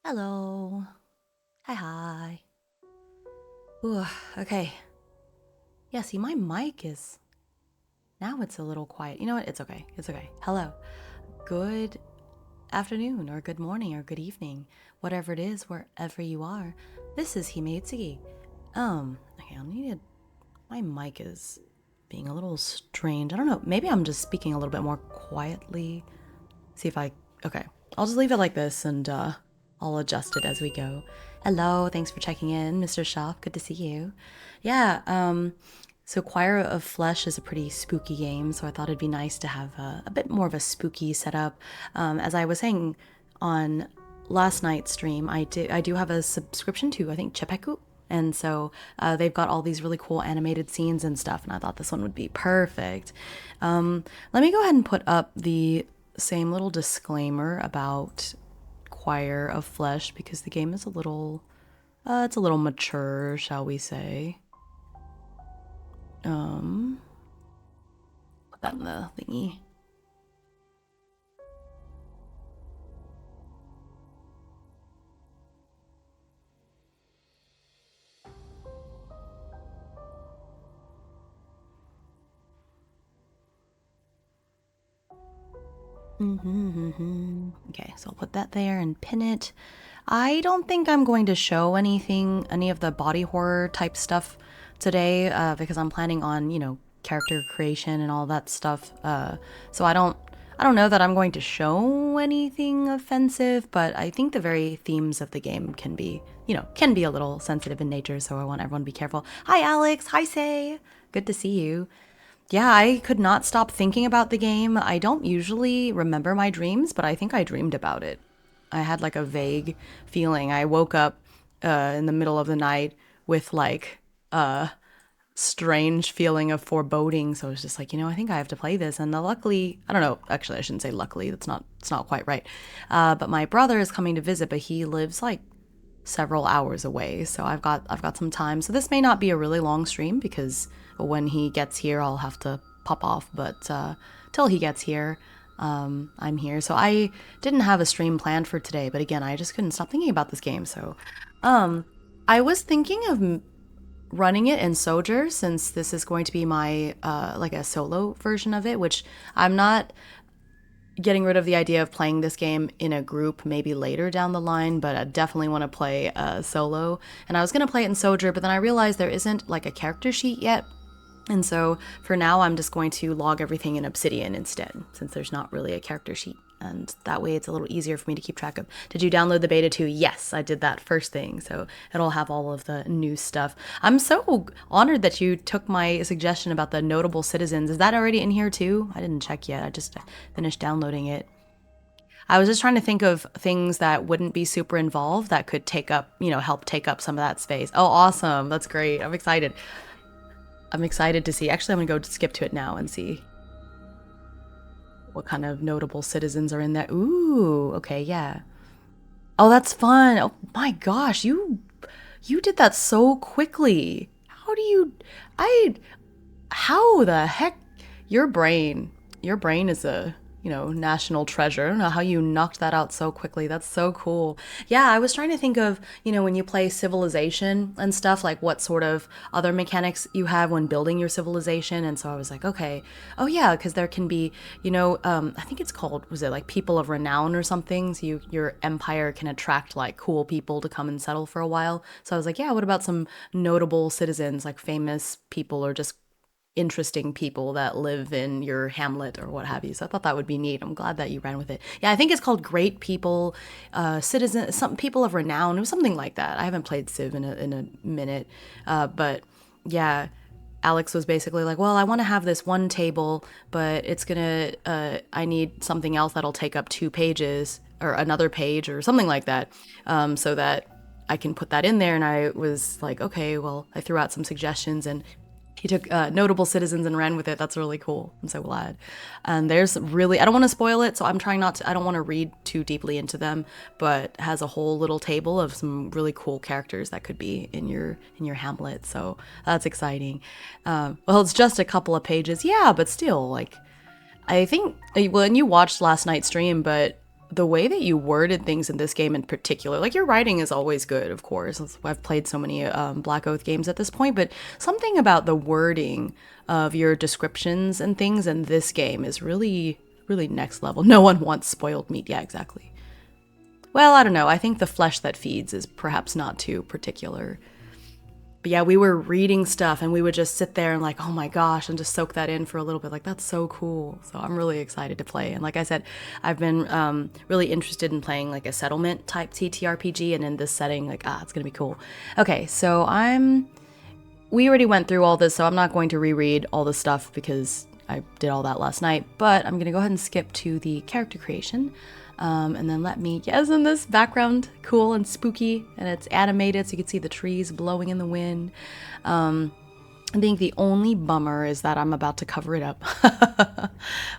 Hello. Hi, hi. Ooh, okay. Yeah, see, my mic is... Now it's a little quiet. You know what? It's okay. It's okay. Hello. Good afternoon, or good morning, or good evening. Whatever it is, wherever you are. This is Himetsugi. Okay, I needed... My mic is being a little strange. I don't know. Maybe I'm just speaking a little bit more quietly. See if I... Okay. I'll just leave it like this and I'll adjust it as we go. Hello, thanks for checking in, Mr. Shop. Good to see you. Yeah, so CHOIR of Flesh is a pretty spooky game, so I thought it'd be nice to have a bit more of a spooky setup. As I was saying on last night's stream, I do have a subscription to, I think, Chepeku. And so they've got all these really cool animated scenes and stuff, and I thought this one would be perfect. Let me go ahead and put up the same little disclaimer about CHOIR of Flesh because the game is a little, it's a little mature, shall we say. Put that in the thingy. Okay, so I'll put that there and pin it. I don't think I'm going to show any of the body horror type stuff today because I'm planning on, you know, character creation and all that stuff. So I don't know that I'm going to show anything offensive, but I think the very themes of the game can be, you know, can be a little sensitive in nature, so I want everyone to be careful. Hi, Alex. Hi, Say. Good to see you. Yeah, I could not stop thinking about the game. I don't usually remember my dreams, but I think I dreamed about it. I had like a vague feeling. I woke up in the middle of the night with like a strange feeling of foreboding. So I was just like, you know, I think I have to play this. And luckily, I don't know. Actually, I shouldn't say luckily. It's not quite right. But my brother is coming to visit, but he lives like several hours away, so I've got some time. So this may not be a really long stream because when he gets here, I'll have to pop off. But till he gets here, I'm here. So I didn't have a stream planned for today, but again, I just couldn't stop thinking about this game. So I was thinking of running it in Soldier since this is going to be my like a solo version of it, which I'm not getting rid of the idea of playing this game in a group maybe later down the line, but I definitely want to play solo. And I was going to play it in Soldier, but then I realized there isn't like a character sheet yet. And so for now, I'm just going to log everything in Obsidian instead, since there's not really a character sheet. And that way it's a little easier for me to keep track of. Did you download the beta too? Yes, I did that first thing. So it'll have all of the new stuff. I'm so honored that you took my suggestion about the notable citizens. Is that already in here too? I didn't check yet. I just finished downloading it. I was just trying to think of things that wouldn't be super involved that could take up, you know, help take up some of that space. Oh, awesome. That's great. I'm excited. I'm excited to see. Actually, I'm going to go skip to it now and see what kind of notable citizens are in there. Ooh, okay, yeah. Oh, that's fun. Oh my gosh, you did that so quickly. How do you how the heck your brain is a, you know, national treasure. I don't know how you knocked that out so quickly. That's so cool. Yeah, I was trying to think of, you know, when you play Civilization and stuff, like what sort of other mechanics you have when building your civilization. And so I was like, okay, oh yeah, because there can be, you know, I think it's called, was it like people of renown or something? So your empire can attract like cool people to come and settle for a while. So I was like, yeah, what about some notable citizens, like famous people or just interesting people that live in your hamlet or what have you. So I thought that would be neat. I'm glad that you ran with it. Yeah, I think it's called Great People, Citizen, some people of renown. It was something like that. I haven't played Civ in a minute, but yeah. Alex was basically like, well, I want to have this one table, but it's gonna, I need something else that'll take up 2 pages or another page or something like that, so that I can put that in there. And I was like, okay, well, I threw out some suggestions and he took notable citizens and ran with it. That's really cool. I'm so glad. And there's really, I don't want to spoil it, so I'm trying not to, I don't want to read too deeply into them, but has a whole little table of some really cool characters that could be in your hamlet. So that's exciting. Well, it's just a couple of pages. Yeah, but still, like, I think, well, and you watched last night's stream, but the way that you worded things in this game in particular, like your writing is always good, of course. I've played so many Black Oath games at this point, but something about the wording of your descriptions and things in this game is really, really next level. No one wants spoiled meat. Yeah, exactly. Well, I don't know. I think the flesh that feeds is perhaps not too particular. But yeah, we were reading stuff and we would just sit there and like, oh my gosh, and just soak that in for a little bit. Like, that's so cool. So I'm really excited to play. And like I said, I've been really interested in playing like a settlement type TTRPG. And in this setting, like, it's going to be cool. Okay, so we already went through all this, so I'm not going to reread all the stuff because I did all that last night. But I'm going to go ahead and skip to the character creation. And then isn't this background cool and spooky, and it's animated so you can see the trees blowing in the wind. I think the only bummer is that I'm about to cover it up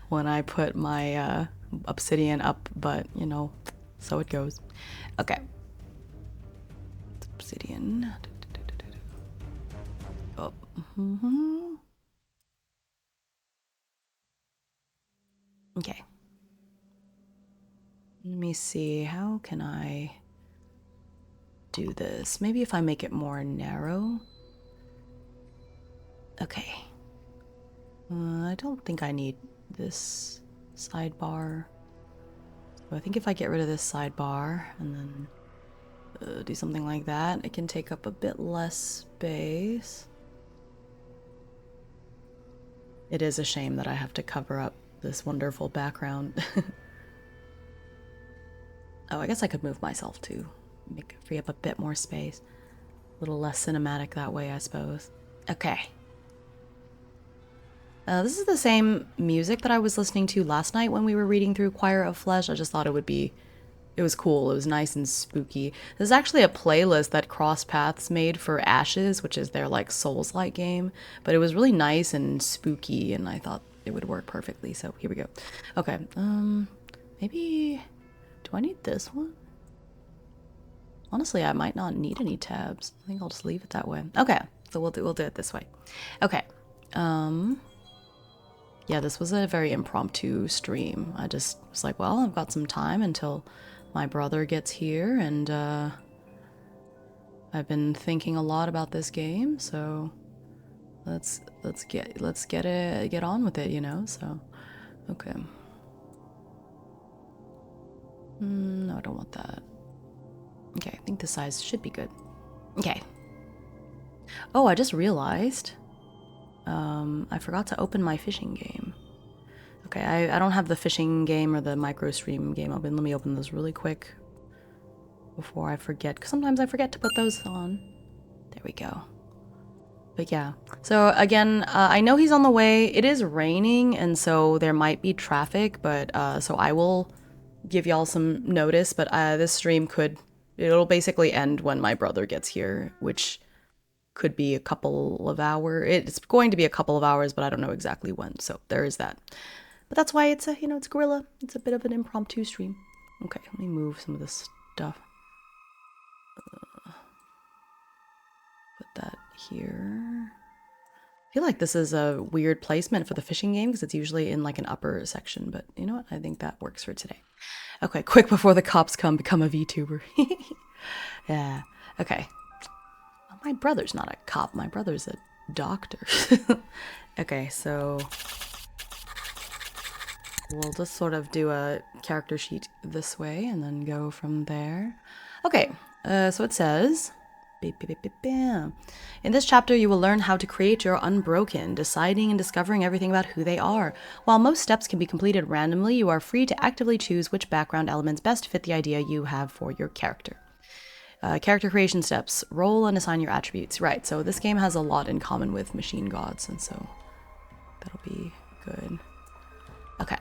when I put my obsidian up, but you know, so it goes. Okay. Obsidian. Oh. Okay. Let me see, how can I do this? Maybe if I make it more narrow. Okay. I don't think I need this sidebar. So I think if I get rid of this sidebar and then do something like that, it can take up a bit less space. It is a shame that I have to cover up this wonderful background. Oh, I guess I could move myself to free up a bit more space. A little less cinematic that way, I suppose. Okay. This is the same music that I was listening to last night when we were reading through CHOIR of Flesh. I just thought it was cool. It was nice and spooky. There's actually a playlist that Cross Paths made for Ashes, which is their like Souls-like game. But it was really nice and spooky, and I thought it would work perfectly. So here we go. Okay. Maybe... Do I need this one? Honestly, I might not need any tabs. I think I'll just leave it that way. Okay, so we'll do it this way. Okay. Yeah, this was a very impromptu stream. I just was like, well, I've got some time until my brother gets here, and I've been thinking a lot about this game, so let's get on with it, you know. So, okay. No, I don't want that. Okay, I think the size should be good. Okay. Oh, I just realized I forgot to open my fishing game. Okay, I don't have the fishing game or the micro stream game open. Let me open those really quick before I forget, because sometimes I forget to put those on. There we go. But yeah, so again, I know he's on the way. It is raining, and so there might be traffic, but so I will give y'all some notice, but this stream it'll basically end when my brother gets here, which could be a couple of hours. It's going to be a couple of hours, but I don't know exactly when, so there is that. But that's why it's it's Gorilla. It's a bit of an impromptu stream. Okay, let me move some of this stuff. Put that here. I feel like this is a weird placement for the fishing game because it's usually in like an upper section, but you know what? I think that works for today. Okay, quick before the cops come, become a VTuber. Yeah, okay. Well, my brother's not a cop. My brother's a doctor. Okay, so we'll just sort of do a character sheet this way and then go from there. Okay, so it says... In this chapter, you will learn how to create your Unbroken, deciding and discovering everything about who they are. While most steps can be completed randomly, you are free to actively choose which background elements best fit the idea you have for your character. Character creation steps. Roll and assign your attributes. Right, so this game has a lot in common with Machine Gods, and so that'll be good. Okay.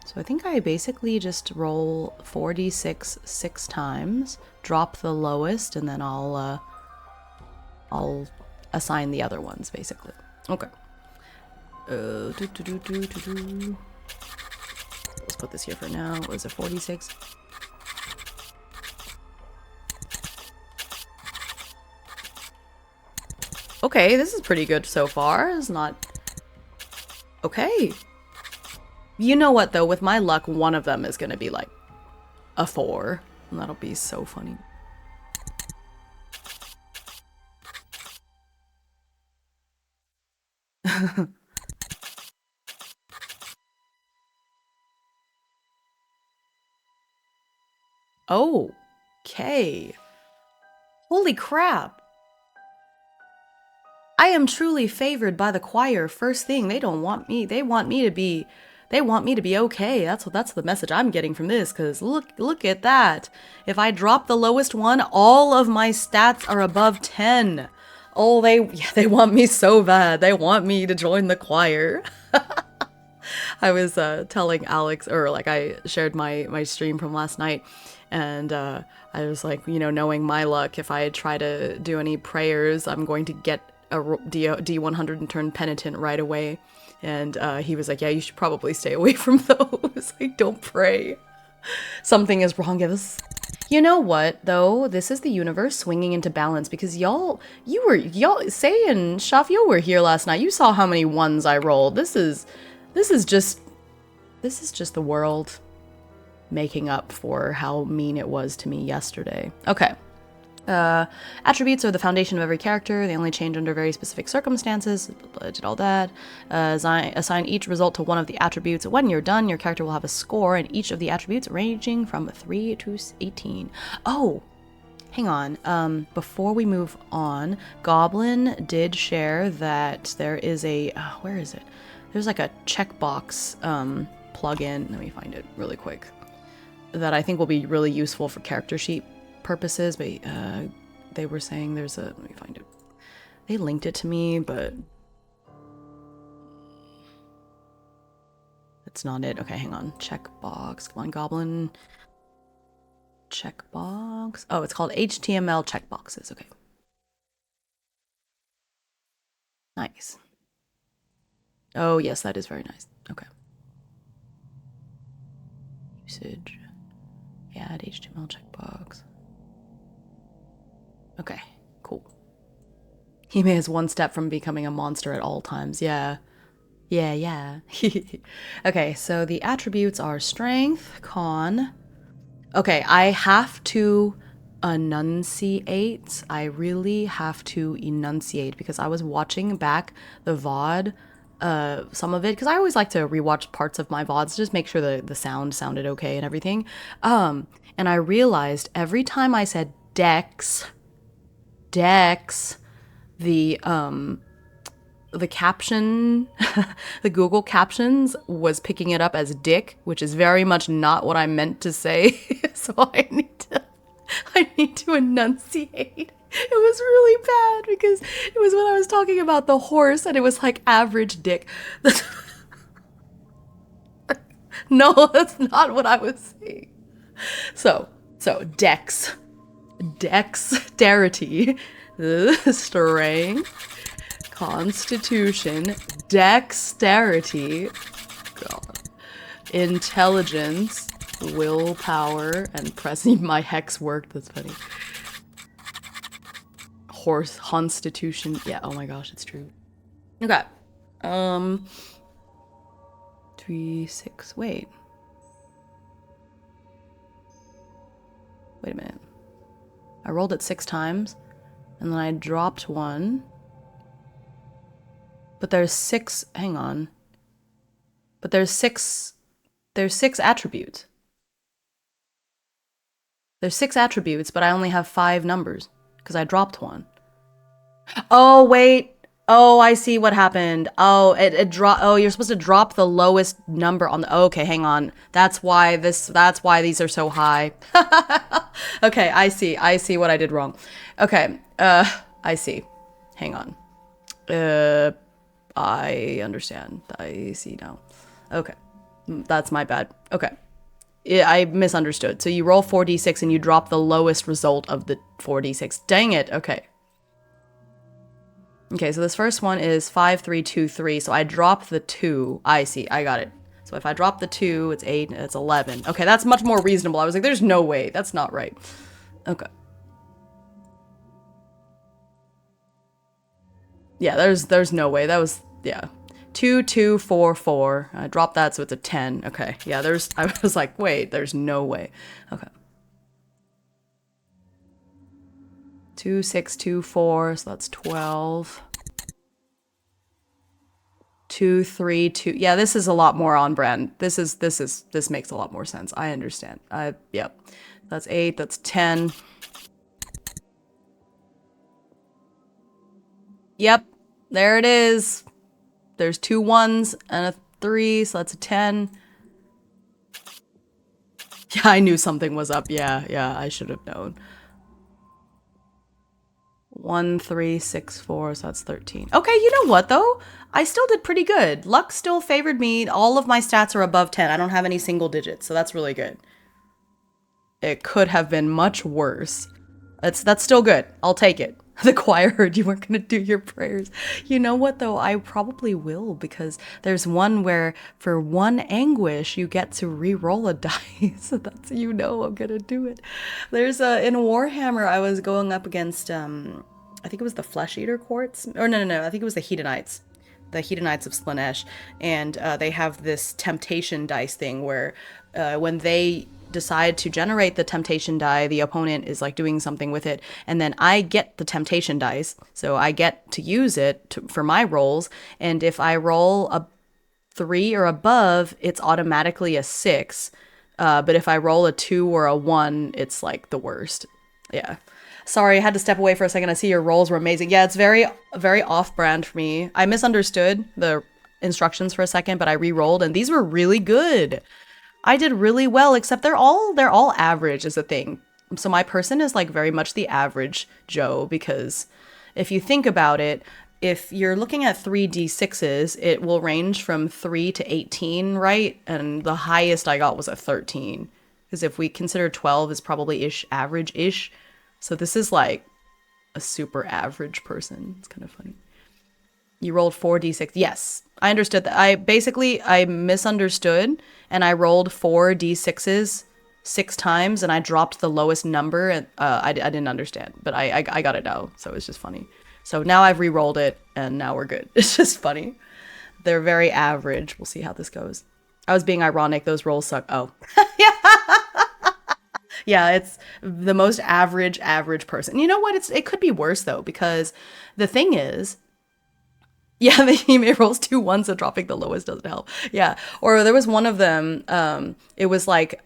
So I think I basically just roll 4d6 6 times, drop the lowest, and then I'll assign the other ones, basically. Okay. Let's put this here for now. What was it, 46? Okay, this is pretty good so far. It's not... Okay. You know what, though? With my luck, one of them is going to be like a 4. And that'll be so funny. Oh, okay. Holy crap. I am truly favored by the choir. First thing, they don't want me. They want me to be okay. That's the message I'm getting from this, cuz look at that. If I drop the lowest one, all of my stats are above 10. Oh, they want me so bad. They want me to join the choir. I was telling Alex, or like I shared my stream from last night, and I was like, you know, knowing my luck, if I try to do any prayers, I'm going to get a D100 and turn penitent right away. And he was like, yeah, you should probably stay away from those. Like, don't pray. Something is wrong with us. You know what, though? This is the universe swinging into balance, because y'all, Say and Shaf, you were here last night. You saw how many ones I rolled. This is just the world making up for how mean it was to me yesterday. Okay. Attributes are the foundation of every character. They only change under very specific circumstances. I did all that. Assign each result to one of the attributes. When you're done, your character will have a score in each of the attributes ranging from 3 to 18. Oh, hang on. Before we move on, Goblin did share that there is a... where is it? There's like a checkbox plugin. Let me find it really quick. That I think will be really useful for character sheet purposes, but they were saying there's a... Let me find it. They linked it to me, but... That's not it. Okay, hang on. Checkbox. Come on, Goblin. Checkbox. Oh, it's called HTML checkboxes. Okay. Nice. Oh, yes, that is very nice. Okay. Usage. Add HTML checkbox. Okay, cool. He is one step from becoming a monster at all times. Yeah. Yeah. Okay, so the attributes are strength, con. Okay, I have to enunciate. I really have to enunciate, because I was watching back the VOD, some of it, because I always like to rewatch parts of my VODs, just make sure the sound sounded okay and everything. And I realized every time I said Dex, the caption, the Google captions was picking it up as dick, which is very much not what I meant to say. So I need to enunciate. It was really bad, because it was when I was talking about the horse and it was like average dick. No, that's not what I was saying. So dexterity, strength, constitution, dexterity, God, intelligence, willpower, and pressing. My hex worked. That's funny. Horse constitution. Yeah. Oh my gosh, it's true. Okay. 3, 6. Wait a minute. I rolled it 6 times, and then I dropped one. But there's 6. Hang on. But there's 6 attributes. There's 6 attributes, but I only have 5 numbers, because I dropped one. Oh, wait. Oh, I see what happened. Oh, it dropped. Oh, you're supposed to drop the lowest number on the... Okay, hang on. That's why these are so high. Okay, I see what I did wrong. Okay, I see. Hang on. I understand. I see now. Okay. That's my bad. Okay. I misunderstood. So you roll 4d6 and you drop the lowest result of the 4d6. Dang it. Okay. Okay, so this first one is 5, 3, 2, 3. So I drop the 2. I see. I got it. So if I drop the 2, it's 8, it's 11. Okay, that's much more reasonable. I was like, there's no way. That's not right. Okay. Yeah, there's no way. That was, yeah. 2, 2, 4, 4. I dropped that, so it's a 10. Okay, yeah, I was like, wait, there's no way. Okay. 2, 6, 2, 4, so that's 12. 2, 3, 2. Yeah, this is a lot more on brand. This makes a lot more sense. I understand. Yep. That's 8, that's 10. Yep, there it is. There's 2 1s and a 3, so that's a 10. Yeah, I knew something was up. Yeah, I should have known. 1, 3, 6, 4, so that's 13. Okay, you know what though? I still did pretty good. Luck still favored me. All of my stats are above 10. I don't have any single digits, so that's really good. It could have been much worse. That's still good. I'll take it. The choir heard you weren't gonna do your prayers. You know what though? I probably will, because there's one where for 1 anguish you get to re-roll a dice. That's, you know, I'm gonna do it. There's in Warhammer I was going up against I think it was the Flesh Eater Courts, or no, I think it was the Hedonites. The Hedonites of Slaanesh, and they have this temptation dice thing where when they decide to generate the temptation die, the opponent is like doing something with it, and then I get the temptation dice, so I get to use it for my rolls, and if I roll a 3 or above, it's automatically a 6, but if I roll a 2 or a 1, it's like the worst. Yeah. Sorry, I had to step away for a second. I see your rolls were amazing. Yeah, it's very off-brand for me. I misunderstood the instructions for a second, but I re-rolled, and these were really good. I did really well, except they're all average is the thing. So my person is like very much the average Joe, because if you think about it, if you're looking at 3d6s, it will range from 3 to 18, right? And the highest I got was a 13. Because if we consider 12 is probably average-ish. So this is like a super average person. It's kind of funny. You rolled 4d6. Yes, I understood that. I misunderstood, and I rolled 4d6s 6 times, and I dropped the lowest number, and I didn't understand, but I got it now, so it's just funny. So now I've re-rolled it, and now we're good. It's just funny. They're very average. We'll see how this goes. I was being ironic. Those rolls suck. Oh. Yeah, it's the most average person. You know what? It could be worse, though, because the thing is, yeah, he may rolls 2 1s and dropping the lowest doesn't help. Yeah, or there was one of them. It was like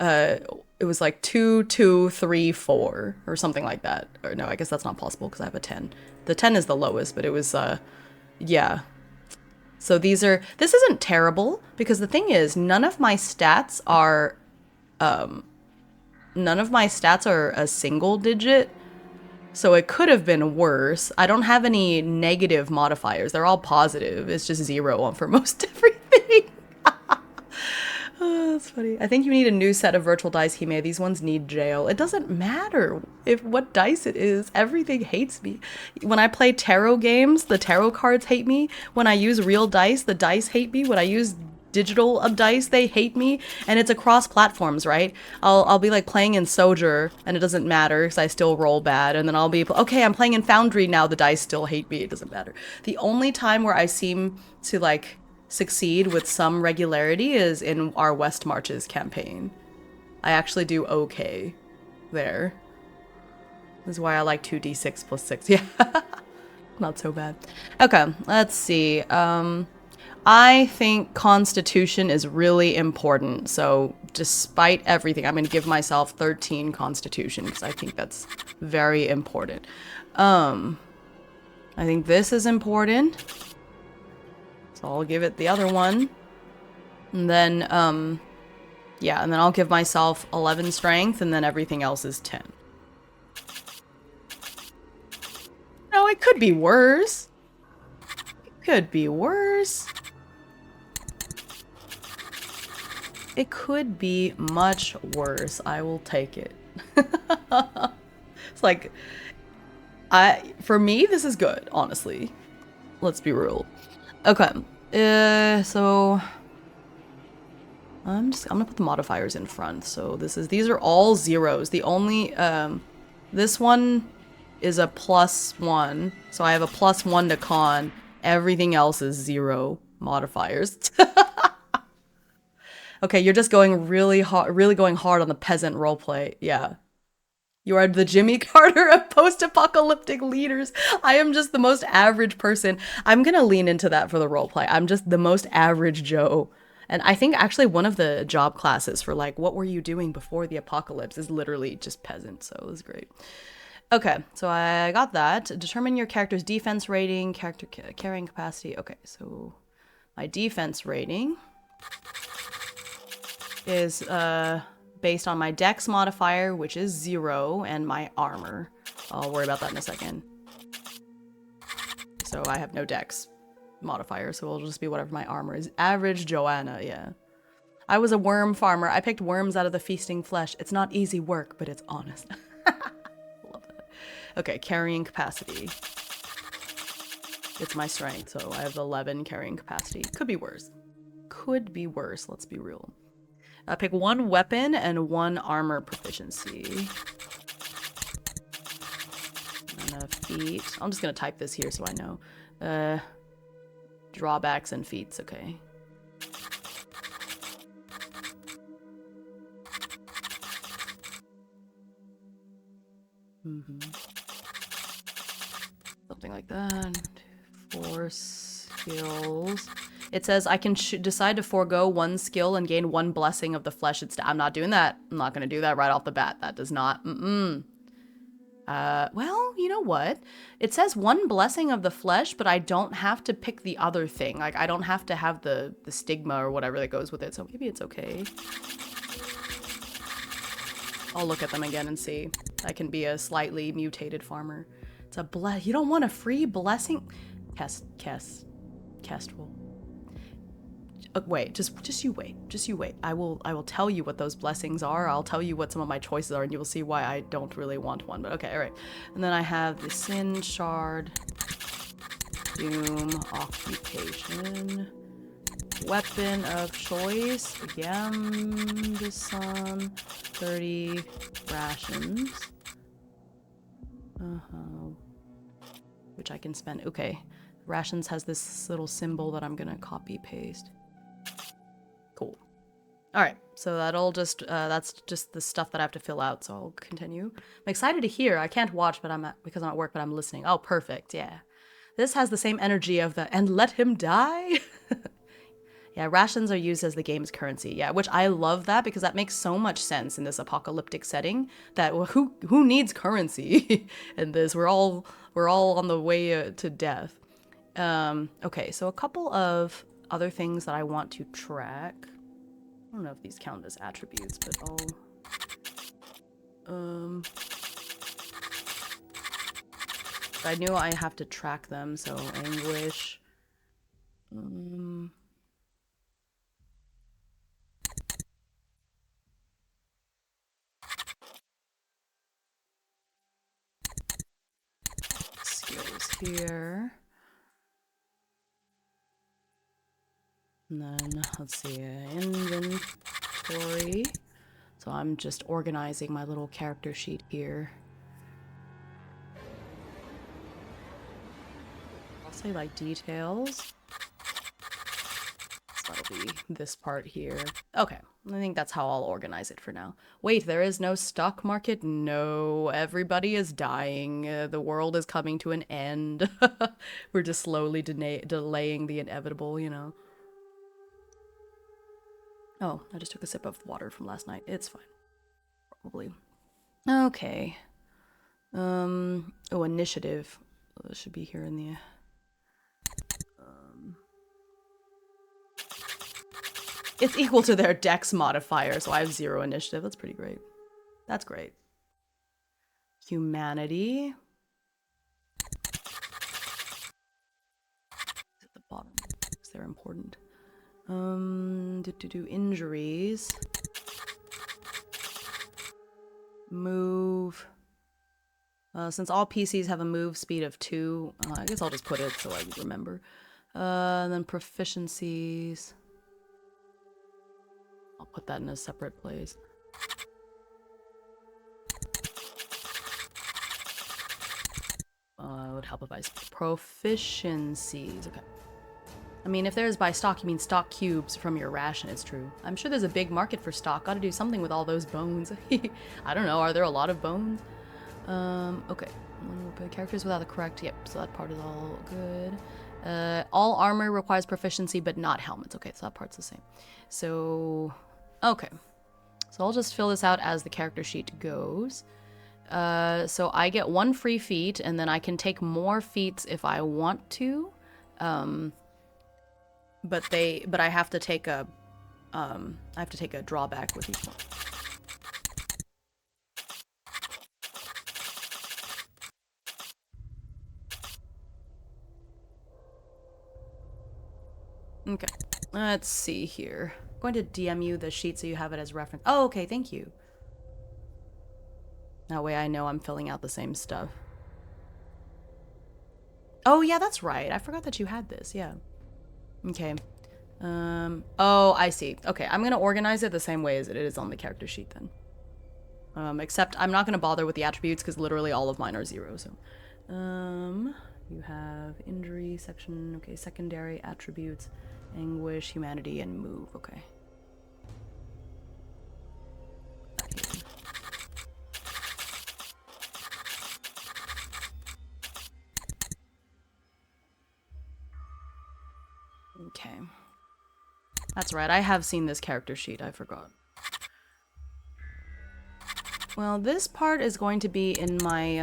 2 2 3 4 or something like that. Or no, I guess that's not possible because I have a 10. The 10 is the lowest, but it was yeah. So this isn't terrible, because the thing is, none of my stats are a single digit. So it could have been worse. I don't have any negative modifiers. They're all positive. It's just 0 for most everything. Oh, that's funny. I think you need a new set of virtual dice, Hime. These ones need jail. It doesn't matter what dice it is. Everything hates me. When I play tarot games, the tarot cards hate me. When I use real dice, the dice hate me. When I use digital dice, they hate me, and it's across platforms, right? I'll be like playing in Soldier, and it doesn't matter because I still roll bad, and then I'll be okay, I'm playing in Foundry now, the dice still hate me. It doesn't matter. The only time where I seem to like succeed with some regularity is in our West Marches campaign. I actually do okay there. This is why I like 2d6 plus 6. Yeah. Not so bad. Okay, let's see. I think Constitution is really important, so despite everything, I'm going to give myself 13 Constitution, because I think that's very important. I think this is important, so I'll give it the other one. And then, yeah, and then I'll give myself 11 Strength, and then everything else is 10. No, it could be worse. It could be worse. It could be much worse. I will take it. It's like, for me, this is good, honestly. Let's be real. Okay. So I'm gonna put the modifiers in front. So these are all zeros. The only this one is a +1, so I have a +1 to con. Everything else is 0. modifiers. Okay, you're just going really hard, really going hard on the peasant roleplay. Yeah. You are the Jimmy Carter of post-apocalyptic leaders. I am just the most average person. I'm gonna lean into that for the roleplay. I'm just the most average Joe. And I think actually one of the job classes for like, what were you doing before the apocalypse is literally just peasant, so it was great. Okay, so I got that. Determine your character's defense rating, character carrying capacity. Okay, so my defense rating is based on my dex modifier, which is 0, and my armor. I'll worry about that in a second. So I have no dex modifier, so it'll just be whatever my armor is. Average Joanna, yeah. I was a worm farmer. I picked worms out of the feasting flesh. It's not easy work, but it's honest. Love that. Okay, carrying capacity. It's my strength, so I have 11 carrying capacity. Could be worse. Could be worse, let's be real. Pick 1 weapon and 1 armor proficiency. And a feat. I'm just gonna type this here so I know. Drawbacks and feats, okay. Something like that. 4 skills. It says I can decide to forego 1 skill and gain 1 blessing of the flesh. I'm not doing that. I'm not going to do that right off the bat. That does not. Well, you know what? It says 1 blessing of the flesh, but I don't have to pick the other thing. Like, I don't have to have the stigma or whatever that goes with it. So maybe it's okay. I'll look at them again and see. I can be a slightly mutated farmer. It's a you don't want a free blessing? Kestrel. Wait, just you wait. Just you wait. I will tell you what those blessings are. I'll tell you what some of my choices are, and you will see why I don't really want one. But okay, all right. And then I have the Sin Shard, Doom, Occupation, Weapon of Choice, again, the Sun, 30 Rations. Which I can spend. Okay, Rations has this little symbol that I'm gonna copy paste. Cool. All right, so that'll just that's just the stuff that I have to fill out. So I'll continue. I'm excited to hear. I can't watch, but because I'm at work, but I'm listening. Oh, perfect. Yeah, this has the same energy of the "and let him die." Yeah, rations are used as the game's currency. Yeah, which I love that because that makes so much sense in this apocalyptic setting. That well, who needs currency in this? We're all on the way to death. Okay, so a couple of other things that I want to track. I don't know if these count as attributes, but I'll I knew I have to track them, so anguish. Skills here. And then, let's see, inventory. So I'm just organizing my little character sheet here. I'll say like details. So that'll be this part here. Okay, I think that's how I'll organize it for now. Wait, there is no stock market? No, everybody is dying. The world is coming to an end. We're just slowly delaying the inevitable, you know. Oh, I just took a sip of water from last night. It's fine. Probably. Okay. Oh, initiative. This should be here in the... It's equal to their dex modifier, so I have 0 initiative. That's pretty great. That's great. Humanity. It's at the bottom, because they're important. Injuries. Move. Since all PCs have a move speed of 2, I guess I'll just put it so I remember. And then proficiencies. I'll put that in a separate place. It would help if I proficiencies. Okay. I mean, if there's by stock, you mean stock cubes from your ration, it's true. I'm sure there's a big market for stock. Gotta do something with all those bones. I don't know, are there a lot of bones? Okay. Characters without the correct, yep, so that part is all good. All armor requires proficiency, but not helmets. Okay, so that part's the same. So, okay. So I'll just fill this out as the character sheet goes. So I get 1 free feat, and then I can take more feats if I want to. But I have to take a drawback with each one. Okay, let's see here. I'm going to DM you the sheet so you have it as reference. Oh, okay, thank you. That way I know I'm filling out the same stuff. Oh, yeah, that's right. I forgot that you had this, yeah. Okay. Oh, I see. Okay, I'm gonna organize it the same way as it is on the character sheet then. Except I'm not gonna bother with the attributes because literally all of mine are 0, so. You have injury, section, okay, secondary attributes, anguish, humanity, and move, okay. Okay. That's right, I have seen this character sheet, I forgot. Well, this part is going to be in my,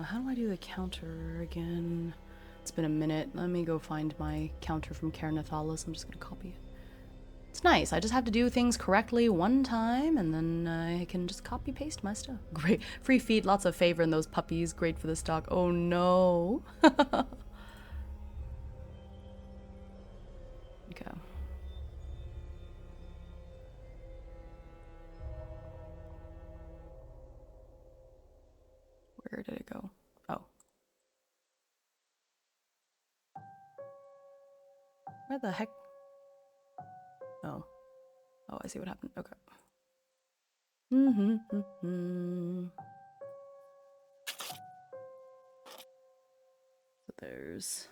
how do I do the counter again? It's been a minute. Let me go find my counter from Caeora. I'm just gonna copy it. It's nice. I just have to do things correctly one time, and then I can just copy paste my stuff. Great. Free feed, lots of favor in those puppies. Great for the stock. Oh no. Okay. Where did it go? Oh. Where the heck? Oh. Oh, I see what happened. Okay. So there's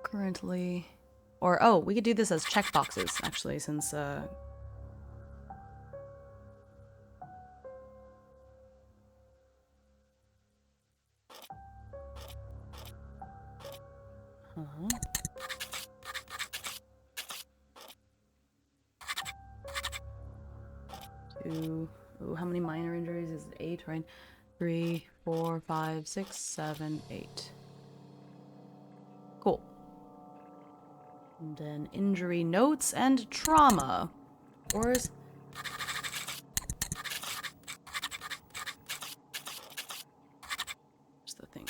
currently, or oh, we could do this as checkboxes actually, since Ooh, how many minor injuries? Is it 8, right? 3, 4, 5, 6, 7, 8. Cool. And then injury notes and trauma. Where's the thing?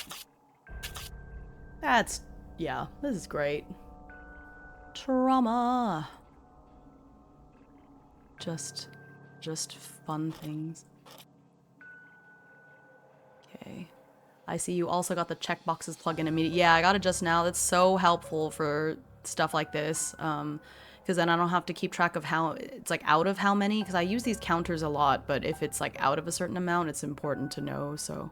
That's, yeah, this is great. Trauma. Just fun things. Okay. I see you also got the checkboxes plugin immediately. Yeah, I got it just now. That's so helpful for stuff like this. Because then I don't have to keep track of how it's like out of how many. Because I use these counters a lot, but if it's like out of a certain amount, it's important to know. So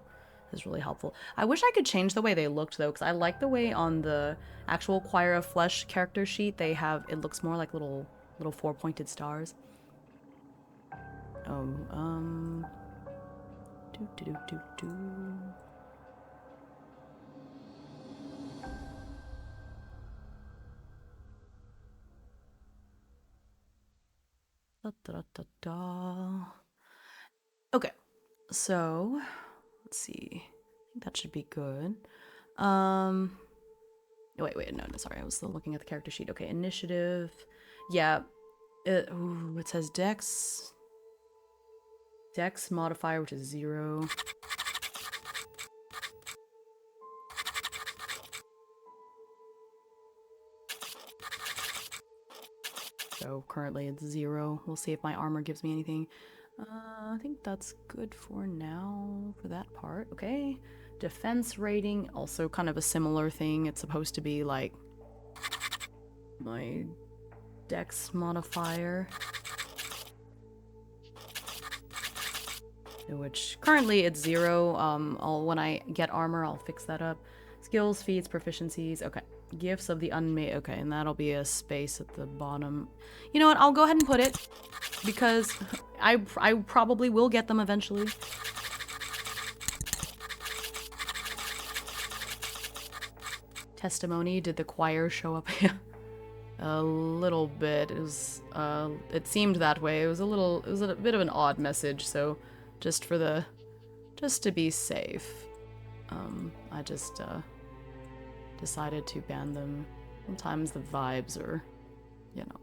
it's really helpful. I wish I could change the way they looked though, because I like the way on the actual CHOIR of Flesh character sheet they have. It looks more like little 4-pointed stars. Okay, so let's see. I think that should be good. Wait, no, sorry, I was still looking at the character sheet. Okay, initiative. Yeah, it says Dex modifier, which is 0. So currently it's 0. We'll see if my armor gives me anything. I think that's good for now for that part. Okay. Defense rating, also kind of a similar thing. It's supposed to be like my dex modifier. Which currently it's 0. When I get armor, I'll fix that up. Skills, feats, proficiencies. Okay. Gifts of the Unmade. Okay, and that'll be a space at the bottom. You know what? I'll go ahead and put it because I probably will get them eventually. Testimony. Did the choir show up? A little bit. It was. It seemed that way. It was a bit of an odd message. So, just to be safe, I just decided to ban them. Sometimes the vibes are, you know.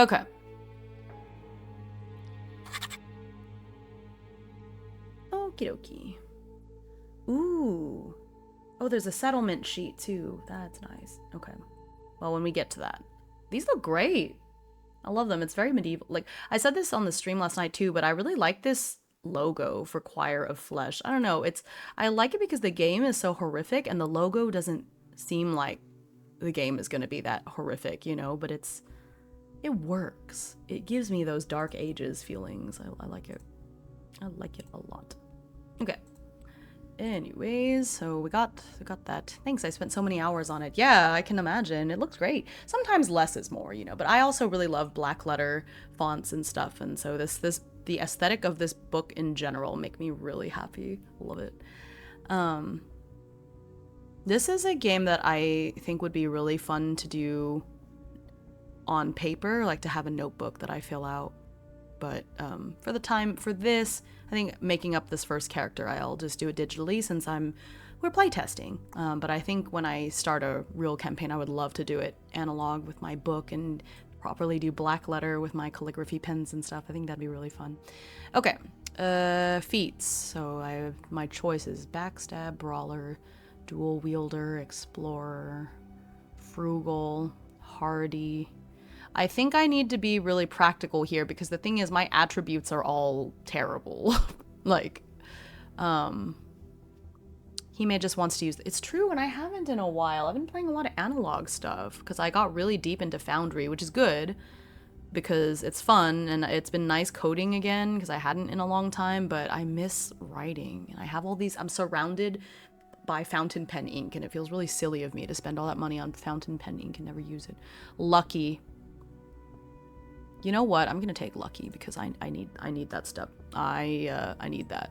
Okay. Okie dokie. Ooh. Oh, there's a settlement sheet too. That's nice. Okay. Well, when we get to that. These look great. I love them. It's very medieval. Like, I said this on the stream last night too, but I really like this logo for CHOIR of Flesh. I don't know. I like it because the game is so horrific and the logo doesn't seem like the game is going to be that horrific, you know, but it works. It gives me those Dark Ages feelings. I like it. I like it a lot. Okay. Anyways, so we got that. Thanks, I spent so many hours on it. Yeah, I can imagine. It looks great. Sometimes less is more, you know, but I also really love black letter fonts and stuff, and so the aesthetic of this book in general make me really happy. Love it. This is a game that I think would be really fun to do on paper, like to have a notebook that I fill out. But for this, I think making up this first character, I'll just do it digitally since we're playtesting. But I think when I start a real campaign, I would love to do it analog with my book and properly do black letter with my calligraphy pens and stuff. I think that'd be really fun. Okay, feats. So I have my choices: backstab, brawler, dual wielder, explorer, frugal, hardy. I think I need to be really practical here because the thing is my attributes are all terrible. Like, he may just wants to use, it's true, and I haven't in a while. I've been playing a lot of analog stuff because I got really deep into Foundry, which is good because it's fun and it's been nice coding again because I hadn't in a long time, but I miss writing and I have all these, I'm surrounded by fountain pen ink and it feels really silly of me to spend all that money on fountain pen ink and never use it. Lucky. You know what? I'm gonna take lucky because I need that stuff. I need that.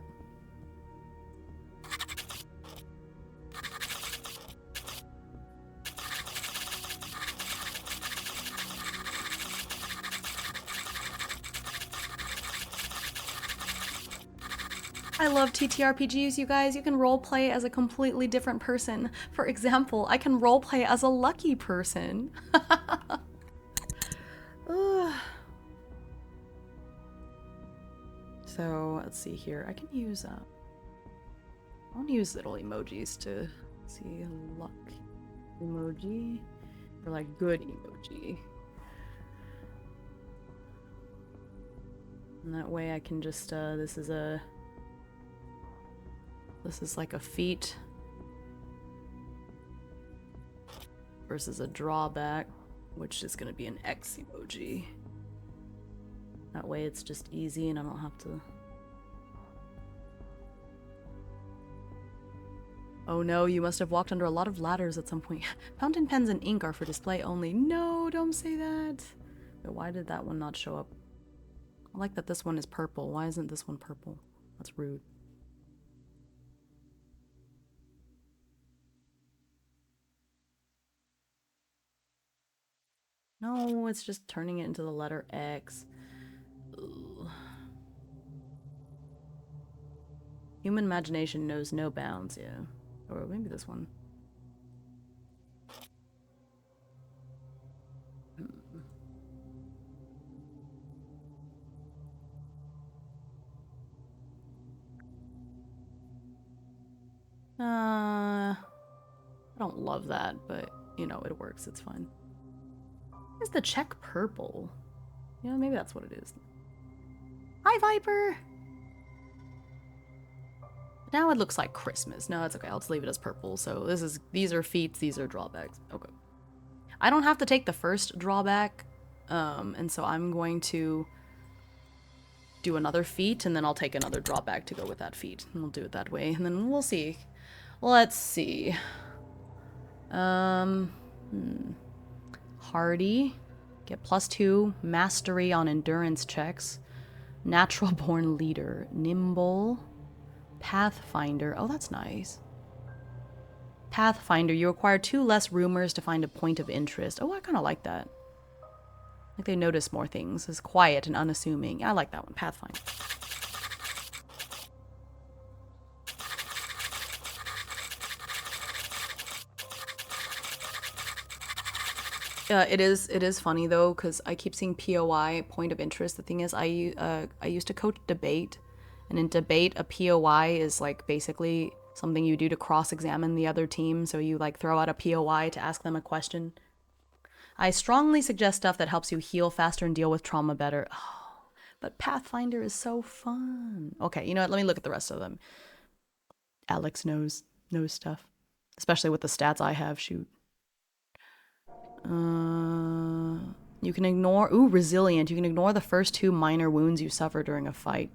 I love TTRPGs, you guys. You can roleplay as a completely different person. For example, I can roleplay as a lucky person. So let's see here. I can use I want to use little emojis to see luck emoji or like good emoji. And that way I can just this is like a feat versus a drawback, which is going to be an X emoji. That way it's just easy and I don't have to... Oh no, you must have walked under a lot of ladders at some point. Fountain pens and ink are for display only. No, don't say that. But why did that one not show up? I like that this one is purple. Why isn't this one purple? That's rude. No, it's just turning it into the letter X. Ugh. Human imagination knows no bounds, yeah. Or maybe this one. I don't love that, but, you know, it works. It's fine. Where's the check purple? You know, maybe that's what it is. Hi, Viper! Now it looks like Christmas. No, that's okay. I'll just leave it as purple. So these are feats, these are drawbacks. Okay. I don't have to take the first drawback, and so I'm going to do another feat, and then I'll take another drawback to go with that feat. And we'll do it that way, and then we'll see. Let's see. Hardy. Get +2 mastery on endurance checks. Natural born leader. Nimble. Pathfinder. Oh, that's nice. Pathfinder. You acquire 2 less rumors to find a point of interest. Oh, I kind of like that. Like they notice more things. It's quiet and unassuming. I like that one. Pathfinder. It is funny though, because I keep seeing POI, point of interest. The thing is, I used to coach debate, and in debate, a POI is like basically something you do to cross-examine the other team. So you like throw out a POI to ask them a question. I strongly suggest stuff that helps you heal faster and deal with trauma better. Oh, but Pathfinder is so fun. Okay, you know what? Let me look at the rest of them. Alex knows stuff, especially with the stats I have. Shoot. You can ignore... Ooh, resilient. You can ignore the first 2 minor wounds you suffer during a fight.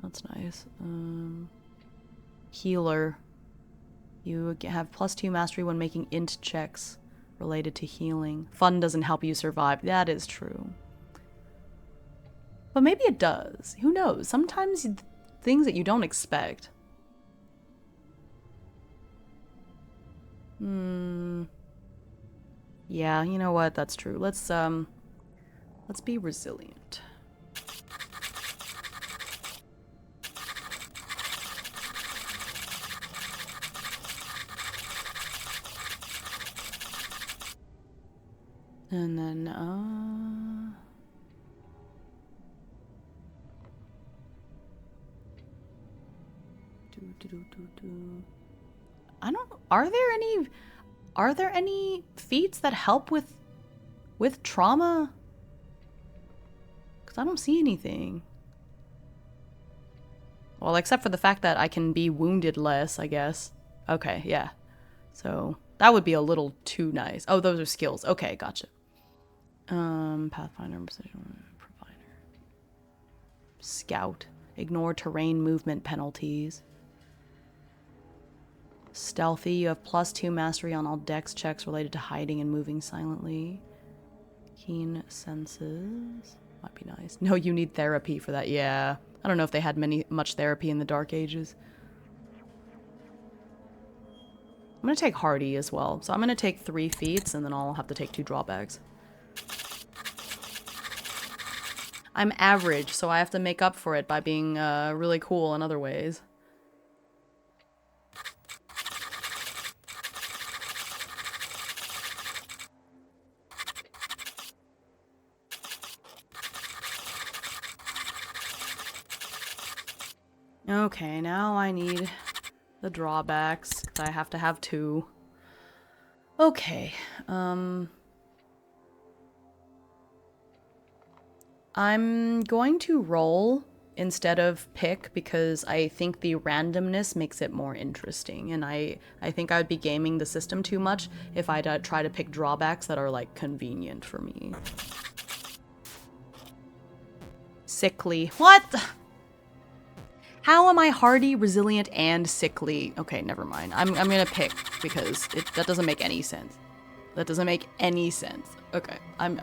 That's nice. Healer. You have +2 mastery when making int checks related to healing. Fun doesn't help you survive. That is true. But maybe it does. Who knows? Sometimes things that you don't expect. Yeah, you know what? That's true. Let's be resilient. And then I don't... Are there any feats that help with trauma? Because I don't see anything. Well, except for the fact that I can be wounded less, I guess. Okay, yeah. So that would be a little too nice. Oh, those are skills. Okay, gotcha. Pathfinder, Precision Provider. Scout. Ignore terrain movement penalties. Stealthy, you have +2 mastery on all dex checks related to hiding and moving silently. Keen senses. Might be nice. No, you need therapy for that. Yeah. I don't know if they had much therapy in the Dark Ages. I'm going to take Hardy as well. So I'm going to take 3 feats, and then I'll have to take 2 drawbacks. I'm average, so I have to make up for it by being really cool in other ways. Okay, now I need the drawbacks, because I have to have 2. Okay, I'm going to roll instead of pick, because I think the randomness makes it more interesting, and I think I'd be gaming the system too much if I try to pick drawbacks that are, like, convenient for me. Sickly. What? How am I hardy, resilient, and sickly? Okay, never mind. I'm gonna pick, because that doesn't make any sense. That doesn't make any sense. Okay, I'm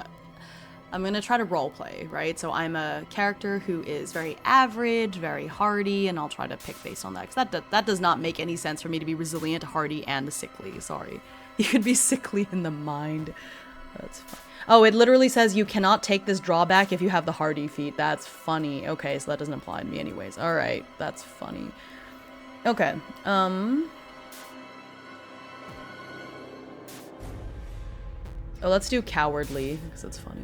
gonna try to roleplay, right? So I'm a character who is very average, very hardy, and I'll try to pick based on that. Because that does not make any sense for me to be resilient, hardy, and sickly. Sorry. You could be sickly in the mind. That's fine. Oh, it literally says you cannot take this drawback if you have the hardy feat. That's funny. Okay, so that doesn't apply to me anyways. Alright, that's funny. Okay, Oh, let's do cowardly, because it's funny.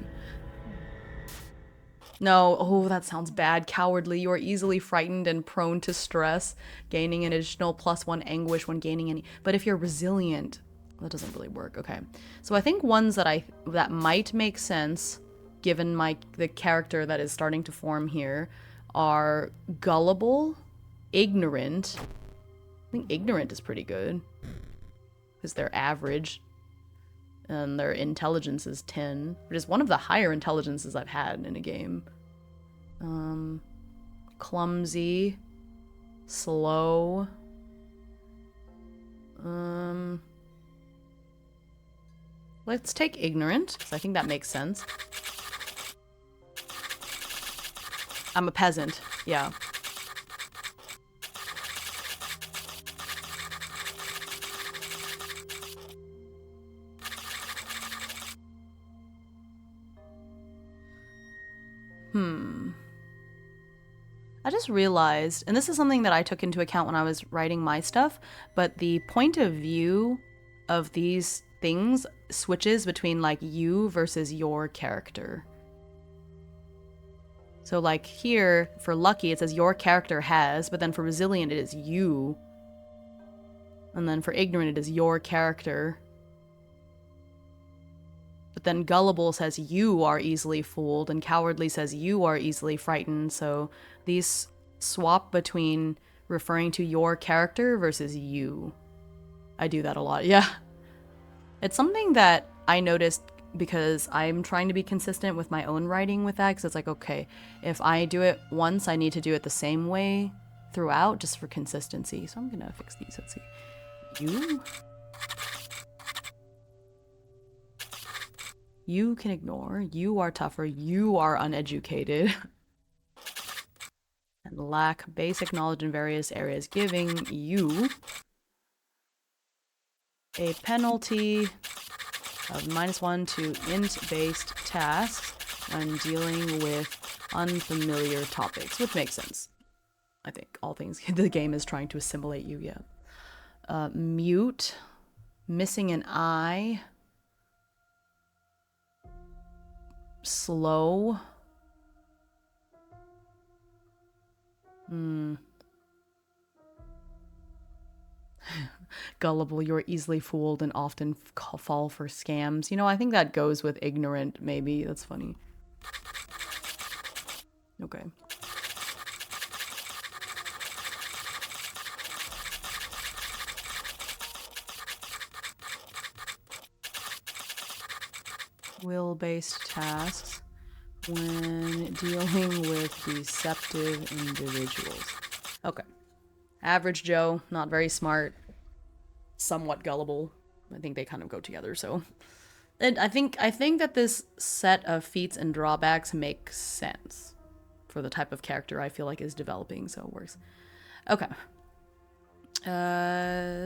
No, oh, that sounds bad. Cowardly. You are easily frightened and prone to stress, gaining an additional +1 anguish when gaining any. But if you're resilient, that doesn't really work. Okay, so I think ones that might make sense, given the character that is starting to form here, are gullible, ignorant. I think ignorant is pretty good, because they're average. And their intelligence is 10. It is one of the higher intelligences I've had in a game. Clumsy. Slow. Let's take ignorant, because I think that makes sense. I'm a peasant, yeah. I just realized, and this is something that I took into account when I was writing my stuff, but the point of view of these things switches between like you versus your character. So like here, for lucky, it says your character has, but then for resilient, it is you. And then for ignorant, it is your character. But then gullible says you are easily fooled, and cowardly says you are easily frightened. So these swap between referring to your character versus you. I do that a lot, yeah. It's something that I noticed because I'm trying to be consistent with my own writing with that, because it's like, okay, if I do it once, I need to do it the same way throughout, just for consistency. So I'm gonna fix these. Let's see. You? You can ignore. You are tougher. You are uneducated. And lack basic knowledge in various areas, giving you a penalty of -1 to int-based tasks when dealing with unfamiliar topics, which makes sense. I think all things the game is trying to assimilate you, yeah. Mute, missing an eye, slow. Gullible, you're easily fooled and often fall for scams. You know, I think that goes with ignorant, maybe. That's funny. Okay. Will-based tasks when dealing with deceptive individuals. Okay. Average Joe, not very smart, somewhat gullible. I think they kind of go together, so. And I think that this set of feats and drawbacks makes sense for the type of character I feel like is developing, so it works. Okay.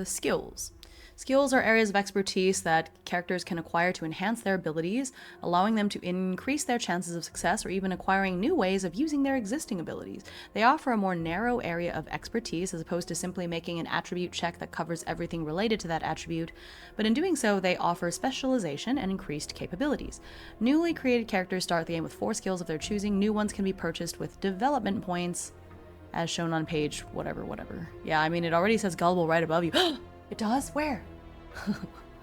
Skills. Skills are areas of expertise that characters can acquire to enhance their abilities, allowing them to increase their chances of success or even acquiring new ways of using their existing abilities. They offer a more narrow area of expertise as opposed to simply making an attribute check that covers everything related to that attribute, but in doing so, they offer specialization and increased capabilities. Newly created characters start the game with 4 skills of their choosing. New ones can be purchased with development points, as shown on page whatever. Yeah, I mean, it already says gullible right above you. It does? Where?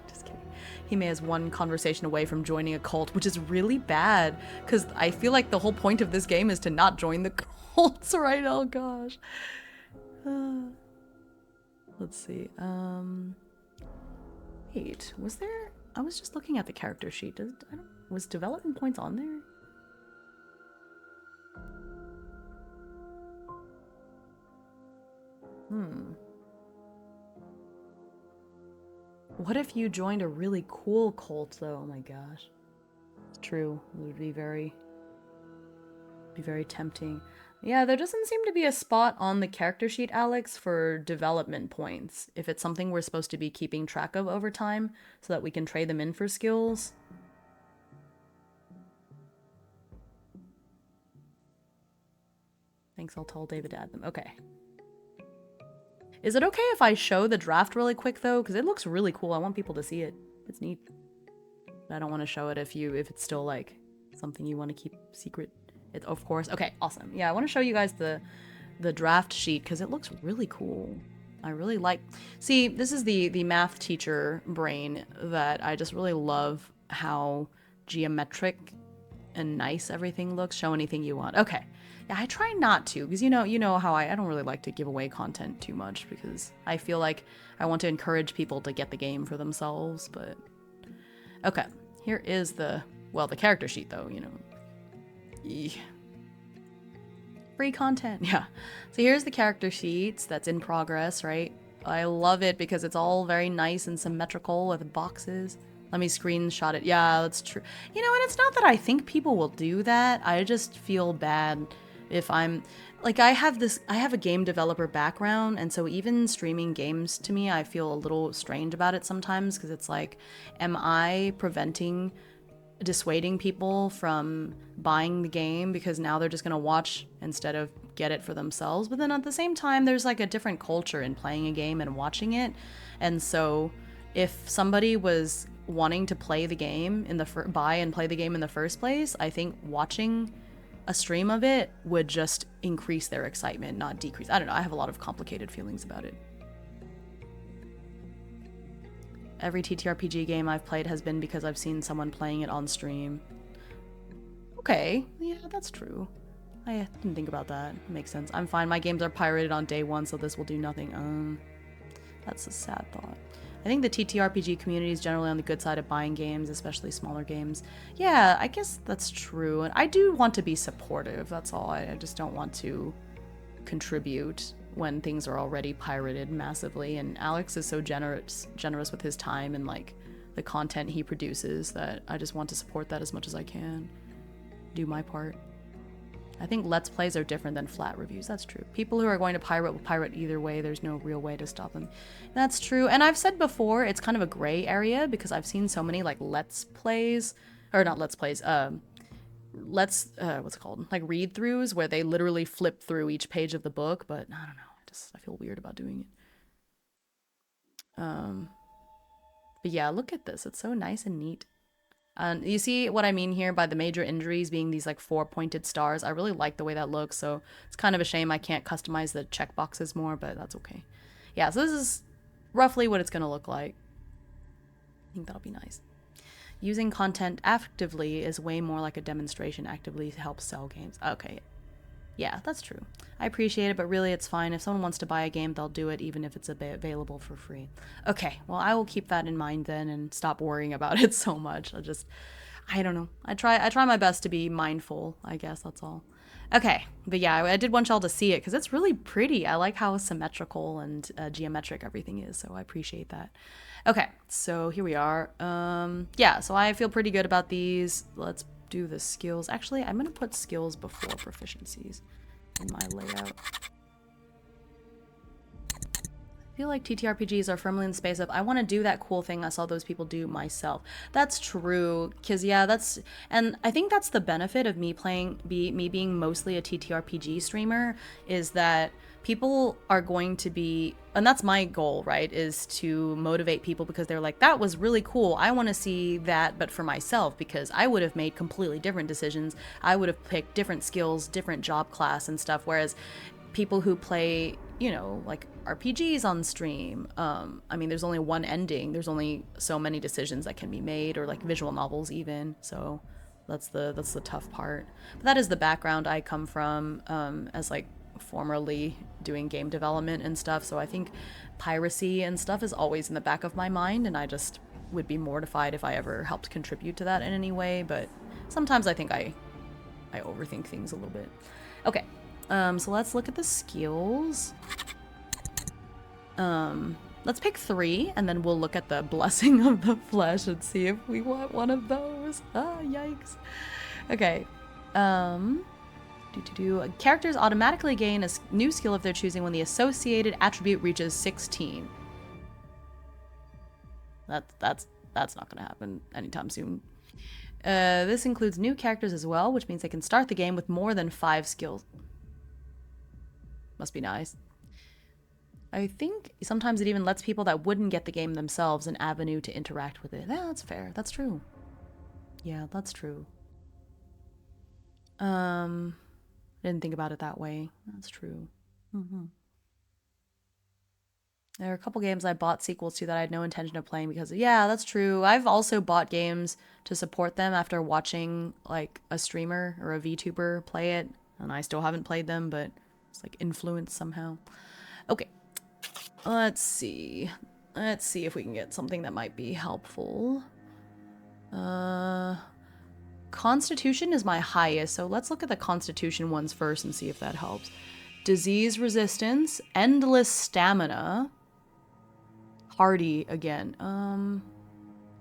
Just kidding. Hime is one conversation away from joining a cult, which is really bad, because I feel like the whole point of this game is to not join the cults, right? Oh gosh. Let's see. Wait, was there? I was just looking at the character sheet. Was development points on there? What if you joined a really cool cult, though? Oh my gosh. It's true. It would be very tempting. Yeah, there doesn't seem to be a spot on the character sheet, Alex, for development points. If it's something we're supposed to be keeping track of over time, so that we can trade them in for skills. Thanks, I'll tell David to add them. Okay. Is it okay if I show the draft really quick, though? Because it looks really cool. I want people to see it. It's neat. But I don't want to show it if it's still, like, something you want to keep secret. Of course. Okay, awesome. Yeah, I want to show you guys the draft sheet, because it looks really cool. I really like... See, this is the math teacher brain that I just really love how geometric and nice everything looks. Show anything you want. Okay. Yeah, I try not to, because you know how I don't really like to give away content too much, because I feel like I want to encourage people to get the game for themselves, but... Okay, here is the, well, the character sheet though, you know. Free content, yeah. So here's the character sheets that's in progress, right? I love it because it's all very nice and symmetrical with boxes. Let me screenshot it. Yeah, that's true. You know, and it's not that I think people will do that. I just feel bad if I'm like, I have a game developer background, and so even streaming games to me, I feel a little strange about it sometimes because it's like, am I dissuading people from buying the game because now they're just going to watch instead of get it for themselves? But then at the same time, there's like a different culture in playing a game and watching it. And so if somebody was wanting to play the game buy and play the game in the first place, I think watching a stream of it would just increase their excitement, not decrease. I don't know. I have a lot of complicated feelings about it. Every TTRPG game I've played has been because I've seen someone playing it on stream. Okay, yeah, that's true. I didn't think about that. Makes sense. I'm fine. My games are pirated on day one, so this will do nothing. That's a sad thought. I think the TTRPG community is generally on the good side of buying games, especially smaller games. Yeah, I guess that's true. And I do want to be supportive, that's all. I just don't want to contribute when things are already pirated massively. And Alex is so generous with his time and like the content he produces that I just want to support that as much as I can. Do my part. I think Let's Plays are different than flat reviews. That's true. People who are going to pirate will pirate either way. There's no real way to stop them. That's true. And I've said before, it's kind of a gray area because I've seen so many like Let's Plays, or not Let's Plays, what's it called? Like read-throughs where they literally flip through each page of the book, but I don't know. I feel weird about doing it. But yeah, look at this. It's so nice and neat. You see what I mean here by the major injuries being these like 4 pointed stars. I really like the way that looks, so it's kind of a shame I can't customize the checkboxes more, but that's okay. Yeah, so this is roughly what it's going to look like. I think that'll be nice. Using content actively is way more like a demonstration actively to help sell games. Okay. Yeah, that's true. I appreciate it, but really it's fine. If someone wants to buy a game, they'll do it even if it's available for free. Okay, well, I will keep that in mind then and stop worrying about it so much. I don't know. I try my best to be mindful, I guess, that's all. Okay, but yeah, I did want y'all to see it because it's really pretty. I like how symmetrical and geometric everything is, so I appreciate that. Okay, so here we are. Yeah, so I feel pretty good about these. Let's do the skills. Actually, I'm going to put skills before proficiencies in my layout. I feel like TTRPGs are firmly in the space of, I want to do that cool thing I saw those people do myself. That's true, because yeah, and I think that's the benefit of me being mostly a TTRPG streamer, is that people are going to be, and that's my goal, right, is to motivate people because they're like, that was really cool. I want to see that, but for myself, because I would have made completely different decisions. I would have picked different skills, different job class and stuff, whereas people who play, you know, like RPGs on stream, I mean, there's only one ending. There's only so many decisions that can be made, or like visual novels even. So that's the tough part. But that is the background I come from, as like formerly doing game development and stuff. So I think piracy and stuff is always in the back of my mind, and I just would be mortified if I ever helped contribute to that in any way. But sometimes I think I overthink things a little bit. Okay. So let's look at the skills. Let's pick 3, and then we'll look at the blessing of the flesh and see if we want one of those. Ah, yikes. Okay. Characters automatically gain a new skill if they're choosing when the associated attribute reaches 16. That's not gonna happen anytime soon. This includes new characters as well, which means they can start the game with more than 5 skills. Must be nice. I think sometimes it even lets people that wouldn't get the game themselves an avenue to interact with it. Yeah, that's fair. That's true. Yeah, that's true. Didn't think about it that way. That's true. There are a couple games I bought sequels to that I had no intention of playing because, yeah, that's true. I've also bought games to support them after watching like a streamer or a VTuber play it, and I still haven't played them, but it's like influenced somehow. Okay. Let's see. Let's see if we can get something that might be helpful. Constitution is my highest, so let's look at the Constitution ones first and see if that helps. Disease resistance, endless stamina, hardy again.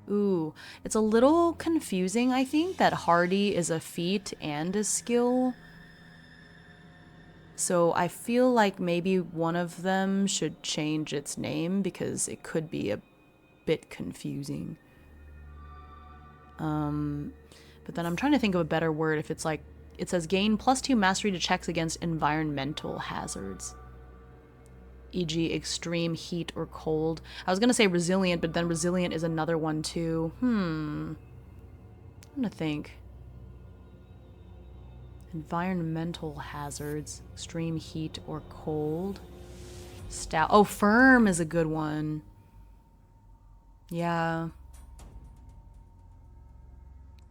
Ooh, it's a little confusing, I think, that hardy is a feat and a skill. So I feel like maybe one of them should change its name because it could be a bit confusing. But then I'm trying to think of a better word if it's like, it says gain +2 mastery to checks against environmental hazards, e.g. extreme heat or cold. I was going to say resilient, but then resilient is another one too. I'm going to think. Environmental hazards, extreme heat or cold. Stout. Oh, firm is a good one. Yeah.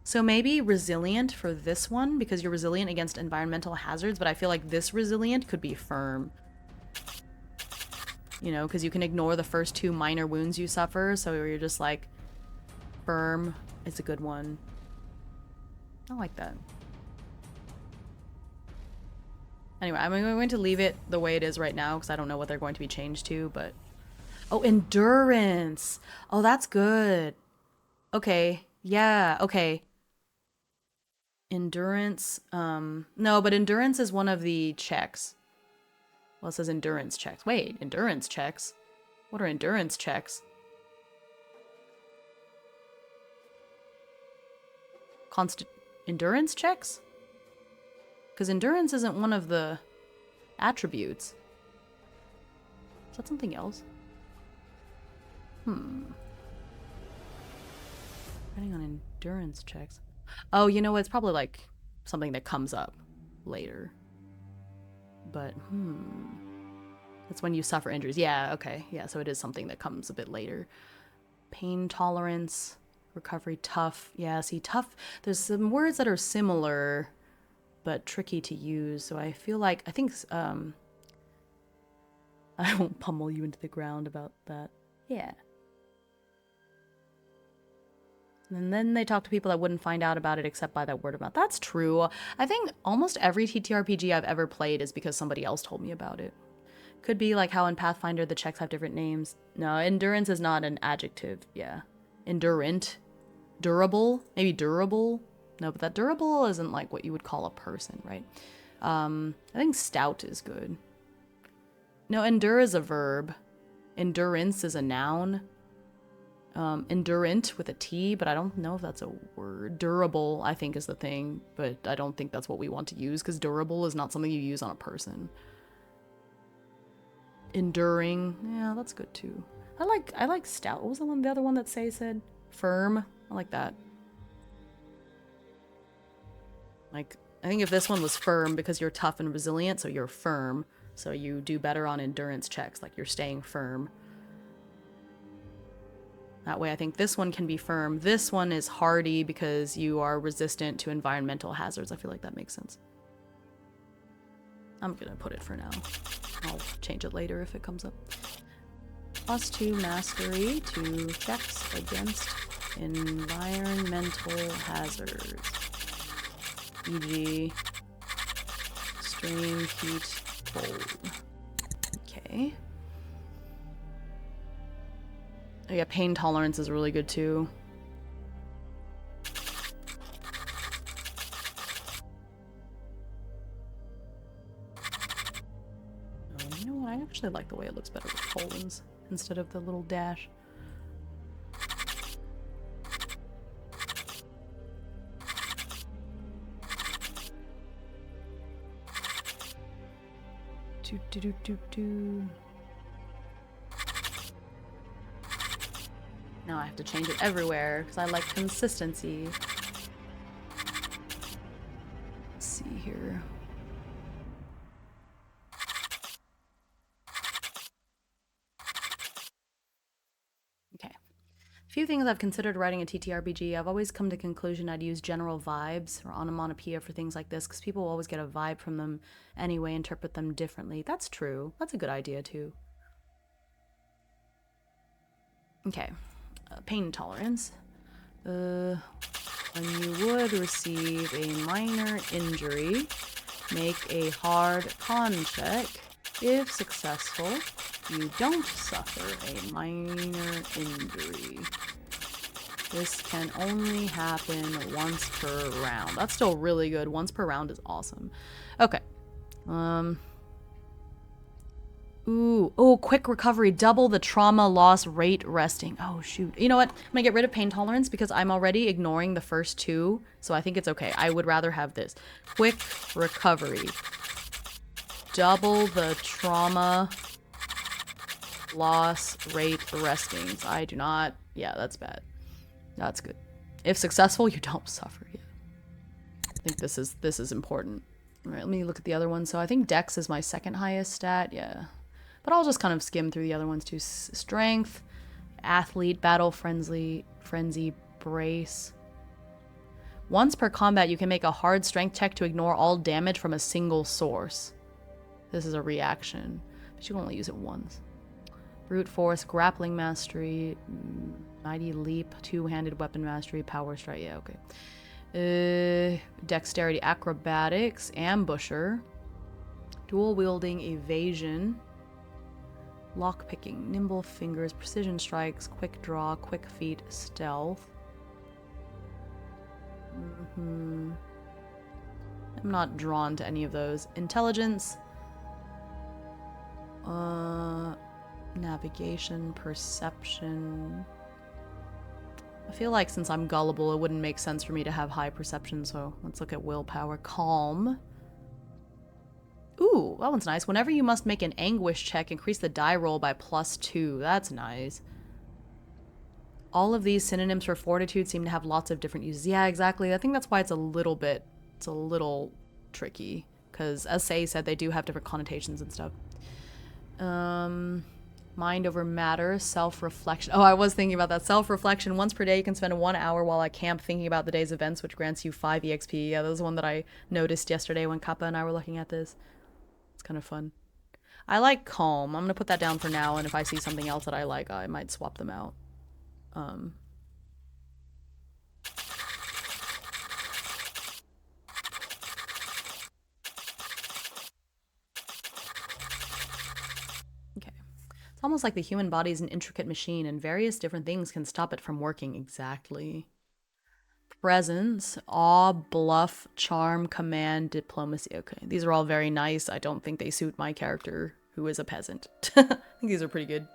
So maybe resilient for this one because you're resilient against environmental hazards, but I feel like this resilient could be firm. You know, because you can ignore the first 2 minor wounds you suffer, so you're just like, firm is a good one. I like that. Anyway, I'm going to leave it the way it is right now because I don't know what they're going to be changed to, but... Oh, endurance! Oh, that's good. Okay, yeah, okay. Endurance, no, but endurance is one of the checks. Well, it says endurance checks. Wait, endurance checks? What are endurance checks? Endurance checks? Because endurance isn't one of the attributes. Is that something else? Depending on endurance checks. Oh, you know what? It's probably like something that comes up later. But, that's when you suffer injuries. Yeah, okay. Yeah, so it is something that comes a bit later. Pain tolerance, recovery, tough. Yeah, see, tough. There's some words that are similar, but tricky to use. So I feel like, I think, I won't pummel you into the ground about that. Yeah. And then they talk to people that wouldn't find out about it except by that word of mouth. That's true. I think almost every TTRPG I've ever played is because somebody else told me about it. Could be like how in Pathfinder the checks have different names. No, endurance is not an adjective. Yeah. Endurant. Durable. Maybe durable. No, but that durable isn't like what you would call a person, right? I think stout is good. No, endure is a verb. Endurance is a noun. Endurant with a T, but I don't know if that's a word. Durable, I think, is the thing, but I don't think that's what we want to use because durable is not something you use on a person. Enduring, yeah, that's good too. I like stout. What was the other one that said? Firm. I like that. Like, I think if this one was firm because you're tough and resilient, so you're firm, so you do better on endurance checks, like you're staying firm. That way I think this one can be firm. This one is hardy because you are resistant to environmental hazards. I feel like that makes sense. I'm gonna put it for now. I'll change it later if it comes up. +2 mastery to checks against environmental hazards. E.g. extreme heat, cold. Okay. Oh yeah, pain tolerance is really good too. Oh, you know what? I actually like the way it looks better with colons instead of the little dash. Now I have to change it everywhere because I like consistency. Let's see here. Okay. A few things I've considered writing a TTRPG. I've always come to the conclusion I'd use general vibes or onomatopoeia for things like this because people will always get a vibe from them anyway, interpret them differently. That's true. That's a good idea too. Okay. Pain tolerance. When you would receive a minor injury, make a hard con check. If successful, you don't suffer a minor injury. This can only happen once per round. That's still really good. Once per round is awesome. Okay. Ooh, oh, quick recovery. Double the trauma loss rate resting. Oh, shoot. You know what? I'm gonna get rid of pain tolerance because I'm already ignoring the first two. So I think it's okay. I would rather have this. Quick recovery. Double the trauma loss rate restings. I do not. Yeah, that's bad. That's good. If successful, you don't suffer. Yeah. I think this is important. All right, let me look at the other one. So I think Dex is my second highest stat. Yeah. But I'll just kind of skim through the other ones too. Strength, athlete, battle, frenzy, brace. Once per combat, you can make a hard strength check to ignore all damage from a single source. This is a reaction, but you can only use it once. Brute force, grappling mastery, mighty leap, two-handed weapon mastery, power strike. Yeah, okay. Dexterity, acrobatics, ambusher, dual wielding, evasion. Lockpicking, nimble fingers, precision strikes, quick draw, quick feet, stealth. I'm not drawn to any of those. Intelligence, navigation, perception. I feel like since I'm gullible, it wouldn't make sense for me to have high perception, so let's look at willpower. Calm. Ooh, that one's nice. Whenever you must make an anguish check, increase the die roll by +2. That's nice. All of these synonyms for fortitude seem to have lots of different uses. Yeah, exactly. I think that's why it's a little tricky. Because as Say said, they do have different connotations and stuff. Mind over matter, self-reflection. Oh, I was thinking about that. Self-reflection. Once per day, you can spend 1 hour while at camp thinking about the day's events, which grants you 5 EXP. Yeah, that was one that I noticed yesterday when Kappa and I were looking at this. It's kind of fun. I like calm. I'm going to put that down for now, and if I see something else that I like, I might swap them out. Okay. It's almost like the human body is an intricate machine, and various different things can stop it from working. Exactly. Presence, awe, bluff, charm, command, diplomacy. Okay, these are all very nice. I don't think they suit my character, who is a peasant. I think these are pretty good.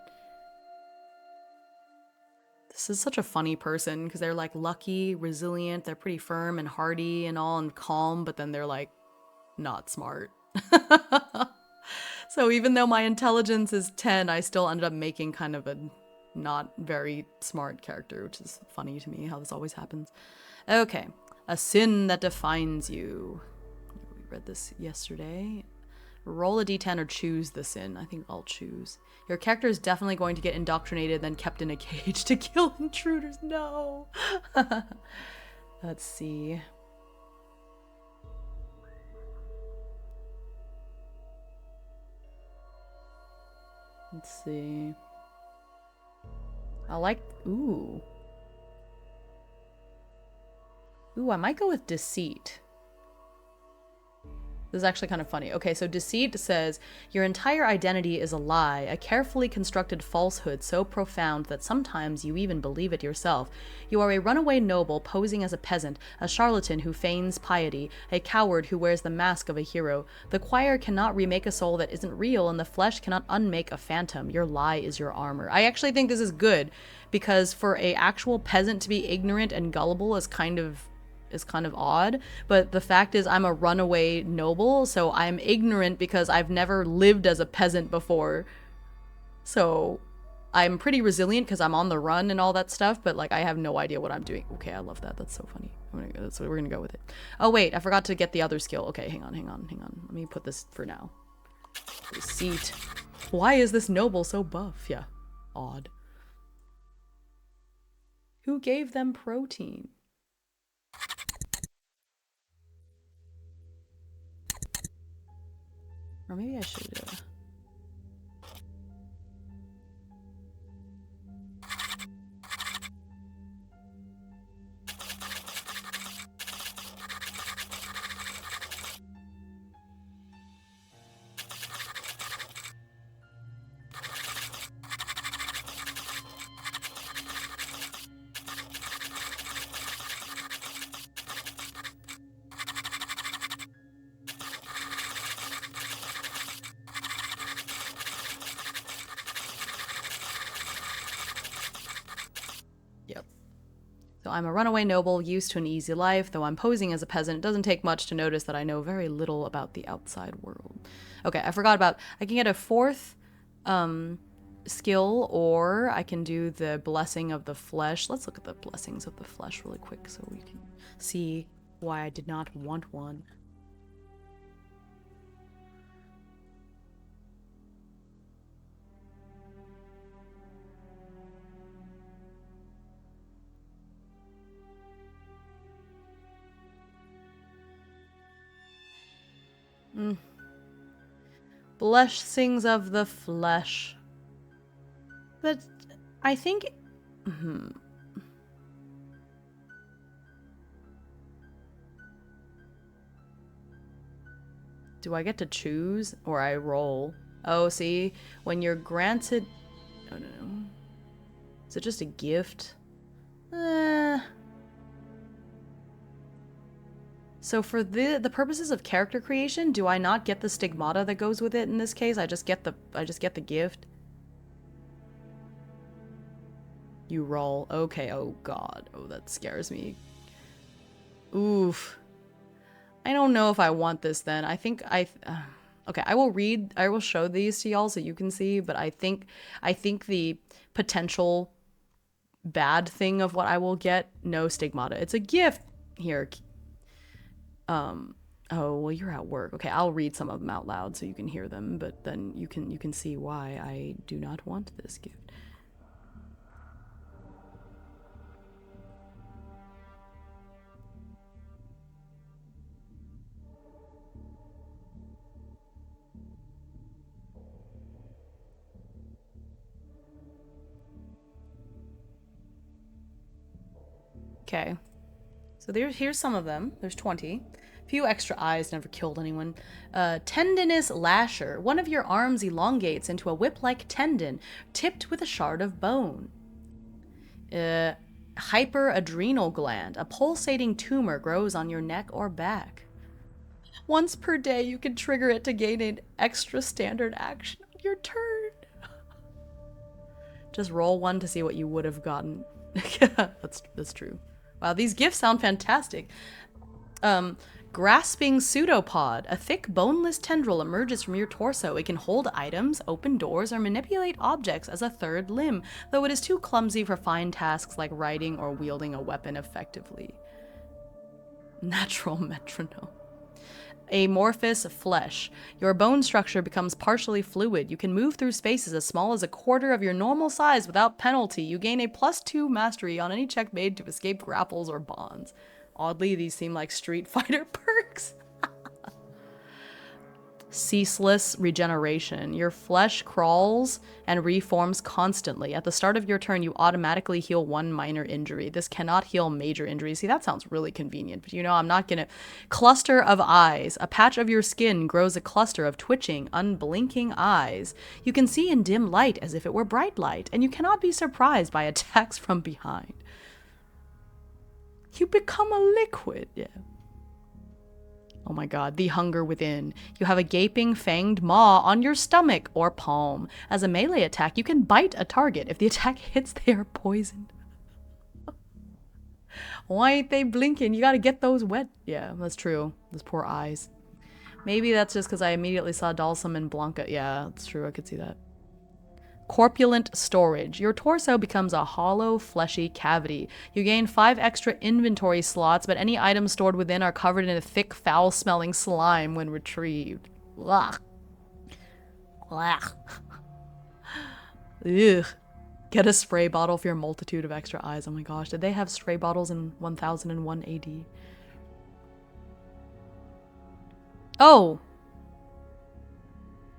This is such a funny person, because they're like lucky, resilient, they're pretty firm and hardy and all and calm, but then they're like not smart. So even though my intelligence is 10, I still ended up making kind of a not very smart character, which is funny to me how this always happens. Okay, a sin that defines you. We read this yesterday. Roll a d10 or choose the sin. I think I'll choose. Your character is definitely going to get indoctrinated, then kept in a cage to kill intruders. No. Let's see. Let's see. I like... Ooh. Ooh, I might go with deceit. This is actually kind of funny. Okay, so deceit says, your entire identity is a lie, a carefully constructed falsehood so profound that sometimes you even believe it yourself. You are a runaway noble posing as a peasant, a charlatan who feigns piety, a coward who wears the mask of a hero. The choir cannot remake a soul that isn't real, and the flesh cannot unmake a phantom. Your lie is your armor. I actually think this is good, because for a actual peasant to be ignorant and gullible is kind of odd, but the fact is I'm a runaway noble, so I'm ignorant because I've never lived as a peasant before. So I'm pretty resilient because I'm on the run and all that stuff, but like I have no idea what I'm doing. Okay, I love that. That's so funny. That's what we're gonna go with it. Oh wait, I forgot to get the other skill. Okay, hang on. Let me put this for now. Deceit. Why is this noble so buff? Yeah, odd. Who gave them protein? Or maybe I should... Though I'm a runaway noble used to an easy life, though I'm posing as a peasant, it doesn't take much to notice that I know very little about the outside world. Okay, I forgot about, I can get a fourth skill, or I can do the blessing of the flesh. Let's look at the blessings of the flesh really quick so we can see why I did not want one. Blessings of the flesh. But I think... Do I get to choose or I roll? Oh, see, when you're granted... Oh, no. Is it just a gift? So for the purposes of character creation, do I not get the stigmata that goes with it in this case? I just get the gift. You roll. Okay, oh god. Oh, that scares me. Oof. I don't know if I want this then. I think okay, I will show these to y'all so you can see, but I think the potential bad thing of what I will get, no stigmata. It's a gift. Here. Oh, well, you're at work. Okay, I'll read some of them out loud so you can hear them, but then you can see why I do not want this gift. Okay. So here's some of them. There's 20. Few extra eyes, never killed anyone. Tendinous lasher. One of your arms elongates into a whip-like tendon, tipped with a shard of bone. Hyperadrenal gland. A pulsating tumor grows on your neck or back. Once per day, you can trigger it to gain an extra standard action on your turn. Just roll one to see what you would have gotten. That's true. Wow, these gifts sound fantastic. Grasping pseudopod. A thick, boneless tendril emerges from your torso. It can hold items, open doors, or manipulate objects as a third limb, though it is too clumsy for fine tasks like riding or wielding a weapon effectively. Natural metronome. Amorphous flesh. Your bone structure becomes partially fluid. You can move through spaces as small as a quarter of your normal size without penalty. You gain a +2 mastery on any check made to escape grapples or bonds. Oddly, these seem like Street Fighter perks. Ceaseless regeneration. Your flesh crawls and reforms constantly. At the start of your turn, you automatically heal 1 minor injury. This cannot heal major injuries. See, that sounds really convenient, but you know, I'm not gonna... Cluster of eyes. A patch of your skin grows a cluster of twitching, unblinking eyes. You can see in dim light as if it were bright light, and you cannot be surprised by attacks from behind. You become a liquid. Yeah. Oh my god, the hunger within. You have a gaping, fanged maw on your stomach or palm. As a melee attack, you can bite a target. If the attack hits, they are poisoned. Why ain't they blinking? You gotta get those wet. Yeah, that's true. Those poor eyes. Maybe that's just because I immediately saw Dalsum and Blanca. Yeah, that's true. I could see that. Corpulent storage. Your torso becomes a hollow, fleshy cavity. You gain 5 extra inventory slots, but any items stored within are covered in a thick, foul-smelling slime when retrieved. Ugh. Ugh. Ugh. Get a spray bottle for your multitude of extra eyes. Oh my gosh, did they have spray bottles in 1001 AD? Oh!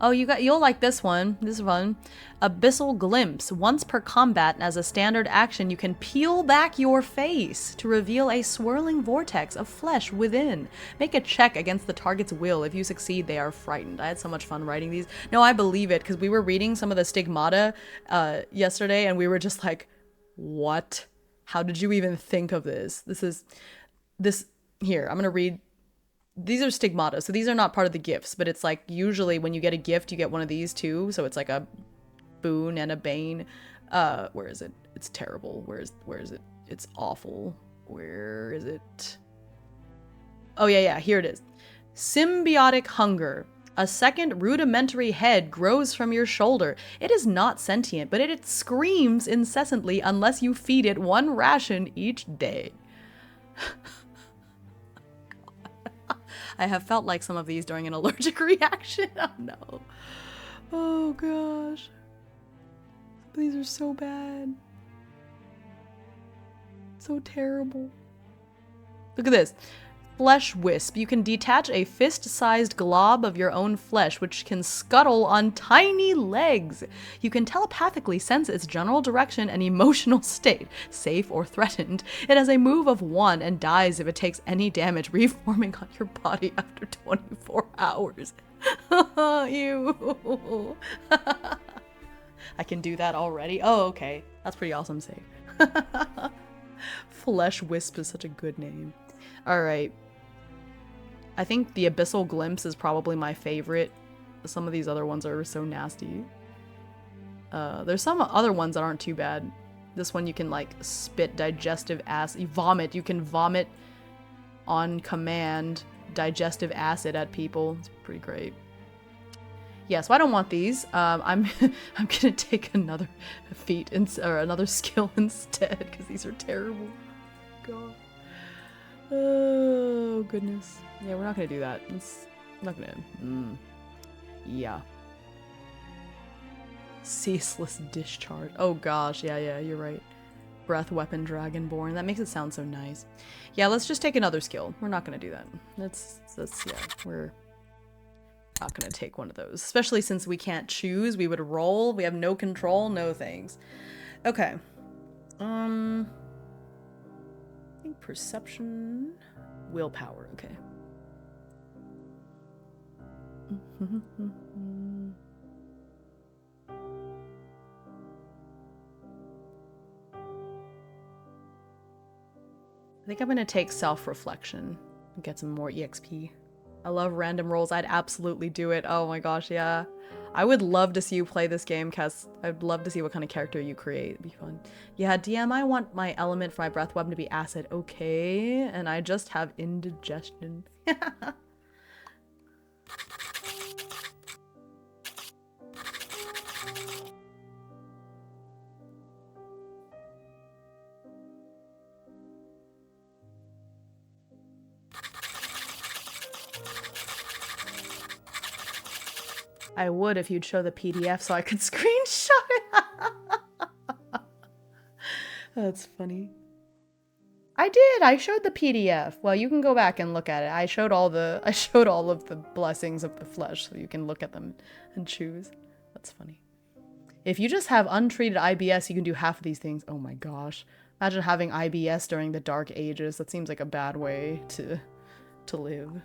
Oh, you'll like this one. This is fun. Abyssal Glimpse. Once per combat, as a standard action, you can peel back your face to reveal a swirling vortex of flesh within. Make a check against the target's will. If you succeed, they are frightened. I had so much fun writing these. No, I believe it, because we were reading some of the Stigmata yesterday, and we were just like, what? How did you even think of this? Here, I'm going to read. These are stigmata, so these are not part of the gifts, but it's like usually when you get a gift, you get one of these too. So it's like a boon and a bane. Where is it? It's terrible. Where is it? It's awful. Where is it? Oh yeah, here it is. Symbiotic hunger. A second rudimentary head grows from your shoulder. It is not sentient, but it screams incessantly unless you feed it one ration each day. I have felt like some of these during an allergic reaction. Oh no. Oh gosh. These are so bad. So terrible. Look at this. Flesh wisp. You can detach a fist-sized glob of your own flesh, which can scuttle on tiny legs. You can telepathically sense its general direction and emotional state, safe or threatened. It has a move of 1 and dies if it takes any damage, reforming on your body after 24 hours. Ew. I can do that already? Oh, okay. That's pretty awesome save. Flesh wisp is such a good name. Alright. I think the Abyssal Glimpse is probably my favorite. Some of these other ones are so nasty. There's some other ones that aren't too bad. This one you can like spit digestive acid. You vomit. You can vomit on command digestive acid at people. It's pretty great. Yeah, so I don't want these. I'm gonna take another feat or another skill instead because these are terrible. God. Oh goodness. Yeah, we're not gonna do that. It's not gonna. Yeah. Ceaseless discharge. Oh gosh, yeah, you're right. Breath weapon dragonborn. That makes it sound so nice. Yeah, let's just take another skill. We're not gonna do that. That's yeah. We're not gonna take one of those, especially since we can't choose. We would roll. We have no control. No thanks. Okay. I think perception, willpower. Okay. I think I'm gonna take self-reflection and get some more EXP. I love random rolls. I'd absolutely do it. Oh my gosh, yeah. I would love to see you play this game, Cass. I'd love to see what kind of character you create. It'd be fun. Yeah, DM, I want my element for my breath weapon to be acid. Okay, and I just have indigestion. I would if you'd show the PDF so I could screenshot it. That's funny. I did. I showed the PDF. Well, you can go back and look at it. I showed all of the blessings of the flesh so you can look at them and choose. That's funny. If you just have untreated IBS, you can do half of these things. Oh my gosh. Imagine having IBS during the Dark Ages. That seems like a bad way to live.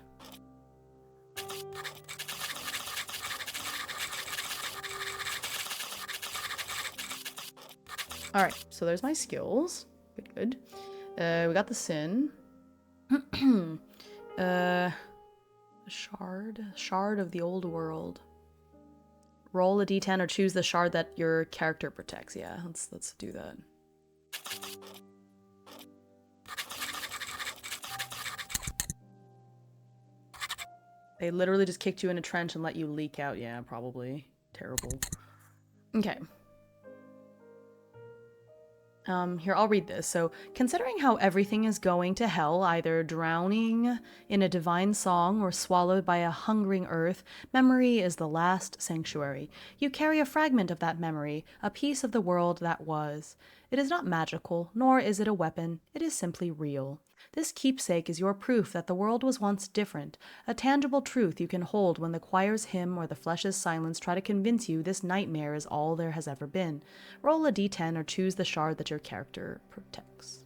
Alright, so there's my skills. Good. We got the sin. Shard of the old world. Roll a d10 or choose the shard that your character protects. Yeah, let's do that. They literally just kicked you in a trench and let you leak out. Yeah, probably. Terrible. Okay. Here, I'll read this. So, considering how everything is going to hell, either drowning in a divine song or swallowed by a hungering earth, memory is the last sanctuary. You carry a fragment of that memory, a piece of the world that was. It is not magical, nor is it a weapon. It is simply real. This keepsake is your proof that the world was once different, a tangible truth you can hold when the choir's hymn or the flesh's silence try to convince you this nightmare is all there has ever been. Roll a d10 or choose the shard that your character protects.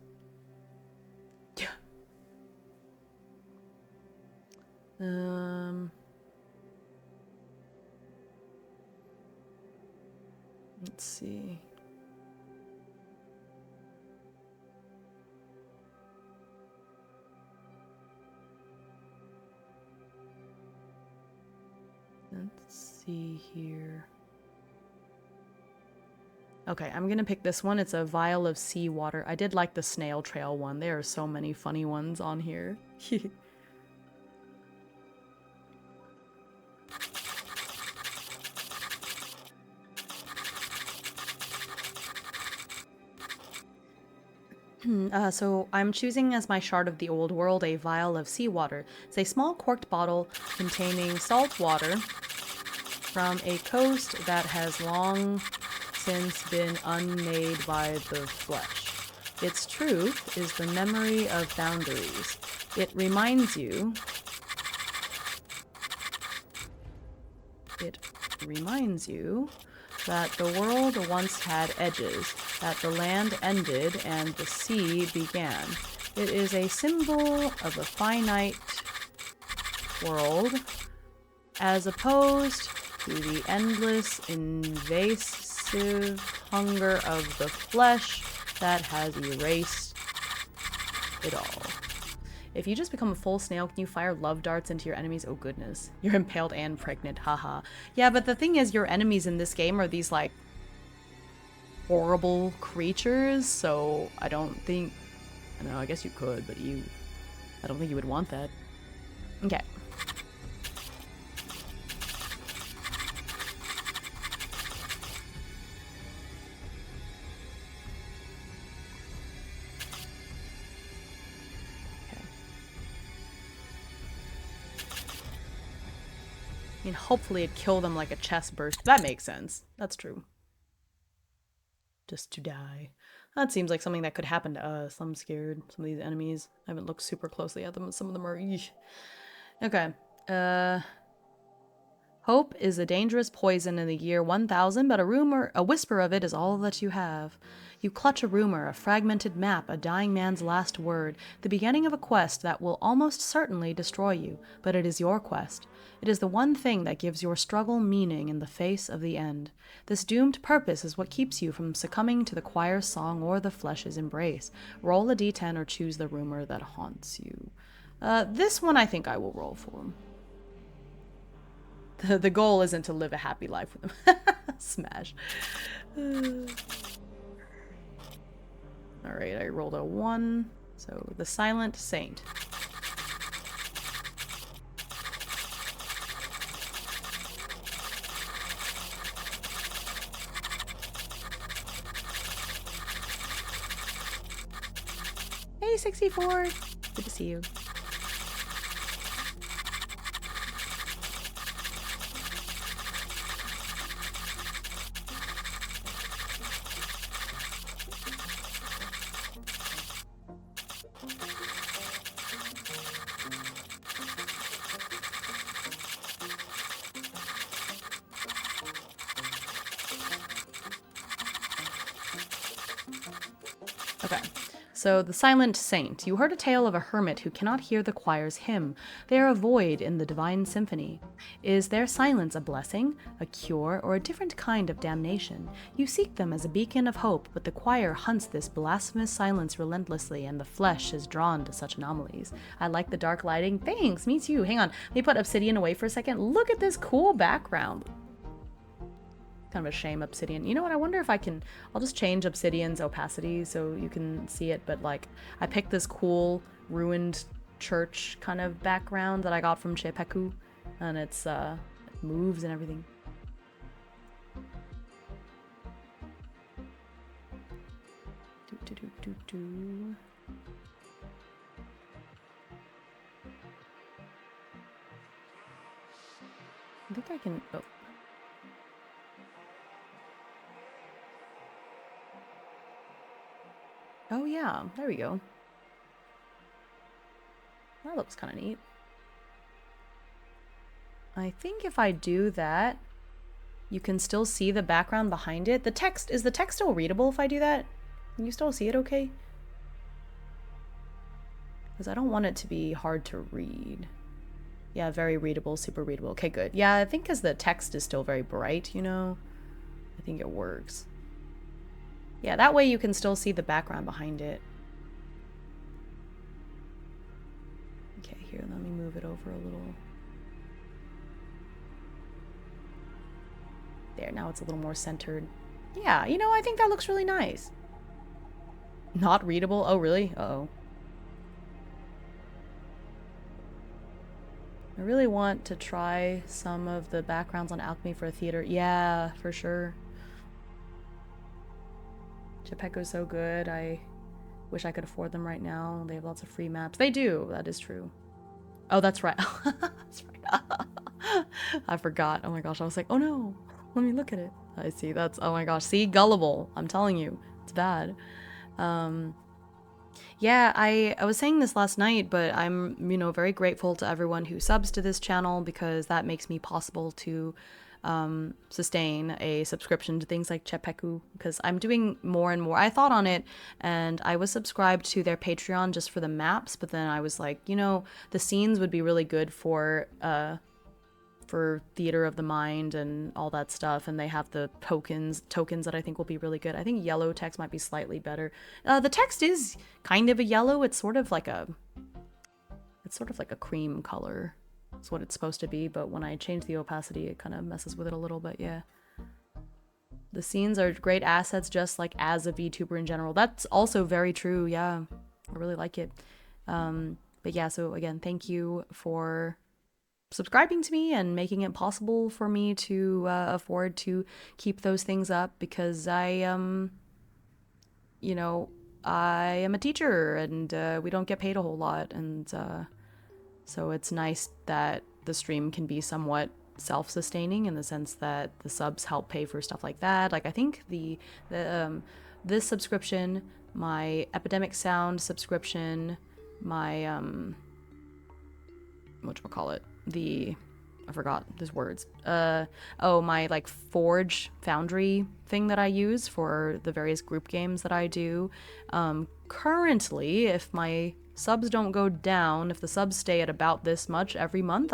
Let's see. Let's see here. Okay, I'm gonna pick this one. It's a vial of seawater. I did like the snail trail one. There are so many funny ones on here. So I'm choosing as my shard of the old world a vial of seawater. It's a small corked bottle containing salt water from a coast that has long since been unmade by the flesh. Its truth is the memory of boundaries. It reminds you that the world once had edges, that the land ended and the sea began. It is a symbol of a finite world, as opposed to the endless, invasive hunger of the flesh that has erased it all. If you just become a full snail, can you fire love darts into your enemies? Oh goodness. You're impaled and pregnant, haha. Yeah, but the thing is, your enemies in this game are these, like, horrible creatures, so I don't think... I don't know, I guess you could, but I don't think you would want that. Okay. I mean, hopefully it'd kill them like a chest burst. That makes sense. That's true. Just to die. That seems like something that could happen to us. I'm scared. Some of these enemies. I haven't looked super closely at them, but some of them are... Eesh. Okay. Hope is a dangerous poison in the year 1000, but a whisper of it is all that you have. You clutch a rumor, a fragmented map, a dying man's last word, the beginning of a quest that will almost certainly destroy you, but it is your quest. It is the one thing that gives your struggle meaning in the face of the end. This doomed purpose is what keeps you from succumbing to the choir's song or the flesh's embrace. Roll a d10 or choose the rumor that haunts you. This one I think I will roll for him. The goal isn't to live a happy life with him. Smash. Alright, I rolled a 1. So, the Silent Saint. Hey, 64! Good to see you. So, the Silent Saint. You heard a tale of a hermit who cannot hear the choir's hymn. They are a void in the divine symphony. Is their silence a blessing, a cure, or a different kind of damnation? You seek them as a beacon of hope, but the choir hunts this blasphemous silence relentlessly, and the flesh is drawn to such anomalies. I like the dark lighting. Thanks, me too. Hang on, let me put Obsidian away for a second. Look at this cool background. Kind of a shame, Obsidian. You know what? I wonder if I can... I'll just change Obsidian's opacity so you can see it, but, like, I picked this cool ruined church kind of background that I got from Chepeku, and it's, it moves and everything. I think I can... Oh. Oh yeah, there we go. That looks kind of neat. I think if I do that, you can still see the background behind it. The text, is the text still readable if I do that? Can you still see it okay? Because I don't want it to be hard to read. Yeah, very readable, super readable. Okay, good. Yeah, I think because the text is still very bright, you know? I think it works. Yeah, that way you can still see the background behind it. Okay, here, let me move it over a little. There, now it's a little more centered. Yeah, you know, I think that looks really nice. Not readable? Oh, really? Uh-oh. I really want to try some of the backgrounds on Alchemy for a theater. Yeah, for sure. Geppetto's so good. I wish I could afford them right now. They have lots of free maps. They do. That is true. Oh, that's right. That's right. I forgot. Oh my gosh. I was like, oh no. Let me look at it. I see. That's, oh my gosh. See, gullible. I'm telling you. It's bad. Yeah, I was saying this last night, but I'm, you know, very grateful to everyone who subs to this channel because that makes me possible to sustain a subscription to things like Chepeku because I'm doing more and more. I thought on it and I was subscribed to their Patreon just for the maps, but then I was like, you know, the scenes would be really good for theater of the mind and all that stuff, and they have the tokens that I think will be really good. I think yellow text might be slightly better. The text is kind of a yellow. It's sort of like a cream color. It's what it's supposed to be, but when I change the opacity, it kind of messes with it a little bit. Yeah. The scenes are great assets, just like as a VTuber in general. That's also very true. Yeah, I really like it. But yeah, so again, thank you for subscribing to me and making it possible for me to afford to keep those things up because you know, I am a teacher and we don't get paid a whole lot, and so it's nice that the stream can be somewhat self-sustaining in the sense that the subs help pay for stuff like that. Like I think this subscription, my Epidemic Sound subscription, my whatchamacallit, I forgot these words. My like Forge Foundry thing that I use for the various group games that I do. Currently, if my subs don't go down, if the subs stay at about this much every month,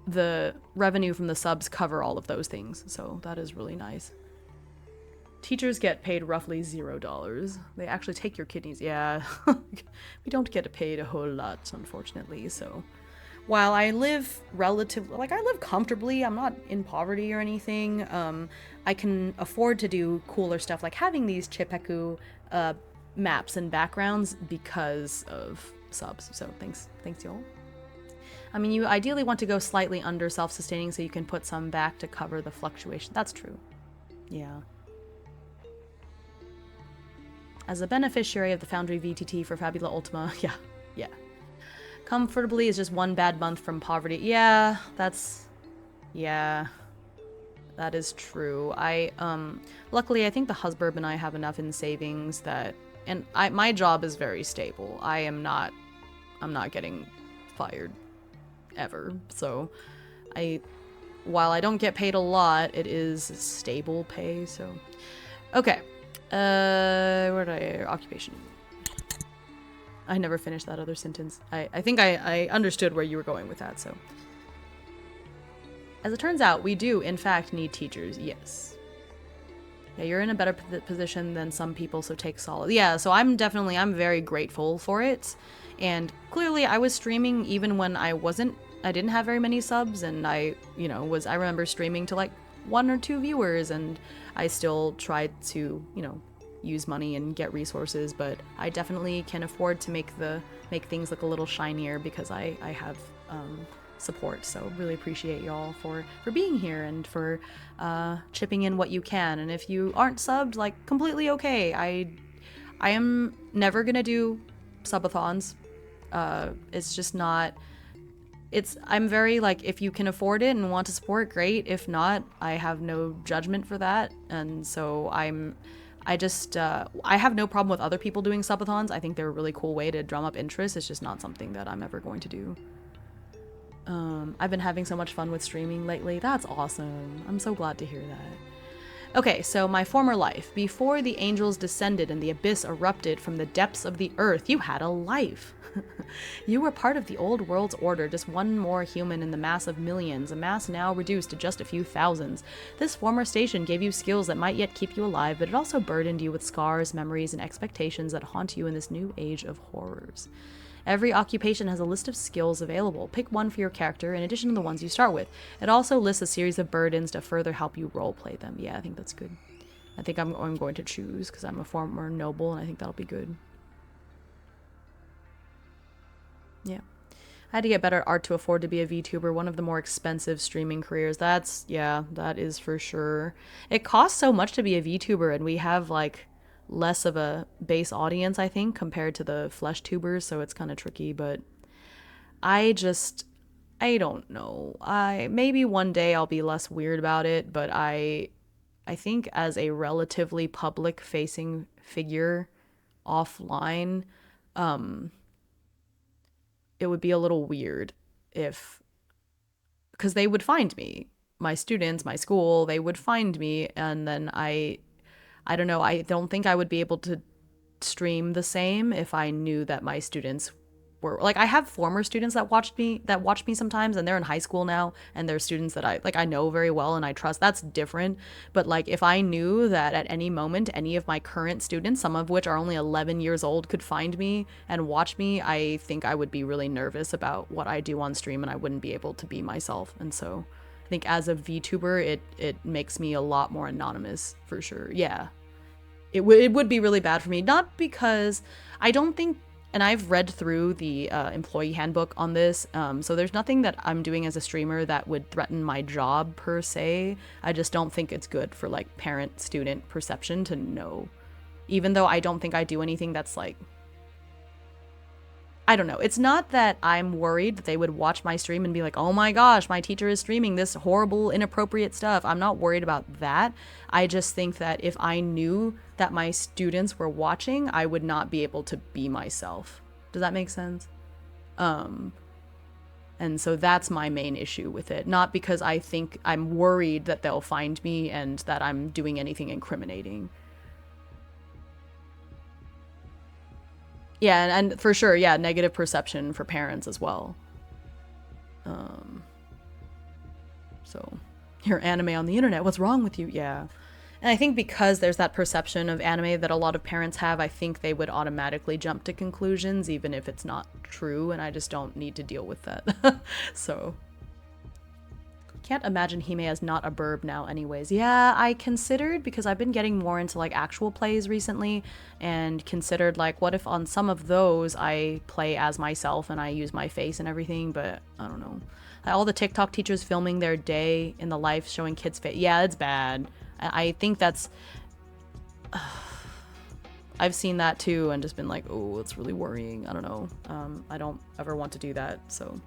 the revenue from the subs cover all of those things. So that is really nice. Teachers get paid roughly $0. They actually take your kidneys. Yeah, we don't get paid a whole lot, unfortunately. So while I live I live comfortably, I'm not in poverty or anything, I can afford to do cooler stuff like having these Chepeku maps and backgrounds because of subs. So thanks y'all. I mean, you ideally want to go slightly under self-sustaining so you can put some back to cover the fluctuation. That's true. Yeah. As a beneficiary of the Foundry VTT for Fabula Ultima, yeah. Comfortably is just one bad month from poverty. Yeah, that is true. Luckily I think the husband and I have enough in savings that, and my job is very stable. I'm not getting fired ever. So while I don't get paid a lot, it is stable pay, so. Okay. Where did occupation? I never finished that other sentence. I think I understood where you were going with that, so. As it turns out, we do, in fact, need teachers, yes. Yeah, you're in a better position than some people, so take solid. Yeah, so I'm very grateful for it. And clearly I was streaming even when I didn't have very many subs, and I remember streaming to like 1 or 2 viewers, and I still tried to, use money and get resources, but I definitely can afford to make things look a little shinier because I have support. So really appreciate y'all for being here and for chipping in what you can. And if you aren't subbed, like, completely okay. I am never gonna do subathons. It's just not. I'm very like, if you can afford it and want to support, great. If not, I have no judgment for that. And so I have no problem with other people doing subathons. I think they're a really cool way to drum up interest. It's just not something that I'm ever going to do. I've been having so much fun with streaming lately. That's awesome. I'm so glad to hear that. Okay, so my former life. Before the angels descended and the abyss erupted from the depths of the earth, you had a life. You were part of the old world's order, just one more human in the mass of millions, a mass now reduced to just a few thousands. This former station gave you skills that might yet keep you alive, but it also burdened you with scars, memories, and expectations that haunt you in this new age of horrors. Every occupation has a list of skills available. Pick one for your character in addition to the ones you start with. It also lists a series of burdens to further help you roleplay them. Yeah, I think that's good. I think I'm going to choose because I'm a former noble, and I think that'll be good. Yeah. I had to get better art to afford to be a VTuber, one of the more expensive streaming careers. That's, yeah, that is for sure. It costs so much to be a VTuber, and we have, like, less of a base audience, I think, compared to the flesh tubers, so it's kind of tricky, but I don't know. Maybe one day I'll be less weird about it, but I think as a relatively public facing figure offline, it would be a little weird if, because they would find me, my students, my school, they would find me, and then I don't know, I don't think I would be able to stream the same if I knew that my students were, like, I have former students that watch me sometimes, and they're in high school now, and they're students that I know very well and I trust. That's different. But like, if I knew that at any moment any of my current students, some of which are only 11 years old, could find me and watch me, I think I would be really nervous about what I do on stream, and I wouldn't be able to be myself. And so I think as a VTuber, it makes me a lot more anonymous for sure. Yeah. It would be really bad for me, not because I don't think, and I've read through the employee handbook on this, so there's nothing that I'm doing as a streamer that would threaten my job per se. I just don't think it's good for like parent-student perception to know, even though I don't think I do anything that's like, I don't know. It's not that I'm worried that they would watch my stream and be like, oh my gosh, my teacher is streaming this horrible, inappropriate stuff. I'm not worried about that. I just think that if I knew that my students were watching, I would not be able to be myself. Does that make sense? And so that's my main issue with it. Not because I think I'm worried that they'll find me and that I'm doing anything incriminating. Yeah, and for sure, yeah, negative perception for parents as well. So, you're anime on the internet, what's wrong with you? Yeah. And I think because there's that perception of anime that a lot of parents have, I think they would automatically jump to conclusions, even if it's not true, and I just don't need to deal with that. So... Can't imagine Hime as not a burb now anyways. Yeah, I considered, because I've been getting more into like actual plays recently, and considered like, what if on some of those I play as myself and I use my face and everything, but I don't know. All the TikTok teachers filming their day in the life showing kids' face. Yeah, it's bad. I think that's... I've seen that too and just been like, oh, it's really worrying. I don't know. I don't ever want to do that, so...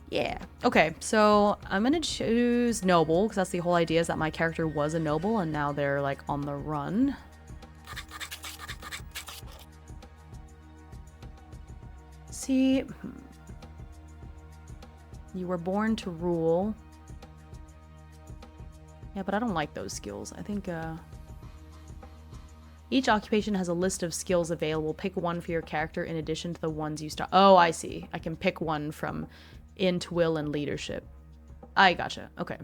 Yeah. Okay, so I'm gonna choose noble, because that's the whole idea, is that my character was a noble and now they're like on the run. See, you were born to rule. Yeah, but I don't like those skills. I think each occupation has a list of skills available. Pick one for your character in addition to the ones you start. Oh, I see. I can pick one from int, will, and leadership. I gotcha. Okay.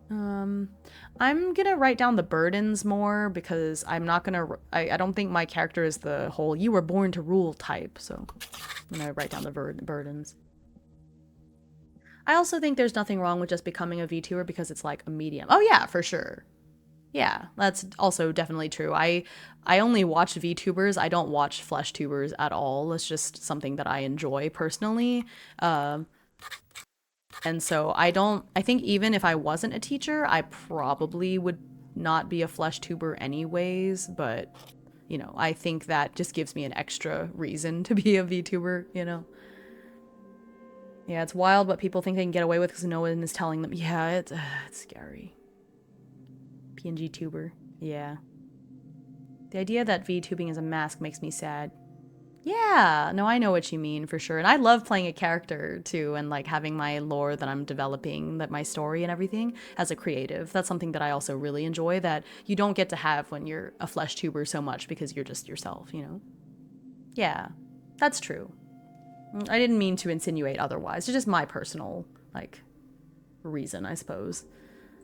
I'm gonna write down the burdens more, because I'm not gonna... I don't think my character is the whole you were born to rule type, so I'm gonna write down the burdens. I also think there's nothing wrong with just becoming a VTuber because it's like a medium. Oh yeah, for sure. Yeah, that's also definitely true. I only watch VTubers. I don't watch flesh tubers at all. It's just something that I enjoy personally. And so I think even if I wasn't a teacher, I probably would not be a flesh tuber anyways, but you know, I think that just gives me an extra reason to be a VTuber, you know? Yeah, it's wild what people think they can get away with because no one is telling them. Yeah, it's scary. PNG tuber. Yeah. The idea that VTubing is a mask makes me sad. Yeah, no, I know what you mean for sure. And I love playing a character too, and like having my lore that I'm developing, that my story and everything as a creative. That's something that I also really enjoy that you don't get to have when you're a flesh tuber so much because you're just yourself, you know? Yeah, that's true. I didn't mean to insinuate otherwise. It's just my personal, like, reason, I suppose.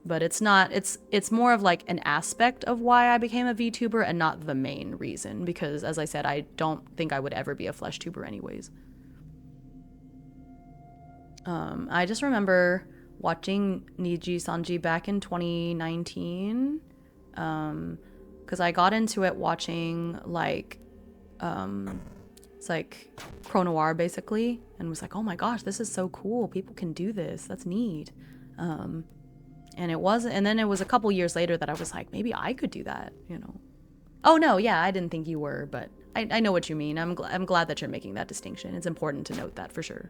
But it's not, it's more of like an aspect of why I became a VTuber and not the main reason, because as I said, I don't think I would ever be a flesh tuber anyways. I just remember watching Niji Sanji back in 2019. Because I got into it watching like it's like Pro Noir basically, and was like, oh my gosh, this is so cool, people can do this, that's neat. And it was, and then it was a couple years later that I was like, maybe I could do that, you know. Oh no, yeah, I didn't think you were, but I know what you mean. I'm glad that you're making that distinction. It's important to note that for sure.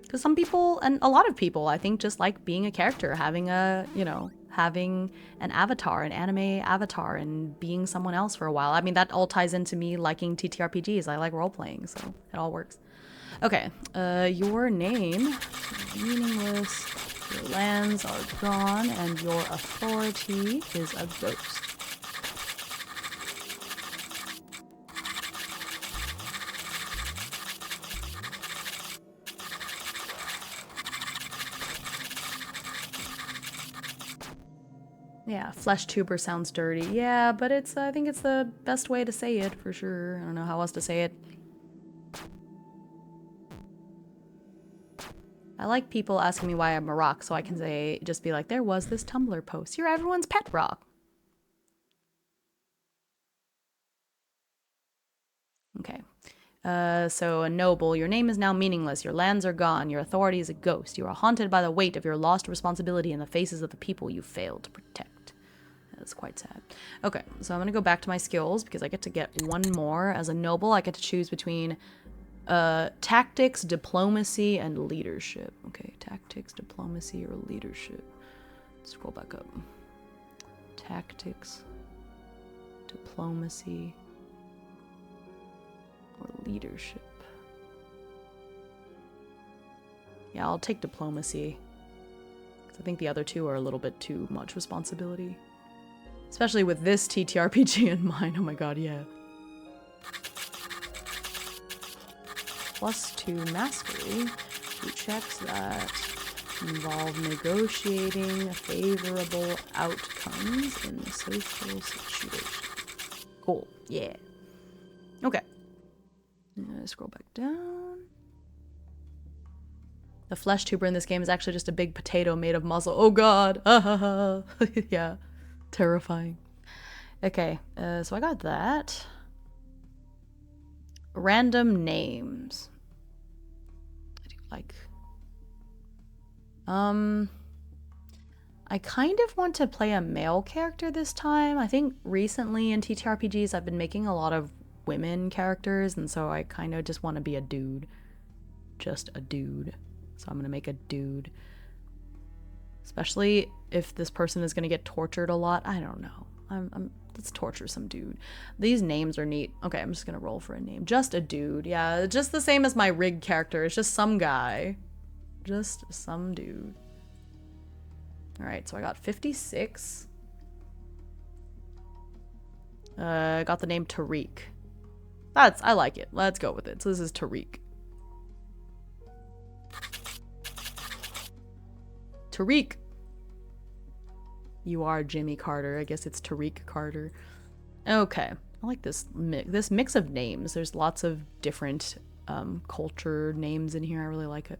Because some people, and a lot of people, I think, just like being a character, having a, you know, having an avatar, an anime avatar, and being someone else for a while. I mean, that all ties into me liking TTRPGs. I like role-playing, so it all works. Okay, your name, meaningless, your lands are gone, and your authority is a ghost. Yeah, flesh tuber sounds dirty. Yeah, but it's, I think it's the best way to say it for sure. I don't know how else to say it. I like people asking me why I'm a rock, so I can say, just be like, there was this Tumblr post. You're everyone's pet rock. Okay. So a noble, your name is now meaningless, your lands are gone, your authority is a ghost. You are haunted by the weight of your lost responsibility in the faces of the people you failed to protect. That's quite sad. Okay, so I'm gonna go back to my skills because I get to get one more. As a noble, I get to choose between tactics, diplomacy, and leadership. Okay, tactics, diplomacy, or leadership. Scroll back up. Tactics, diplomacy, or leadership. Yeah, I'll take diplomacy. I think the other two are a little bit too much responsibility. Especially with this TTRPG in mind. Oh my god, yeah. +2 mastery to checks that involve negotiating favorable outcomes in social situations. Cool, yeah. Okay. Scroll back down. The flesh tuber in this game is actually just a big potato made of muscle. Oh god. Yeah. Terrifying. Okay, so I got that. Random names. I do like... I kind of want to play a male character this time. I think recently in TTRPGs I've been making a lot of women characters, and so I kind of just want to be a dude. Just a dude. So I'm gonna make a dude. Especially if this person is gonna get tortured a lot. I don't know. Let's torture some dude. These names are neat. Okay, I'm just gonna roll for a name. Just a dude. Yeah, just the same as my rig character. It's just some guy. Just some dude. Alright, so I got 56. I got the name Tariq. I like it. Let's go with it. So this is Tariq. Tariq. You are Jimmy Carter. I guess it's Tariq Carter. Okay. I like this mix of names. There's lots of different culture names in here. I really like it.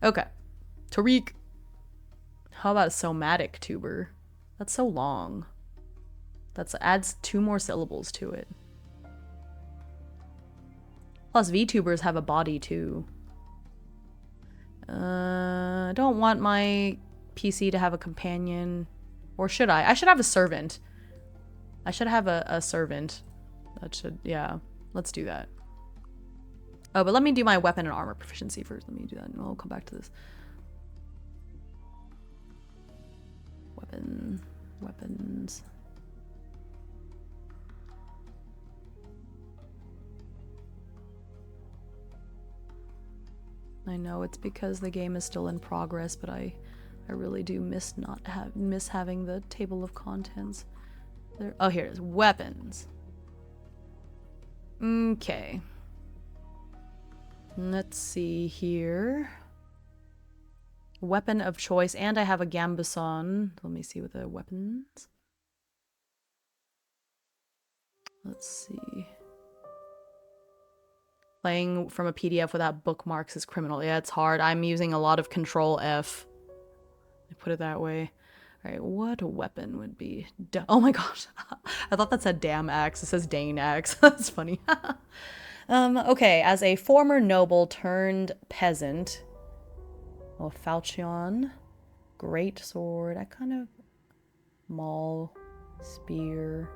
Okay. Tariq. How about a somatic tuber? That's so long. That adds 2 more syllables to it. Plus VTubers have a body too. I don't want my PC to have a companion. Or should I? I should have a servant. I should have a servant. That should, yeah. Let's do that. Oh, but let me do my weapon and armor proficiency first. Let me do that and I'll come back to this. Weapons. I know it's because the game is still in progress, but I really do miss having the table of contents. Oh, here it is. Weapons. Okay. Let's see here. Weapon of choice, and I have a gambeson. Let me see with the weapons. Let's see. Playing from a PDF without bookmarks is criminal. Yeah, it's hard. I'm using a lot of Control F. I put it that way. All right, what a weapon would be? Oh my gosh. I thought that said damn axe. It says Dane axe. That's funny. Okay, as a former noble turned peasant. Oh, falchion. Great sword. I kind of... Maul. Spear.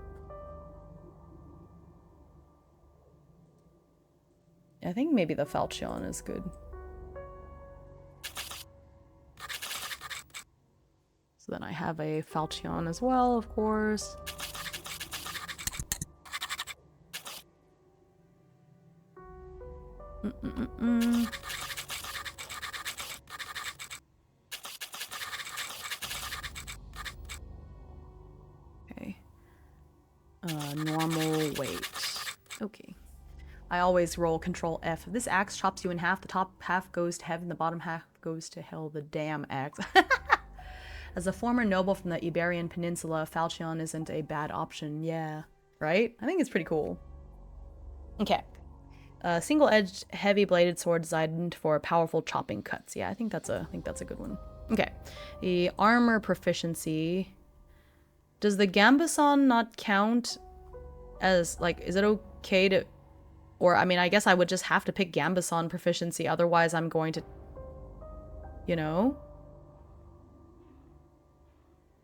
I think maybe the falchion is good. So then I have a falchion as well, of course. Okay. Normal weight. Okay. I always roll Control F. If this axe chops you in half, the top half goes to heaven, the bottom half goes to hell. The damn axe. As a former noble from the Iberian Peninsula, falchion isn't a bad option. Yeah. Right? I think it's pretty cool. Okay. Single-edged, heavy-bladed sword designed for powerful chopping cuts. Yeah, I think that's a good one. Okay. The armor proficiency. Does the gambeson not count as, like, is it okay to... Or, I mean, I guess I would just have to pick gambeson proficiency, otherwise I'm going to... You know?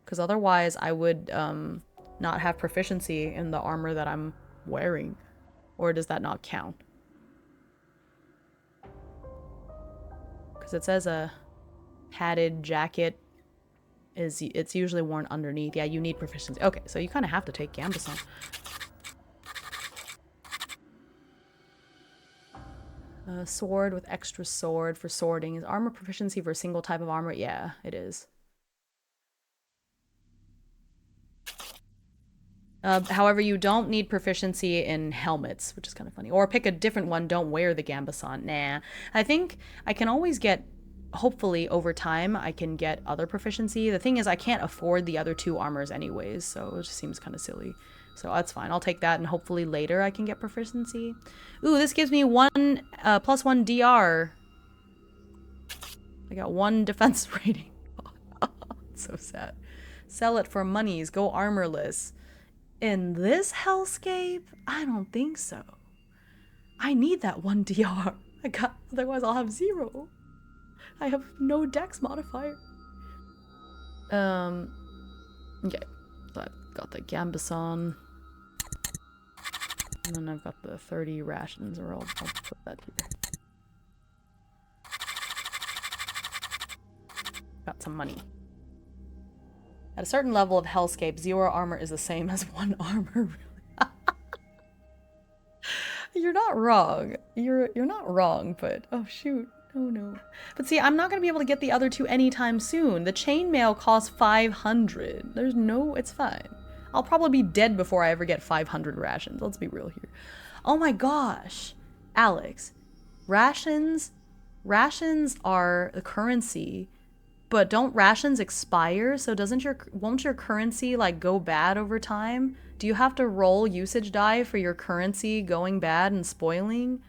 Because otherwise I would not have proficiency in the armor that I'm wearing. Or does that not count? Because it says a padded jacket it's usually worn underneath. Yeah, you need proficiency. Okay, so you kind of have to take gambeson. Sword with extra sword for swording. Is armor proficiency for a single type of armor? Yeah, it is. However, you don't need proficiency in helmets, which is kind of funny. Or pick a different one. Don't wear the gambeson. Nah. I think I can always get, hopefully over time, I can get other proficiency. The thing is, I can't afford the other two armors anyways, so it just seems kind of silly. So that's fine. I'll take that, and hopefully later I can get proficiency. Ooh, this gives me +1 DR. I got 1 defense rating. So sad. Sell it for monies. Go armorless. In this hellscape? I don't think so. I need that 1 DR. Otherwise I'll have 0. I have no dex modifier. Okay. So I've got the gambeson. And then I've got the 30 rations, or I'll put that here. Got some money. At a certain level of hellscape, 0 armor is the same as 1 armor. You're not wrong. You're not wrong, but oh shoot. Oh no. But see, I'm not gonna be able to get the other 2 anytime soon. The chainmail costs 500. There's no, it's fine. I'll probably be dead before I ever get 500 rations. Let's be real here. Oh my gosh. Alex, rations are the currency. But don't rations expire? So won't your currency like go bad over time? Do you have to roll usage die for your currency going bad and spoiling?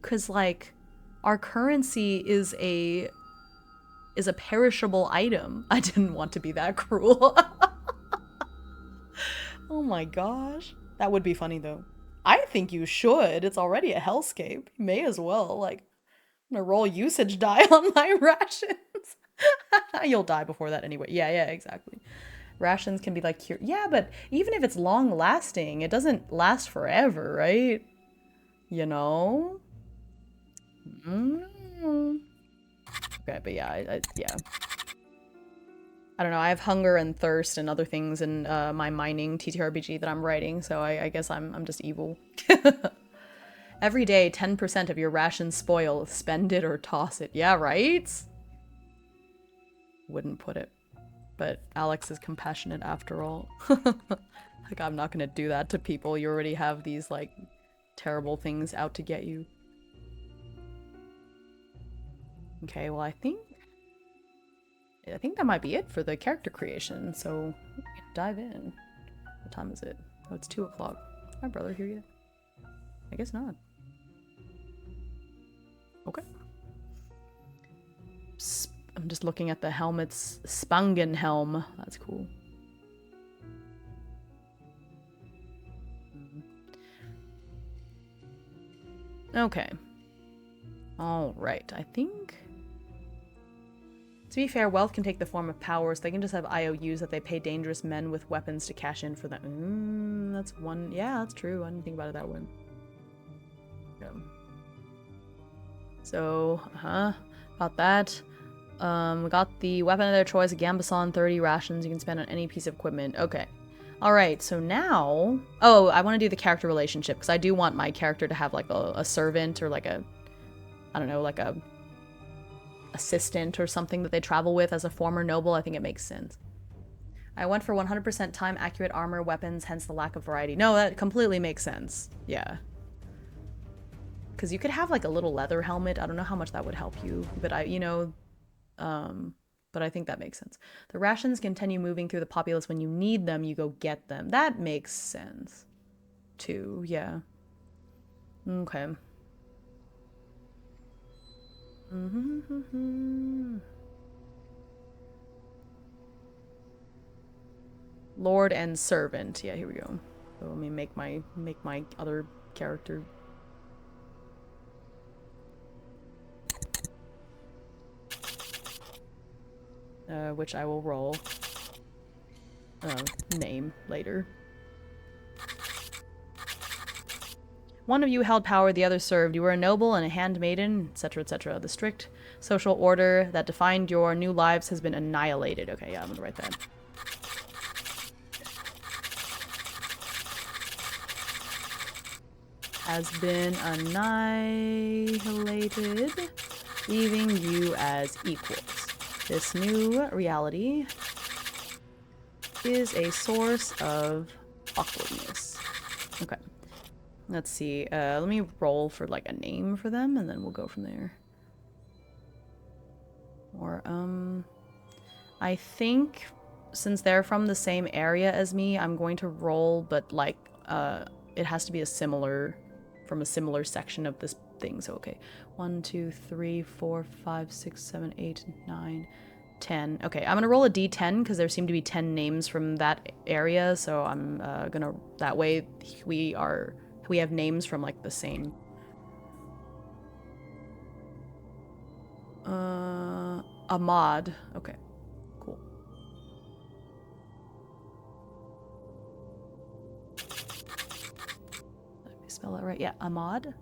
'Cause like our currency is a perishable item. I didn't want to be that cruel. Oh my gosh. That would be funny though. I think you should. It's already a hellscape. You may as well like I'm gonna roll usage die on my rations. You'll die before that anyway. Yeah, exactly. Rations can be like cure. Yeah, but even if it's long lasting, it doesn't last forever, right? You know? Okay, but yeah, yeah. I don't know, I have hunger and thirst and other things in my mining TTRPG that I'm writing, so I guess I'm just evil. Every day, 10% of your rations spoil. Spend it or toss it. Yeah, right? Wouldn't put it. But Alex is compassionate after all. Like, I'm not gonna do that to people. You already have these, like, terrible things out to get you. Okay, well, I think that might be it for the character creation, so we can dive in. What time is it? Oh, it's 2 o'clock. Is my brother here yet? I guess not. Okay. I'm just looking at the helmet's Spangen helm. That's cool. Okay. All right. I think... To be fair, wealth can take the form of power, so they can just have IOUs that they pay dangerous men with weapons to cash in for them. That's one... Yeah, that's true. I didn't think about it that way. Yeah. So, about that. We got the weapon of their choice, a Gambeson, 30 rations you can spend on any piece of equipment. Okay. Alright, so now... Oh, I want to do the character relationship, because I do want my character to have, like, a servant, or, like, a... I don't know, like, a... assistant or something that they travel with as a former noble. I think it makes sense. I went for 100% time accurate armor weapons, hence the lack of variety. No, that completely makes sense. Yeah. Because you could have, like, a little leather helmet. I don't know how much that would help you, but you know... but I think that makes sense. The rations continue moving through the populace. When you need them, you go get them. That makes sense. Too, yeah. Okay. Lord and servant. Yeah, here we go. So let me make my other character. Which I will roll name later. One of you held power, the other served. You were a noble and a handmaiden, etc., etc. The strict social order that defined your new lives has been annihilated. Okay, yeah, I'm gonna write that. Has been annihilated, leaving you as equals. This new reality is a source of awkwardness. Okay. Let's see. Let me roll for like a name for them and then we'll go from there. Or, I think since they're from the same area as me, I'm going to roll, but like, it has to be a similar, from a similar section of this thing. So, okay. 1, 2, 3, 4, 5, 6, 7, 8, 9, 10. Okay, I'm gonna roll a d10 because there seem to be 10 names from that area. So I'm gonna, that way we have names from like the same. Ahmad. Okay, cool. Let me spell it right. Yeah, Ahmad.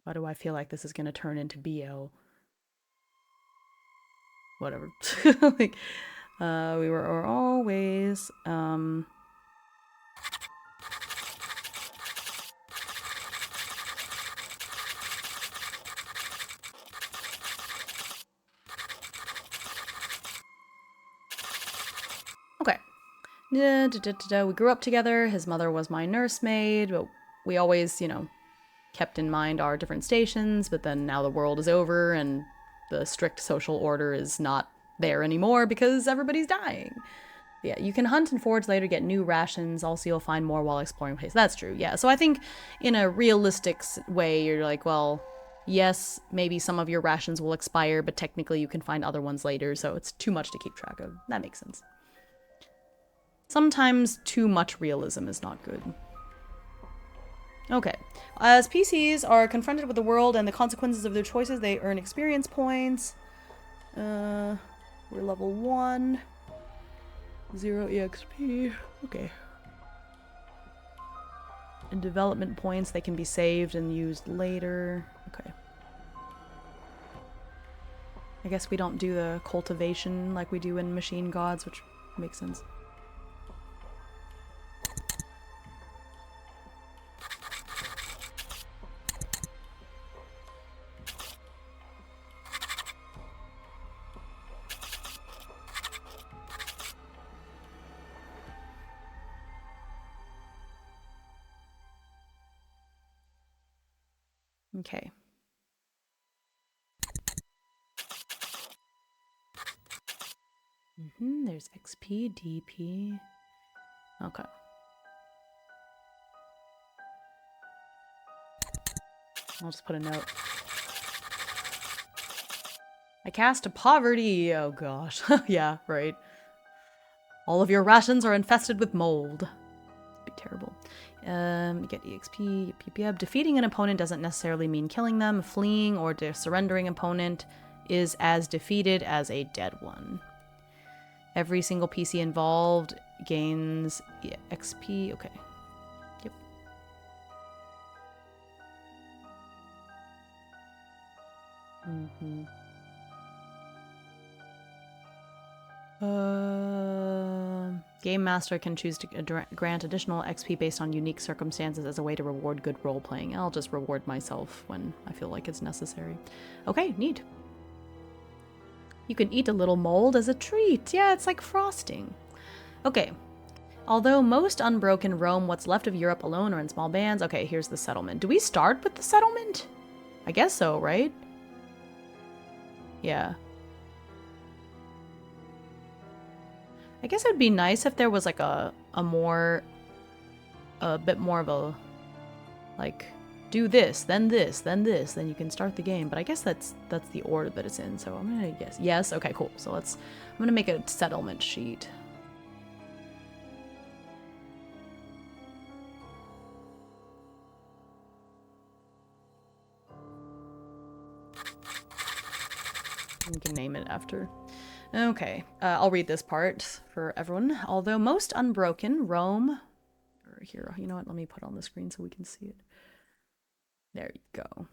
Why do I feel like this is going to turn into BL? Whatever. Like, we were always, okay. We grew up together. His mother was my nursemaid, but we always, you know, kept in mind our different stations, but then now the world is over and the strict social order is not there anymore because everybody's dying. Yeah, you can hunt and forage later, get new rations. Also, you'll find more while exploring places. That's true, yeah. So I think in a realistic way, you're like, well, yes, maybe some of your rations will expire, but technically you can find other ones later, so it's too much to keep track of. That makes sense. Sometimes too much realism is not good. Okay. As PCs are confronted with the world and the consequences of their choices, they earn experience points. We're level 1. 0 EXP. Okay. And development points, they can be saved and used later. Okay. I guess we don't do the cultivation like we do in Machine Gods, which makes sense. Okay. There's XP, DP. Okay. I'll just put a note. I cast a poverty. Oh gosh. Yeah, right. All of your rations are infested with mold. Be terrible. Get EXP, PPF. Defeating an opponent doesn't necessarily mean killing them. Fleeing or surrendering opponent is as defeated as a dead one. Every single PC involved gains XP. Okay. Yep. Game Master can choose to grant additional XP based on unique circumstances as a way to reward good role-playing. I'll just reward myself when I feel like it's necessary. Okay, neat. You can eat a little mold as a treat. Yeah, it's like frosting. Okay. Although most unbroken roam what's left of Europe alone or in small bands. Okay, here's the settlement. Do we start with the settlement? I guess so, right? Yeah. I guess it would be nice if there was like a bit more of a, like, do this, then this, then this, then you can start the game. But I guess that's the order that it's in. So I'm gonna guess yes. Okay, cool. So I'm gonna make a settlement sheet. We can name it after. Okay, I'll read this part for everyone. Although most unbroken roam, or here, you know what? Let me put it on the screen so we can see it. There you go.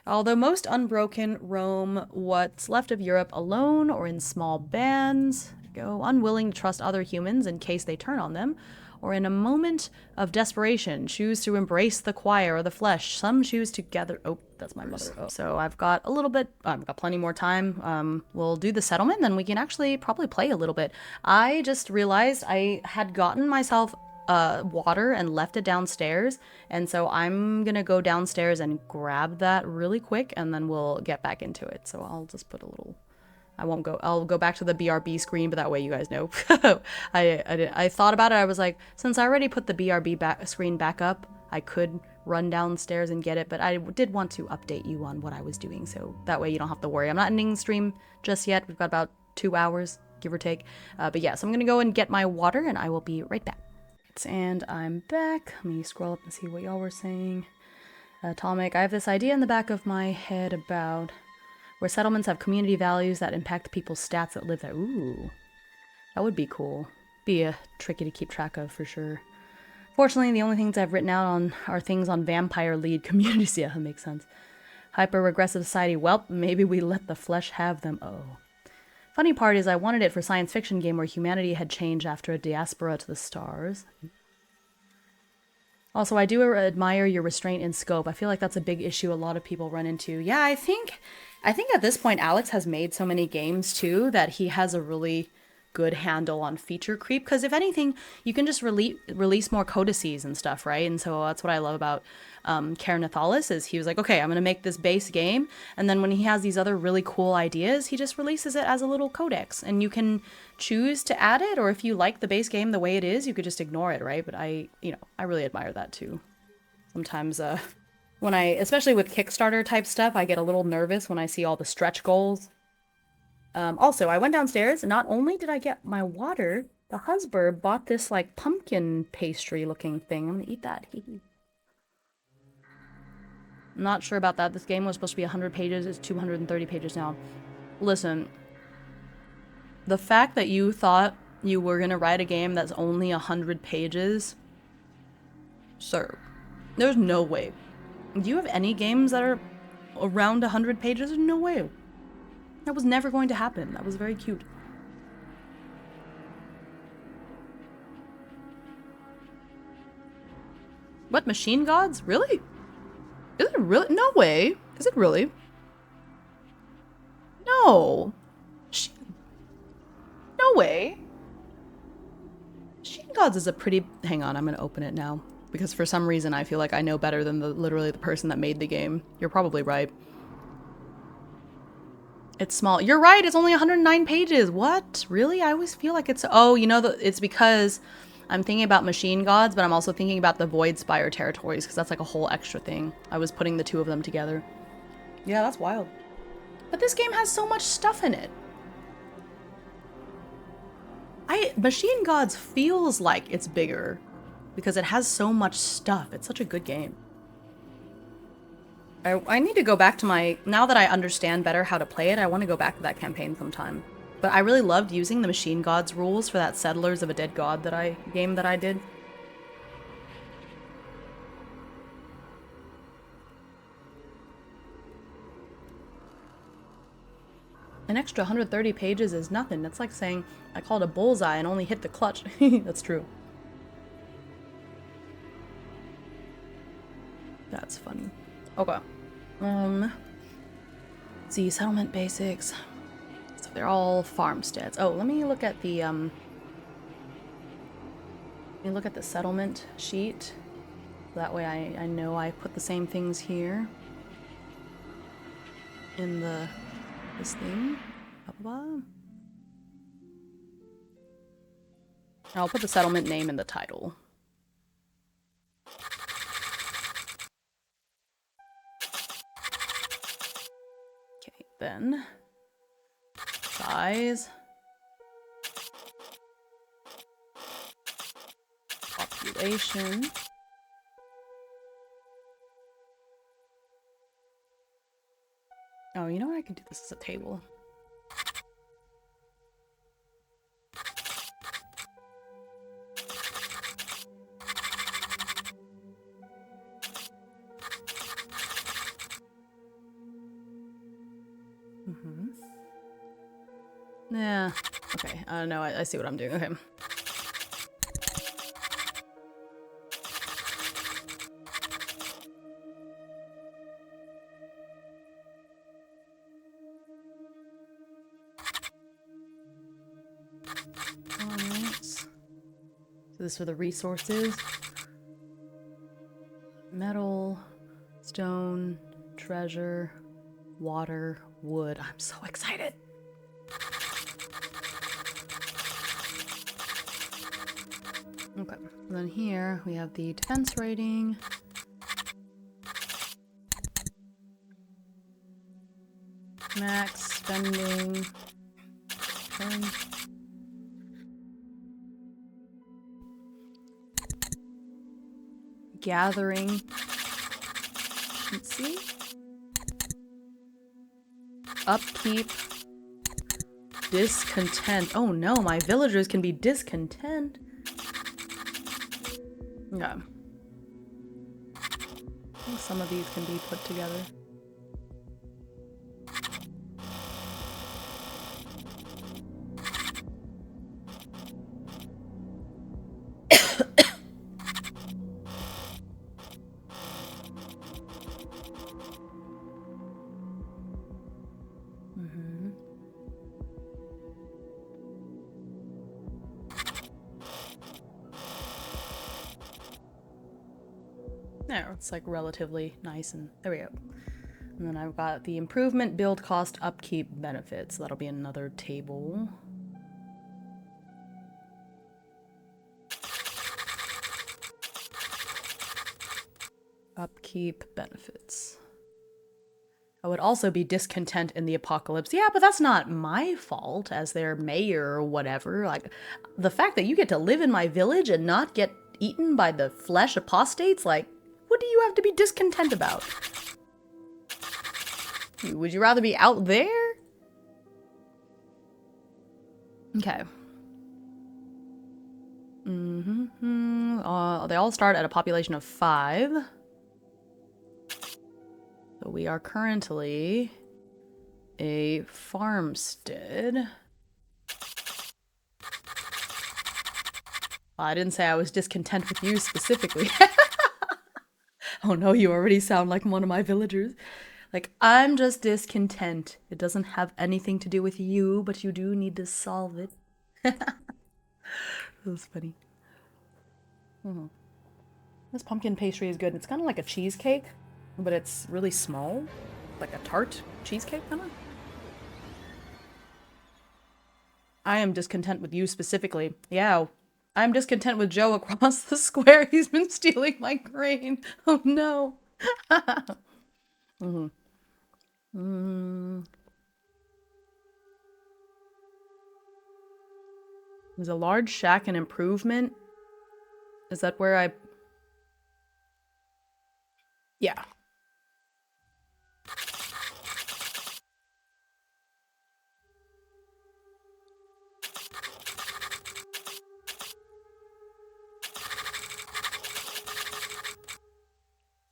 Although most unbroken roam what's left of Europe alone or in small bands, unwilling to trust other humans in case they turn on them, or in a moment of desperation choose to embrace the choir or the flesh. Some choose to gather. Oh, that's my mother. Oh. So I've got a little bit. I've got plenty more time. We'll do the settlement, then we can actually probably play a little bit. I just realized I had gotten myself water and left it downstairs, and so I'm gonna go downstairs and grab that really quick, and then we'll get back into it. So I'll just put a little. I'll go back to the BRB screen, but that way you guys know. I thought about it. I was like, since I already put the BRB screen back up, I could run downstairs and get it, but I did want to update you on what I was doing, so that way you don't have to worry. I'm not ending the stream just yet. We've got about 2 hours, give or take. But yeah, so I'm gonna go and get my water, and I will be right back. And I'm back. Let me scroll up and see what y'all were saying. Atomic, I have this idea in the back of my head about where settlements have community values that impact people's stats that live there. Ooh, that would be cool. Be tricky to keep track of for sure. Fortunately, the only things I've written out on are things on vampire lead communities. Yeah, that makes sense. Hyper-regressive society. Well, maybe we let the flesh have them. Oh. Funny part is I wanted it for science fiction game where humanity had changed after a diaspora to the stars. Also, I do admire your restraint in scope. I feel like that's a big issue a lot of people run into. Yeah, I think at this point Alex has made so many games too that he has a really good handle on feature creep, because if anything, you can just release more codices and stuff, right? And so that's what I love about Carrion Flock is he was like, okay, I'm gonna make this base game, and then when he has these other really cool ideas, he just releases it as a little codex, and you can choose to add it, or if you like the base game the way it is, you could just ignore it, right? But I really admire that too. Sometimes when especially with Kickstarter type stuff, I get a little nervous when I see all the stretch goals. Also, I went downstairs, and not only did I get my water, the husband bought this like pumpkin pastry looking thing. I'm gonna eat that. I'm not sure about that. This game was supposed to be 100 pages. It's 230 pages now. Listen, the fact that you thought you were gonna write a game that's only 100 pages, sir, there's no way. Do you have any games that are around 100 pages? There's no way. That was never going to happen. That was very cute. What, machine gods? Really? Is it really? No way. Is it really? No. No way. Machine gods is a pretty... Hang on, I'm going to open it now. Because for some reason I feel like I know better than literally the person that made the game. You're probably right. It's small. You're right, it's only 109 pages. What? Really? I always feel like it's... Oh, you know, it's because I'm thinking about Machine Gods, but I'm also thinking about the Void Spire territories, because that's like a whole extra thing. I was putting the two of them together. Yeah, that's wild. But this game has so much stuff in it. Machine Gods feels like it's bigger because it has so much stuff. It's such a good game. I need to go back to my... Now that I understand better how to play it, I want to go back to that campaign sometime. But I really loved using the Machine Gods rules for that Settlers of a Dead God game that I did. An extra 130 pages is nothing. That's like saying I called a bullseye and only hit the clutch. That's true. That's funny. Okay. See, settlement basics. So they're all farmsteads. Oh, let me look at the let me look at the settlement sheet. That way I know I put the same things here in this thing. I'll put the settlement name in the title. Okay, then size, population, oh, you know what? I can do this as a table. Yeah. Okay. No, I see what I'm doing. Okay. Alright. So this for the resources. Metal, stone, treasure, water, wood. I'm so excited. Okay, and then here we have the defense rating. Max spending. Turn. Gathering. Let's see. Upkeep. Discontent. Oh no, my villagers can be discontent. Yeah. I think some of these can be put together. There, it's like relatively nice, and there we go. And then I've got the improvement, build cost, upkeep, benefits. That'll be another table. Upkeep, benefits. I would also be discontent in the apocalypse. Yeah, but that's not my fault as their mayor or whatever. Like, the fact that you get to live in my village and not get eaten by the flesh apostates, like, what do you have to be discontent about? Would you rather be out there? Okay. They all start at a population of 5. So we are currently a farmstead. I didn't say I was discontent with you specifically. Oh no, you already sound like one of my villagers. Like, I'm just discontent. It doesn't have anything to do with you, but you do need to solve it. That was funny. This pumpkin pastry is good. It's kind of like a cheesecake, but it's really small. Like a tart cheesecake, kind of. I am discontent with you specifically. Yeah, I'm discontent with Joe across the square. He's been stealing my grain. Oh no. Is a large shack an improvement? Is that where I... Yeah.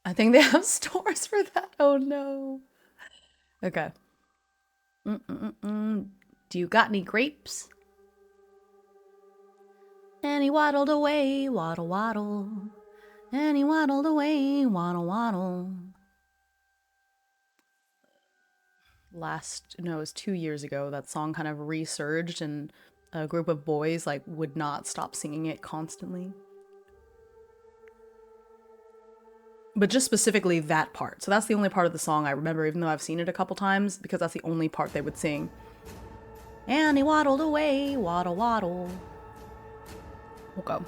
I think they have stores for that. Oh no. Okay. Do you got any grapes? And he waddled away, waddle waddle. And he waddled away, waddle waddle. It was 2 years ago, that song kind of resurged and a group of boys like would not stop singing it constantly. But just specifically that part. So that's the only part of the song I remember, even though I've seen it a couple times, because that's the only part they would sing. And he waddled away, waddle waddle. Okay.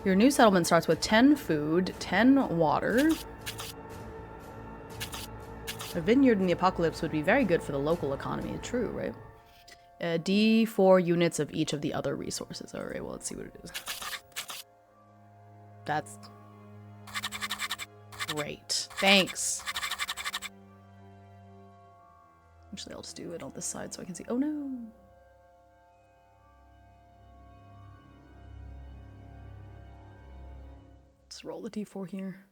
Your new settlement starts with 10 food, 10 water. A vineyard in the apocalypse would be very good for the local economy. True, right? D4 units of each of the other resources. Alright, well, let's see what it is. That's great. Thanks. Actually, I'll just do it on this side so I can see. Oh no. Let's roll the D4 here.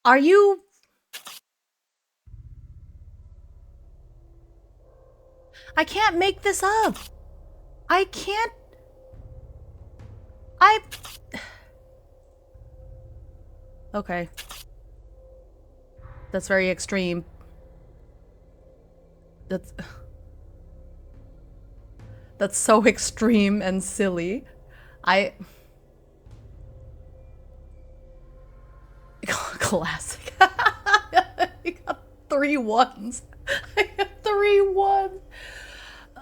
Are you... I can't make this up. I can't... Okay. That's very extreme. That's so extreme and silly. Classic. You got 3 1s. I got 3 1s.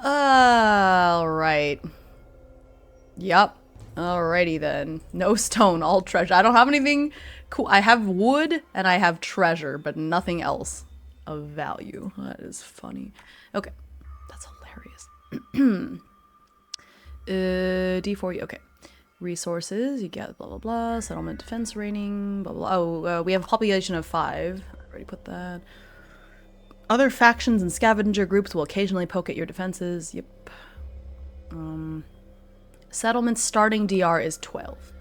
Alright. Yup. Alrighty then. No stone, all treasure. I don't have anything cool. I have wood and I have treasure, but nothing else of value. That is funny. Okay. That's hilarious. D4, okay. Resources, you get blah blah blah. Settlement defense rating, blah blah. Oh, we have a population of 5. I already put that. Other factions and scavenger groups will occasionally poke at your defenses. Yep. Settlement starting DR is 12.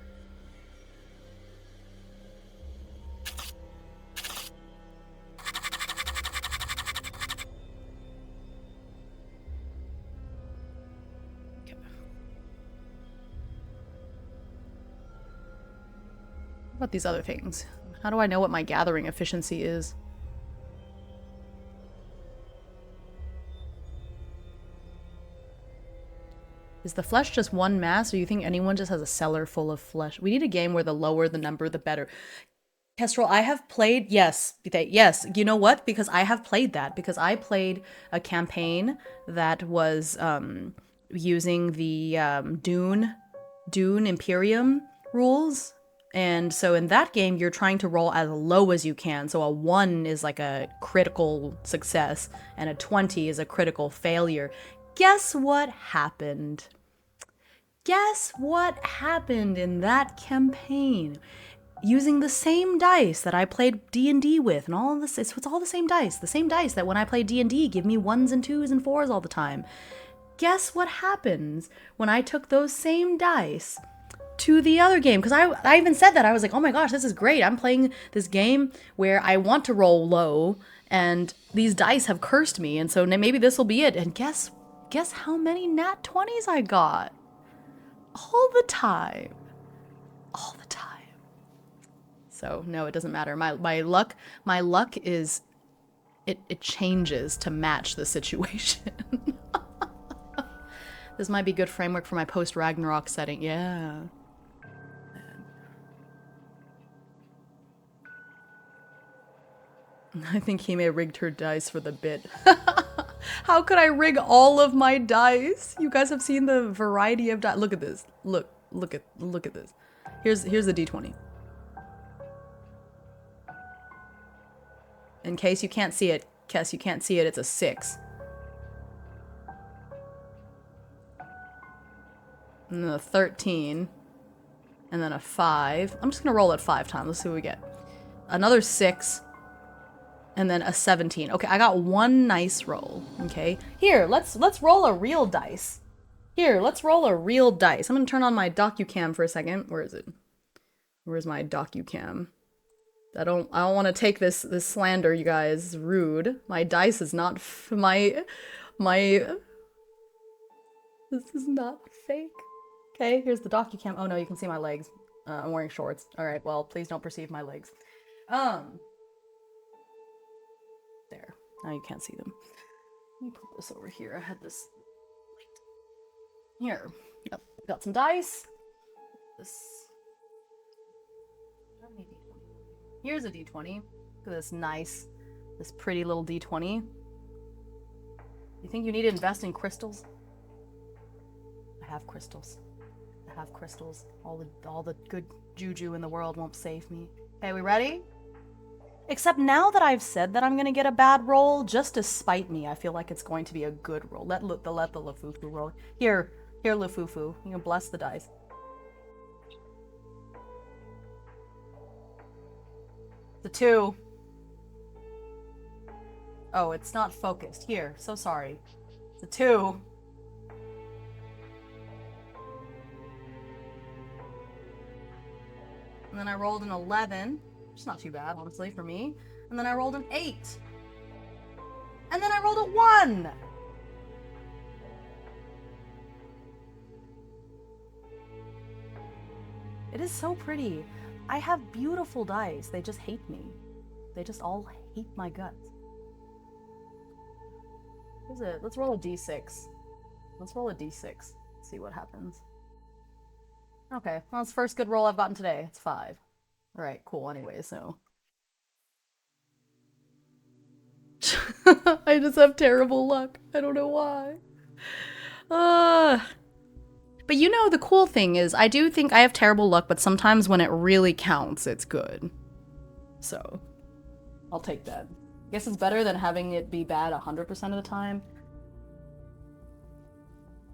Okay. What about these other things? How do I know what my gathering efficiency is? Is the flesh just one mass, or do you think anyone just has a cellar full of flesh? We need a game where the lower the number, the better. Kestrel, I have played, yes, you know what? Because I have played that. Because I played a campaign that was using the Dune Imperium rules. And so in that game, you're trying to roll as low as you can. So a 1 is like a critical success, and a 20 is a critical failure. Guess what happened? Guess what happened in that campaign? Using the same dice that I played D&D with and all of this, it's all the same dice. The same dice that when I play D&D give me 1s and 2s and 4s all the time. Guess what happens when I took those same dice to the other game? Because I even said that. I was like, oh my gosh, this is great. I'm playing this game where I want to roll low and these dice have cursed me. And so maybe this will be it. And guess how many nat 20s I got? All the time. All the time. So no, it doesn't matter. My luck is it changes to match the situation. This might be good framework for my post Ragnarok setting. Yeah. I think he may have rigged her dice for the bit. How could I rig all of my dice? You guys have seen the variety of dice. Look at this. Look at this. Here's the D20. In case you can't see it, it's a 6. And then a 13. And then a 5. I'm just gonna roll it 5 times. Let's see what we get. Another 6. And then a 17. Okay, I got one nice roll. Okay. Here, let's roll a real dice. Here, let's roll a real dice. I'm gonna turn on my DocuCam for a second. Where is it? Where's my DocuCam? I don't want to take this slander, you guys. Rude. My dice is not my this is not fake. Okay, here's the DocuCam. Oh no, you can see my legs. I'm wearing shorts. All right, well, please don't perceive my legs. There. Now you can't see them. Let me put this over here. I had this here. Yep. Got some dice. This. Here's a D20. Look at this nice, this pretty little D20. You think you need to invest in crystals? I have crystals. I have crystals. All the good juju in the world won't save me. Okay, we ready? Except now that I've said that I'm gonna get a bad roll, just to spite me, I feel like it's going to be a good roll. Let the Lufufu roll. Here, Lufufu. You can bless the dice. The 2. Oh, it's not focused. Here, so sorry. The 2. And then I rolled an 11. It's not too bad, honestly, for me. And then I rolled an 8. And then I rolled a 1! It is so pretty. I have beautiful dice. They just hate me. They just all hate my guts. What is it? Let's roll a d6. Let's roll a d6. See what happens. Okay, well, it's the first good roll I've gotten today. It's 5. Alright, cool. Anyway, so. I just have terrible luck. I don't know why. But you know, the cool thing is, I do think I have terrible luck, but sometimes when it really counts, it's good. So, I'll take that. I guess it's better than having it be bad 100% of the time.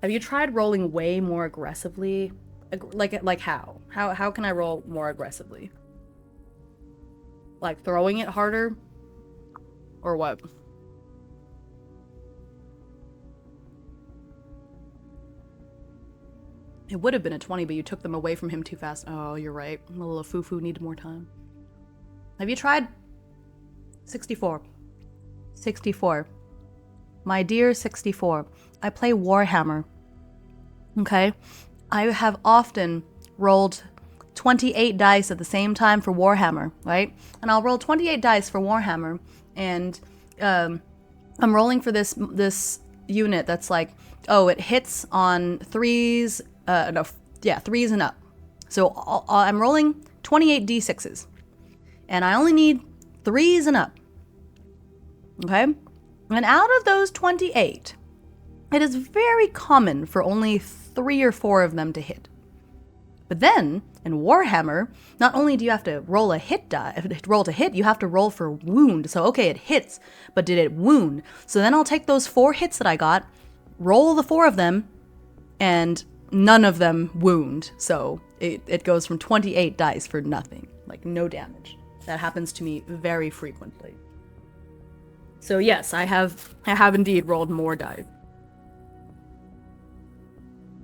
Have you tried rolling way more aggressively? Like how? How can I roll more aggressively? Like throwing it harder? Or what? It would have been a 20, but you took them away from him too fast. Oh, you're right. A little foo-foo needed more time. Have you tried? 64. 64. My dear 64. I play Warhammer. Okay? I have often rolled 28 dice at the same time for Warhammer, right? And I'll roll 28 dice for Warhammer, and I'm rolling for this unit that's like, oh, it hits on 3s, 3s and up. So I'm rolling 28 d6s, and I only need 3s and up. Okay? And out of those 28, it is very common for only 3 or 4 of them to hit. But then, in Warhammer, not only do you have to roll a roll to hit, you have to roll for wound. So, okay, it hits, but did it wound? So then I'll take those 4 hits that I got, roll the 4 of them, and none of them wound. So it goes from 28 dice for nothing. Like, no damage. That happens to me very frequently. So yes, I have indeed rolled more dice.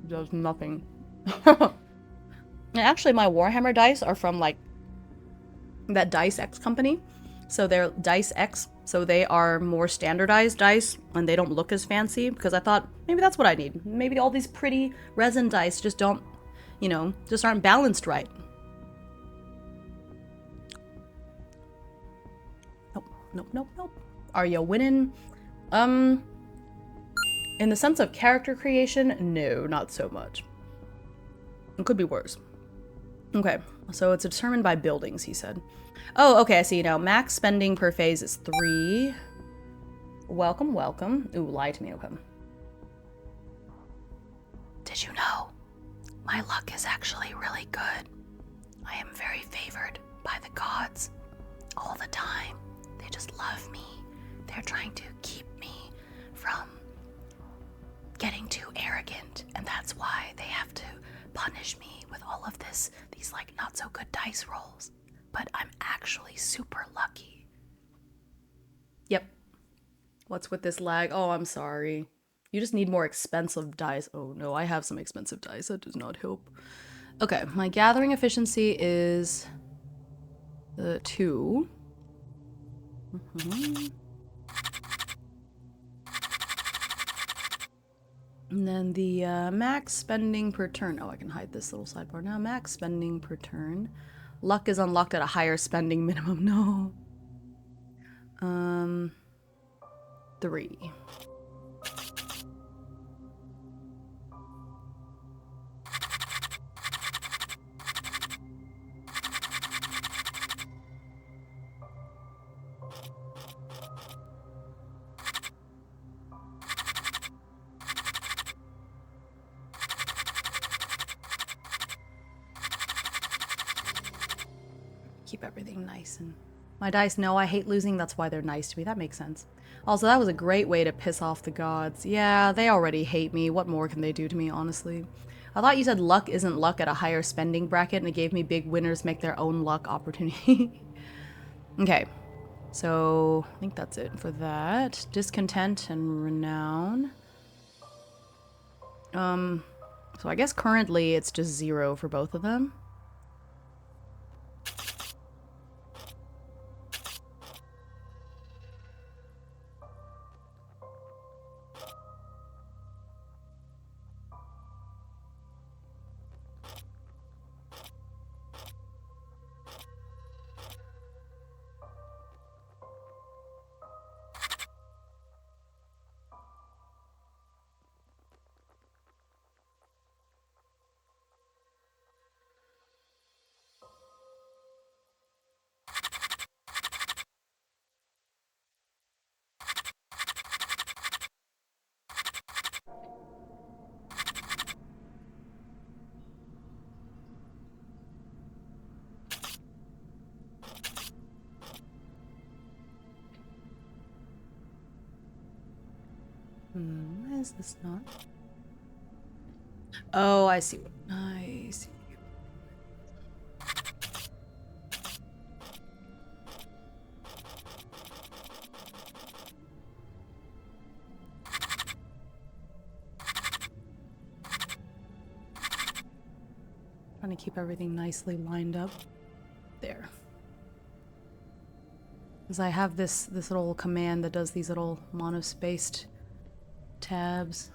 Does nothing. And actually, my Warhammer dice are from, like, that Dice X company. So they're Dice X, so they are more standardized dice, and they don't look as fancy, because I thought, maybe that's what I need. Maybe all these pretty resin dice just don't, you know, just aren't balanced right. Nope. Are you winning? In the sense of character creation, no, not so much. It could be worse. Okay, so it's determined by buildings, he said. Oh, okay, I see now. Max spending per phase is 3. Welcome, welcome. Ooh, lie to me, okay. Did you know? My luck is actually really good. I am very favored by the gods all the time. They just love me. They're trying to keep me from getting too arrogant, and that's why they have to punish me with all of these like not so good dice rolls. But I'm actually super lucky. Yep. What's with this lag? Oh, I'm sorry. You just need more expensive dice. Oh no, I have some expensive dice. That does not help. Okay, my gathering efficiency is 2. And then the max spending per turn. Oh, I can hide this little sidebar now. Max spending per turn. Luck is unlocked at a higher spending minimum. No. 3. Keep everything nice and... My dice know I hate losing, that's why they're nice to me. That makes sense. Also, that was a great way to piss off the gods. Yeah, they already hate me. What more can they do to me, honestly? I thought you said luck isn't luck at a higher spending bracket, and it gave me big winners make their own luck opportunity. Okay, so I think that's it for that. Discontent and renown. So I guess currently it's just 0 for both of them. Why is this not? Oh, I see. I see. Trying to keep everything nicely lined up. There. Because I have this little command that does these little monospaced tabs.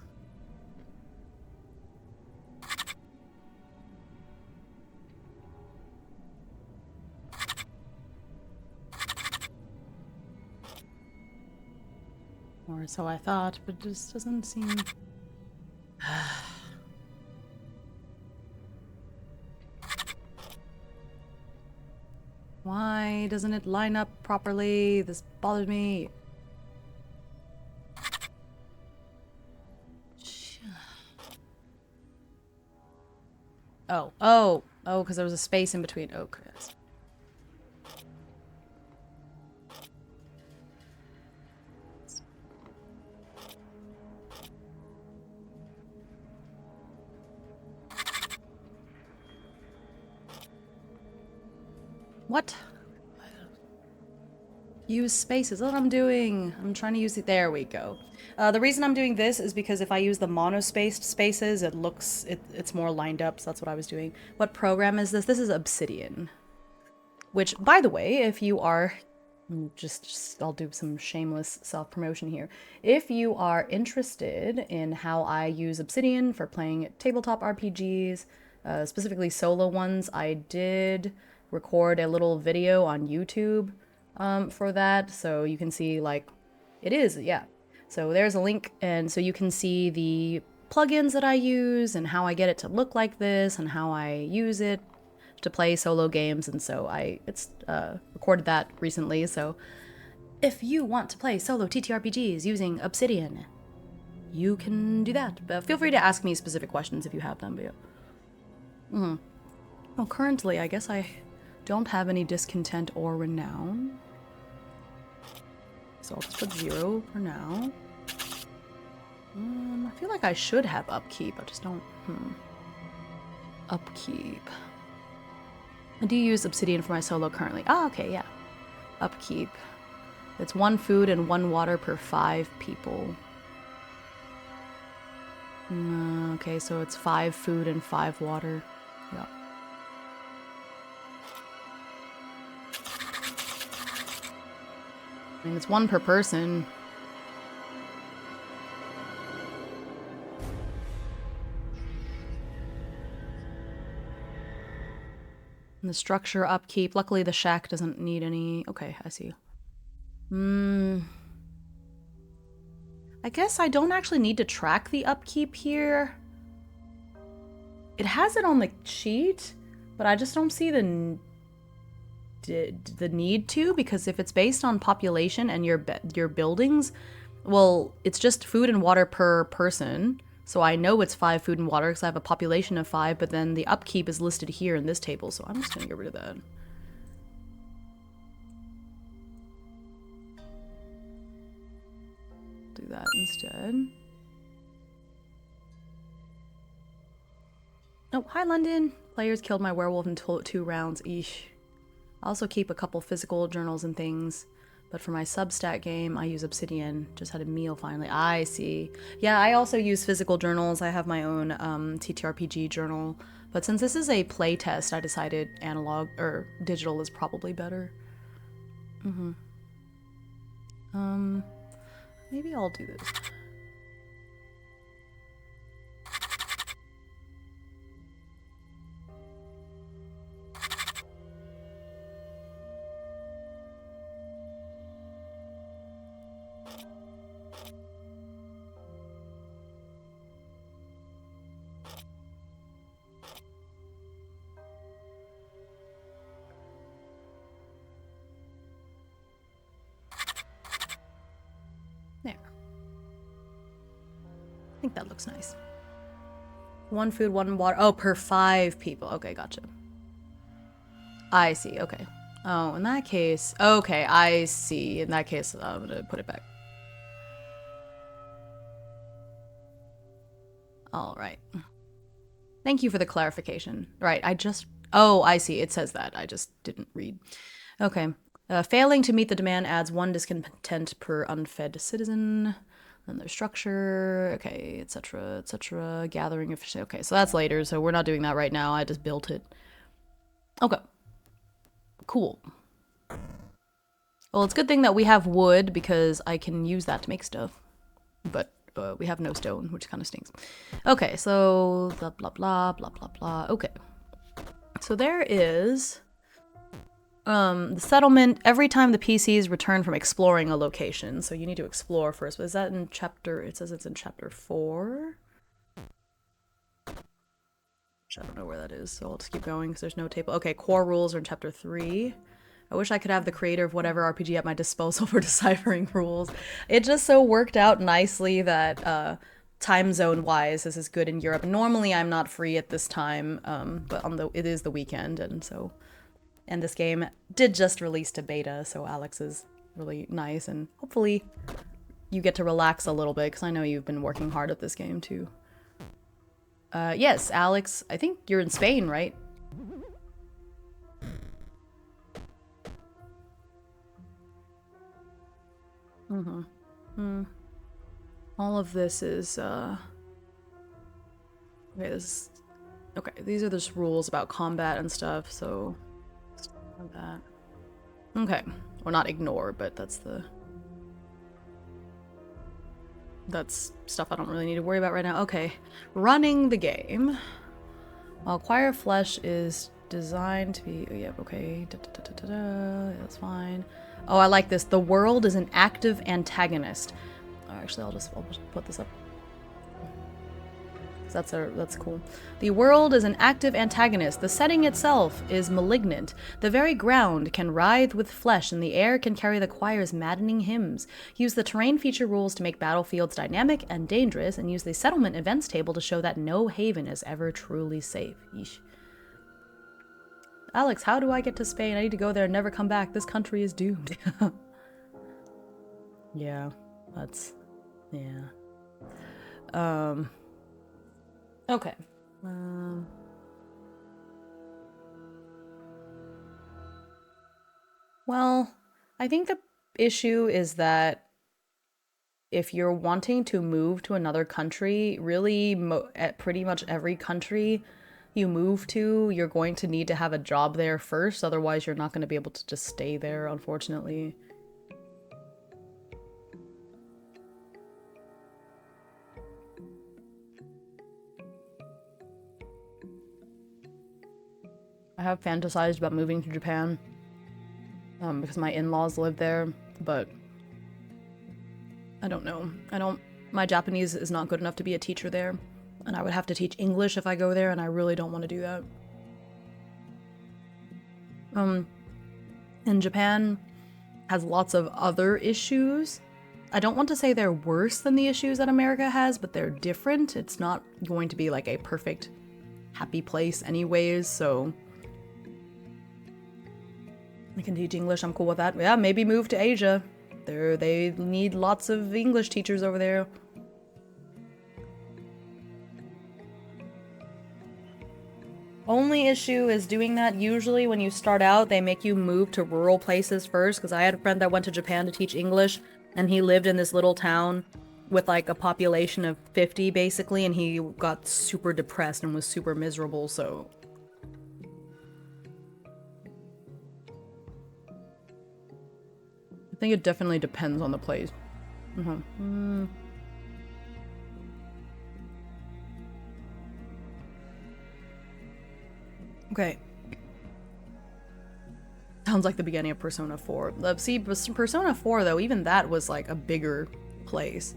Or so I thought, but it just doesn't seem... Why doesn't it line up properly? This bothers me. Oh, because there was a space in between. Okay. What? Use spaces. That's what I'm doing. I'm trying to use it. There we go. The reason I'm doing this is because if I use the monospaced spaces, it's more lined up. So that's what I was doing. What program is this? This is Obsidian. Which, by the way, if you are... I'll do some shameless self-promotion here. If you are interested in how I use Obsidian for playing tabletop RPGs, specifically solo ones, I did record a little video on YouTube for that, so you can see, like, it is, yeah. So there's a link, and so you can see the plugins that I use and how I get it to look like this and how I use it. to play solo games, and so I recorded that recently. So if you want to play solo TTRPGs using Obsidian, you can do that. But feel free to ask me specific questions if you have them. But yeah. Well, currently, I guess I don't have any discontent or renown. So I'll just put 0 for now. I feel like I should have upkeep. I just don't. Upkeep. I do use Obsidian for my solo currently. Oh, okay, yeah. Upkeep. It's 1 food and 1 water per 5 people. Okay, so it's 5 food and 5 water. Yeah. I mean, it's 1 per person. And the structure upkeep. Luckily, the shack doesn't need any. Okay, I see. I guess I don't actually need to track the upkeep here. It has it on the sheet, but I just don't see the need to, because if it's based on population and your buildings, well, it's just food and water per person. So I know it's 5 food and water because I have a population of 5, but then the upkeep is listed here in this table, so I'm just gonna get rid of that. Do that instead. Oh, hi London! Players killed my werewolf in 2 rounds, eesh. I also keep a couple physical journals and things, but for my Substat game, I use Obsidian. Just had a meal finally. I see. Yeah, I also use physical journals. I have my own TTRPG journal, but since this is a playtest, I decided analog or digital is probably better. Maybe I'll do this. There. I think that looks nice. 1 food, 1 water. Oh, per 5 people. Okay, gotcha. I see. Okay. Oh, in that case. Okay, I see. In that case, I'm gonna put it back. All right. Thank you for the clarification. Right, I just... Oh, I see. It says that. I just didn't read. Okay. Failing to meet the demand adds 1 discontent per unfed citizen. Then there's structure. Okay, etc., etc. Gathering efficiency. Okay, so that's later, so we're not doing that right now. I just built it. Okay. Cool. Well, it's a good thing that we have wood, because I can use that to make stuff. But we have no stone, which kind of stinks. Okay, so blah, blah, blah, blah, blah, blah. Okay. So there is the settlement every time the PCs return from exploring a location. So you need to explore first. But is that in chapter... It says it's in chapter 4. Which I don't know where that is, so I'll just keep going because there's no table. Okay, core rules are in chapter 3. I wish I could have the creator of whatever RPG at my disposal for deciphering rules. It just so worked out nicely that time zone wise this is good in Europe. Normally I'm not free at this time, but it is the weekend, and this game did just release to beta, so Alex is really nice, and hopefully you get to relax a little bit because I know you've been working hard at this game too. Yes, Alex, I think you're in Spain, right? All of this is, okay, these are just rules about combat and stuff, so... that. Okay. Well, not ignore, but that's stuff I don't really need to worry about right now. Okay. Running the game. While CHOIR of Flesh is designed to be... Oh, yeah, okay. Yeah, that's fine. Oh, I like this. The world is an active antagonist. Oh, actually, I'll just put this up. That's cool. The world is an active antagonist. The setting itself is malignant. The very ground can writhe with flesh, and the air can carry the choir's maddening hymns. Use the terrain feature rules to make battlefields dynamic and dangerous, and use the settlement events table to show that no haven is ever truly safe. Yeesh. Alex, how do I get to Spain? I need to go there and never come back. This country is doomed. Yeah, that's... yeah. Okay. Well, I think the issue is that if you're wanting to move to another country, really at pretty much every country you move to, you're going to need to have a job there first. Otherwise, you're not going to be able to just stay there, unfortunately. I have fantasized about moving to Japan because my in-laws live there, but I don't know. My Japanese is not good enough to be a teacher there, and I would have to teach English if I go there, and I really don't want to do that. And Japan has lots of other issues. I don't want to say they're worse than the issues that America has, but they're different. It's not going to be like a perfect, happy place anyways, so... I can teach English, I'm cool with that. Yeah, maybe move to Asia. They need lots of English teachers over there. Only issue is doing that. Usually when you start out, they make you move to rural places first, because I had a friend that went to Japan to teach English, and he lived in this little town with like a population of 50 basically, and he got super depressed and was super miserable, so... I think it definitely depends on the place. Okay. Sounds like the beginning of Persona 4. See, Persona 4 though, even that was like a bigger place.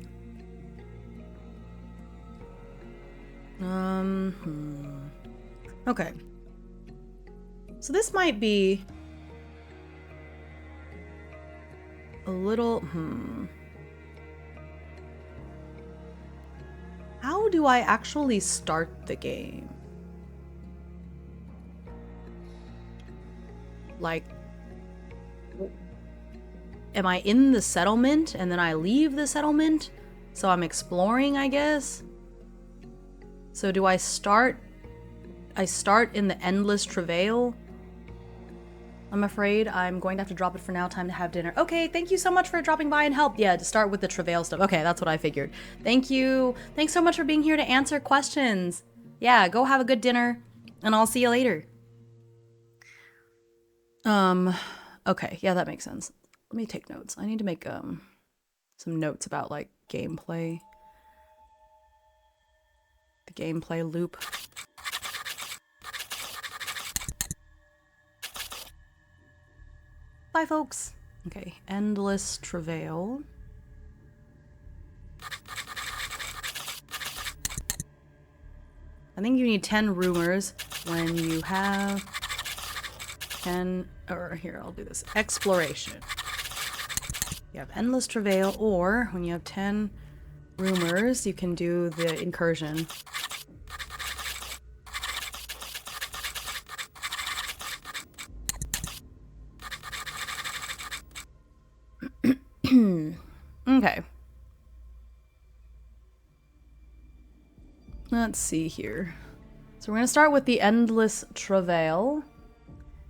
Okay. So this might be a little, How do I actually start the game? Like, am I in the settlement and then I leave the settlement? So I'm exploring, I guess? So do I start in the Endless Travail? I'm afraid I'm going to have to drop it for now. Time to have dinner. Okay, thank you so much for dropping by and help. Yeah, to start with the travail stuff. Okay, that's what I figured. Thank you. Thanks so much for being here to answer questions. Yeah, go have a good dinner, and I'll see you later. Okay, yeah, that makes sense. Let me take notes. I need to make, some notes about, like, gameplay. The gameplay loop. Bye, folks. Okay, Endless Travail. I think you need 10 rumors when you have 10, or here, I'll do this. Exploration. You have Endless Travail, or when you have 10 rumors, you can do the incursion. Okay. Let's see here. So we're going to start with the Endless Travail.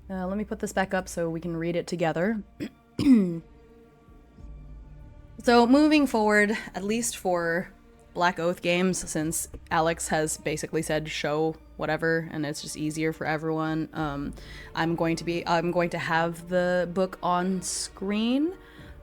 Let me put this back up so we can read it together. So moving forward, at least for Black Oath games, since Alex has basically said show whatever and it's just easier for everyone, I'm going to have the book on screen.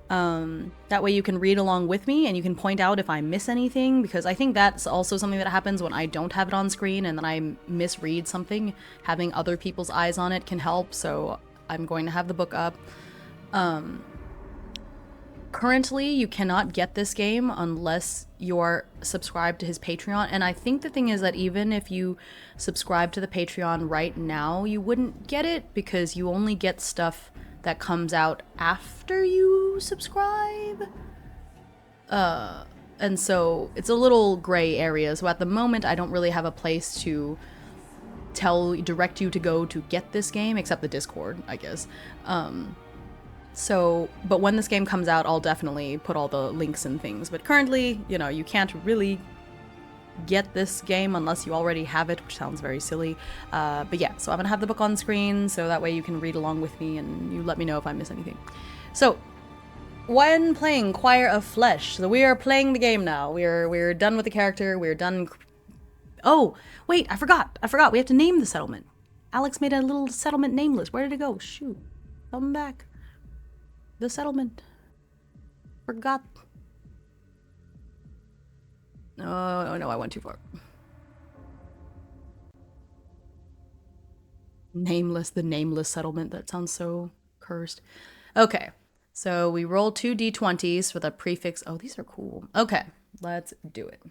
That way you can read along with me and you can point out if I miss anything, because I think that's also something that happens when I don't have it on screen and then I misread something. Having other people's eyes on it can help, so I'm going to have the book up. Currently, you cannot get this game unless you're subscribed to his Patreon. And I think the thing is that even if you subscribe to the Patreon right now, you wouldn't get it because you only get stuff that comes out after you subscribe. And so it's a little gray area. So at the moment, I don't really have a place to direct you to go to get this game, except the Discord, I guess. But when this game comes out, I'll definitely put all the links and things. But currently, you know, you can't really get this game unless you already have it, which sounds very silly. But yeah, so I'm gonna have the book on screen, so that way you can read along with me and you let me know if I miss anything. So, when playing Choir of Flesh, so we are playing the game now. We're done with the character, we're done... Oh, wait, I forgot. We have to name the settlement. Alex made a little settlement nameless. Where did it go? Shoot. Come back. The settlement. Forgot. Oh, no, I went too far. Nameless, the nameless settlement. That sounds so cursed. Okay, so we roll 2 d20s for the prefix. Oh, these are cool. Okay, let's do it.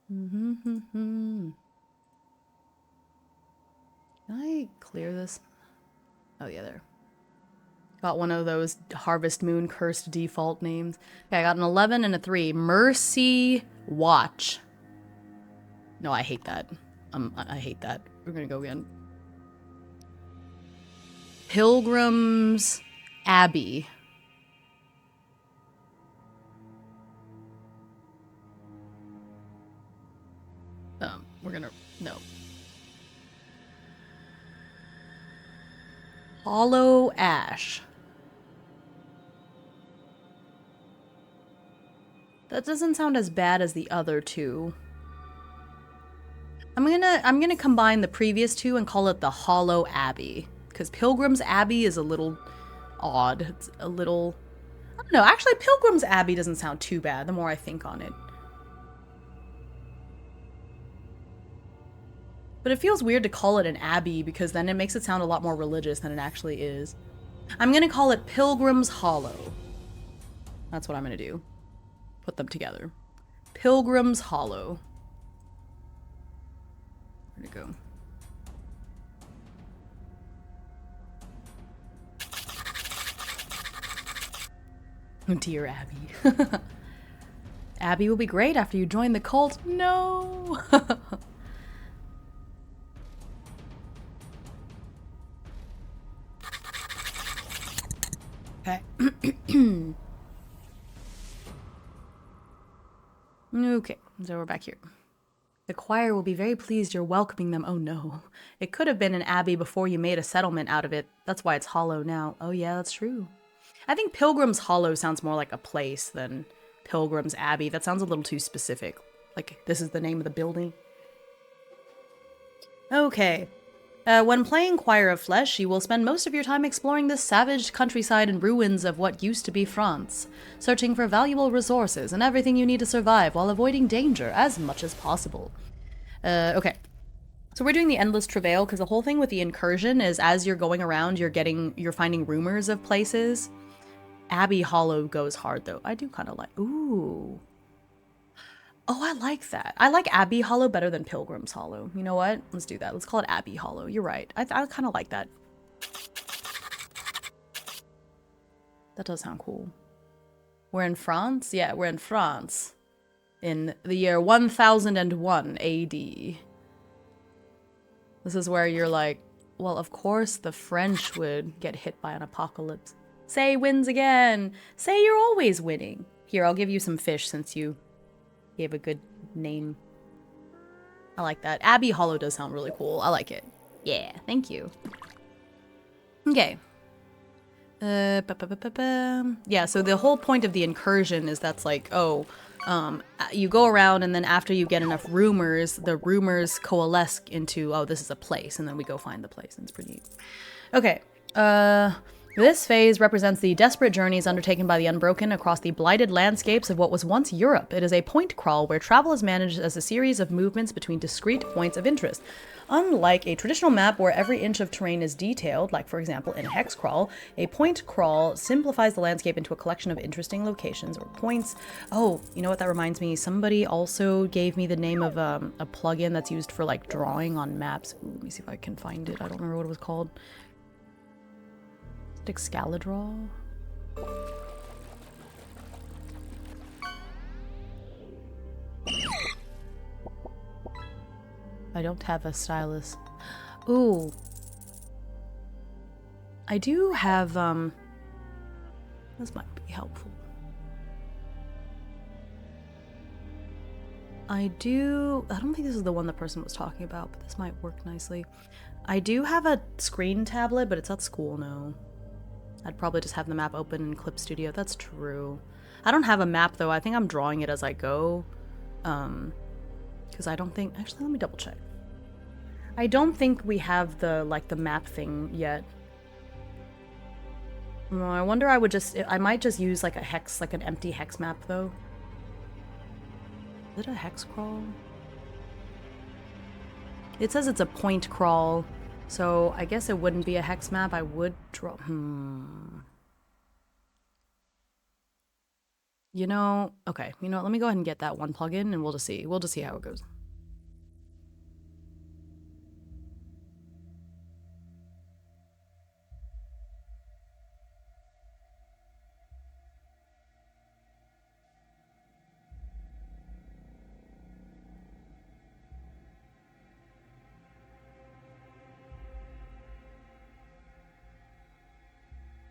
Can I clear this? Oh, yeah, there. Got one of those Harvest Moon cursed default names. Okay, I got an 11 and a 3. Mercy Watch. No, I hate that. I hate that. We're gonna go again. Pilgrim's Abbey. We're gonna... No. Hollow Ash. That doesn't sound as bad as the other two. I'm gonna combine the previous two and call it the Hollow Abbey, because Pilgrim's Abbey is a little odd. It's a little... I don't know, actually Pilgrim's Abbey doesn't sound too bad the more I think on it. But it feels weird to call it an abbey because then it makes it sound a lot more religious than it actually is. I'm gonna call it Pilgrim's Hollow. That's what I'm gonna do. Put them together. Pilgrim's Hollow. Where'd it go? Oh dear, Abby. Abby will be great after you join the cult. No! Okay. Okay, so we're back here. The choir will be very pleased you're welcoming them. Oh no. It could have been an abbey before you made a settlement out of it. That's why it's hollow now. Oh yeah, that's true. I think Pilgrim's Hollow sounds more like a place than Pilgrim's Abbey. That sounds a little too specific. Like, this is the name of the building. Okay. When playing Choir of Flesh, you will spend most of your time exploring the savage countryside and ruins of what used to be France, searching for valuable resources and everything you need to survive while avoiding danger as much as possible. Okay. So we're doing the Endless Travail because the whole thing with the incursion is as you're going around, you're finding rumors of places. Abbey Hollow goes hard though. I do kind of like... Ooh. Oh, I like that. I like Abbey Hollow better than Pilgrim's Hollow. You know what? Let's do that. Let's call it Abbey Hollow. You're right. I kind of like that. That does sound cool. We're in France? Yeah, we're in France. In the year 1001 AD. This is where you're like, well, of course the French would get hit by an apocalypse. Say wins again. Say you're always winning. Here, I'll give you some fish since you gave a good name. I like that. Abbey Hollow does sound really cool. I like it. Yeah, thank you. Okay. Yeah, so the whole point of the incursion is that's like, oh, you go around and then after you get enough rumors, the rumors coalesce into, oh, this is a place, and then we go find the place, and it's pretty neat. Okay, This phase represents the desperate journeys undertaken by the Unbroken across the blighted landscapes of what was once Europe. It is a point crawl where travel is managed as a series of movements between discrete points of interest. Unlike a traditional map where every inch of terrain is detailed, like for example in a hex crawl, a point crawl simplifies the landscape into a collection of interesting locations or points. Oh, you know what that reminds me? Somebody also gave me the name of a plugin that's used for like drawing on maps. Ooh, let me see if I can find it. I don't remember what it was called. TLdraw? I don't have a stylus. Ooh. I do have, this might be helpful. I don't think this is the one the person was talking about, but this might work nicely. I do have a screen tablet, but it's at school now. I'd probably just have the map open in Clip Studio. That's true. I don't have a map though. I think I'm drawing it as I go. Because I don't think... Actually, let me double check. I don't think we have the map thing yet. I wonder I might just use like a hex, like an empty hex map though. Is it a hex crawl? It says it's a point crawl. So I guess it wouldn't be a hex map. I would draw... You know... Okay, you know what? Let me go ahead and get that one plugin and we'll just see. We'll just see how it goes.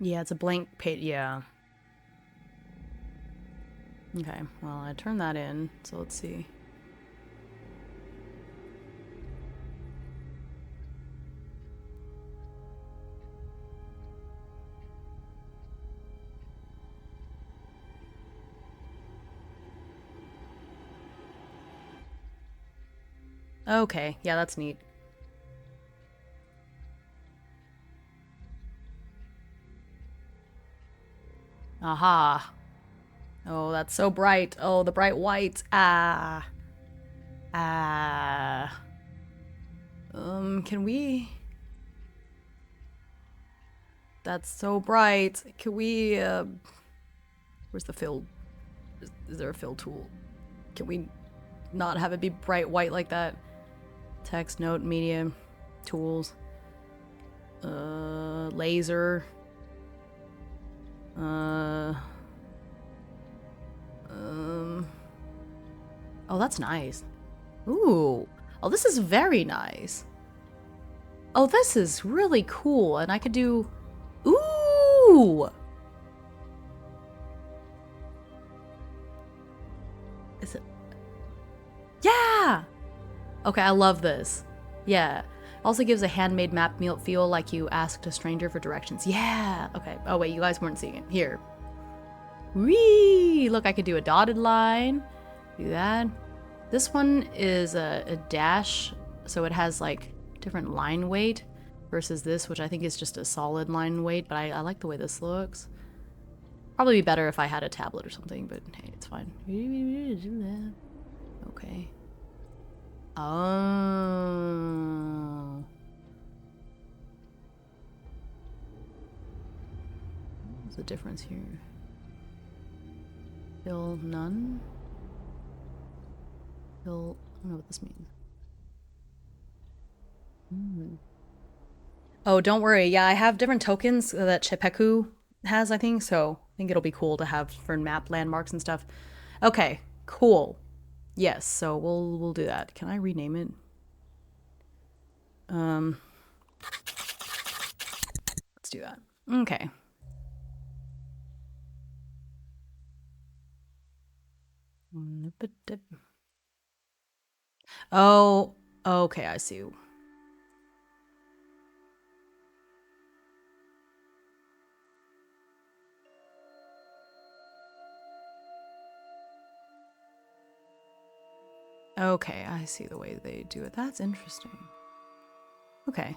Yeah, it's a blank page. Yeah. Okay, well, I turned that in, so let's see. Okay, yeah, that's neat. Aha. Oh, that's so bright. Oh, the bright white. Ah. Ah. Can we... That's so bright. Can we, where's the fill? Is there a fill tool? Can we not have it be bright white like that? Text, note, medium, tools. Laser. Oh, that's nice. Ooh. Oh, this is very nice. Oh, this is really cool. And I could do... Ooh! Is it... Yeah! Okay, I love this. Yeah. Also gives a handmade map feel like you asked a stranger for directions. Yeah! Okay. Oh, wait, you guys weren't seeing it. Here. Whee! Look, I could do a dotted line. Do that. This one is a dash, so it has like different line weight versus this, which I think is just a solid line weight, but I like the way this looks. Probably be better if I had a tablet or something, but hey, it's fine. Okay. Oh. What's the difference here? Fill none? Fill... I don't know what this means. Oh, don't worry. Yeah, I have different tokens that Chepeku has, I think, so I think it'll be cool to have for map landmarks and stuff. Okay, cool. Yes, so we'll do that. Can I rename it? Let's do that. Okay. Oh, okay, I see. Okay, I see the way they do it. That's interesting. Okay.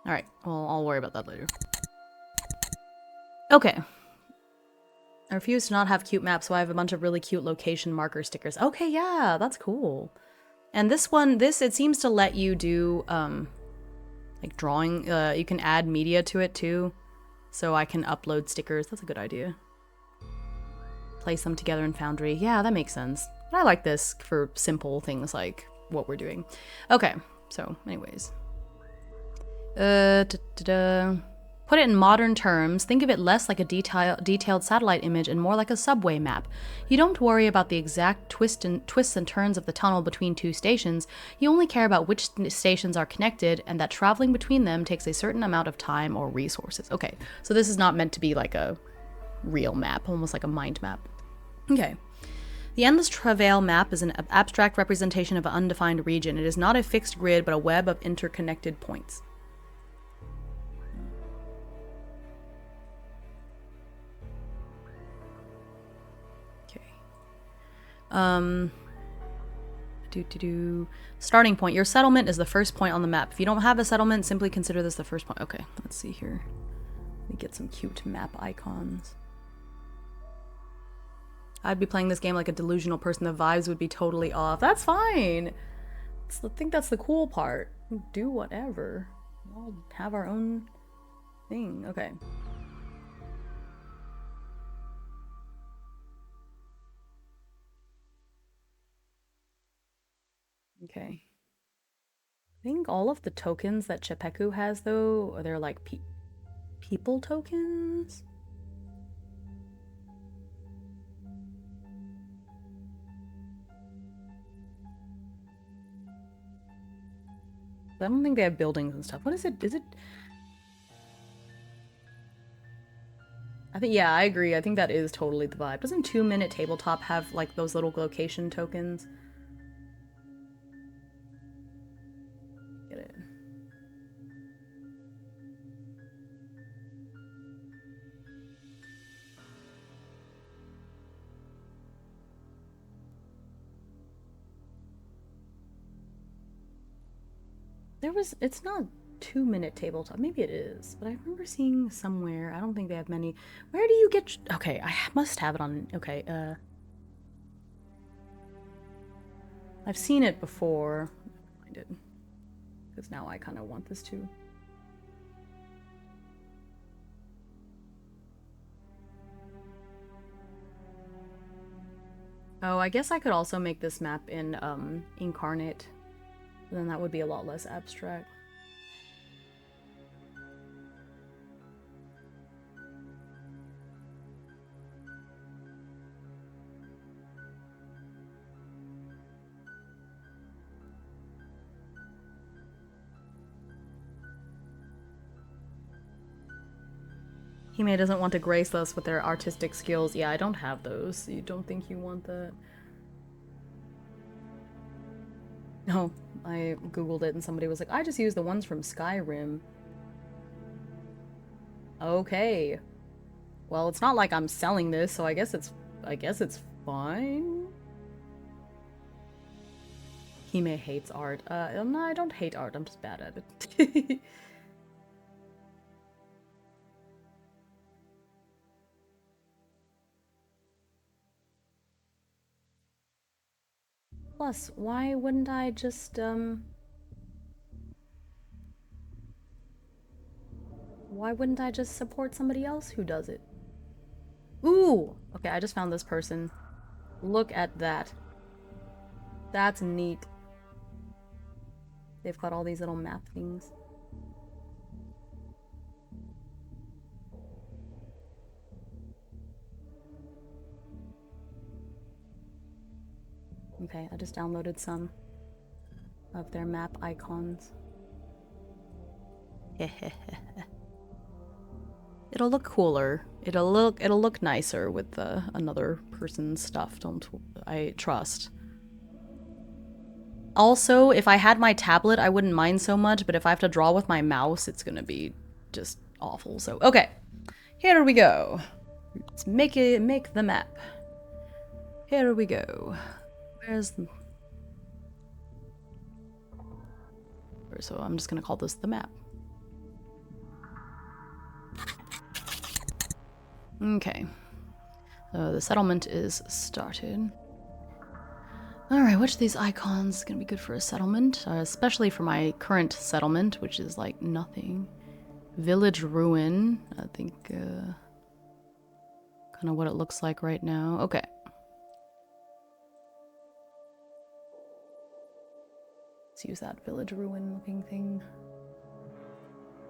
Alright, well, I'll worry about that later. Okay. I refuse to not have cute maps, so I have a bunch of really cute location marker stickers. Okay, yeah, that's cool. And this one, it seems to let you do, like drawing, you can add media to it too. So I can upload stickers. That's a good idea. Place them together in Foundry. Yeah, that makes sense. But I like this for simple things like what we're doing. Okay, so anyways. Put it in modern terms, think of it less like a detailed satellite image and more like a subway map. You don't worry about the exact twists and turns of the tunnel between two stations, you only care about which stations are connected and that traveling between them takes a certain amount of time or resources. Okay, so this is not meant to be like a real map, almost like a mind map. Okay. The Endless Travail map is an abstract representation of an undefined region. It is not a fixed grid, but a web of interconnected points. Starting point. Your settlement is the first point on the map. If you don't have a settlement, simply consider this the first point. Okay, let's see here. Let me get some cute map icons. I'd be playing this game like a delusional person. The vibes would be totally off. That's fine. I think that's the cool part. Do whatever. We'll have our own thing. Okay. Okay. I think all of the tokens that Chepeku has, though, they're like people tokens? I don't think they have buildings and stuff. What is it? Is it... I think, yeah, I agree. I think that is totally the vibe. Doesn't 2 Minute Tabletop have, like, those little location tokens? Get it. It's not 2 Minute Tabletop. Maybe it is, but I remember seeing somewhere. I don't think they have many. Where do you get... Okay, I must have it on... Okay, I've seen it before. I did. Because now I kind of want this too. Oh, I guess I could also make this map in Incarnate. Then that would be a lot less abstract. Hime doesn't want to grace us with their artistic skills. Yeah, I don't have those. You don't think you want that? No, I googled it and somebody was like, I just use the ones from Skyrim. Okay. Well, it's not like I'm selling this, so I guess it's fine. Hime hates art. No, I don't hate art. I'm just bad at it. Plus, why wouldn't I just, why wouldn't I just support somebody else who does it? Ooh! Okay, I just found this person. Look at that. That's neat. They've got all these little map things. Okay, I just downloaded some of their map icons. It'll look cooler. It'll look nicer with another person's stuff. I trust. Also, if I had my tablet, I wouldn't mind so much, but if I have to draw with my mouse, it's gonna be just awful. So, okay. Here we go. Let's make the map. Here we go. Where's the... So I'm just gonna call this the map. Okay. The settlement is started. Alright, which of these icons is going to be good for a settlement? Especially for my current settlement, which is like nothing. Village ruin. I think kind of what it looks like right now. Okay. Let's use that village ruin looking thing.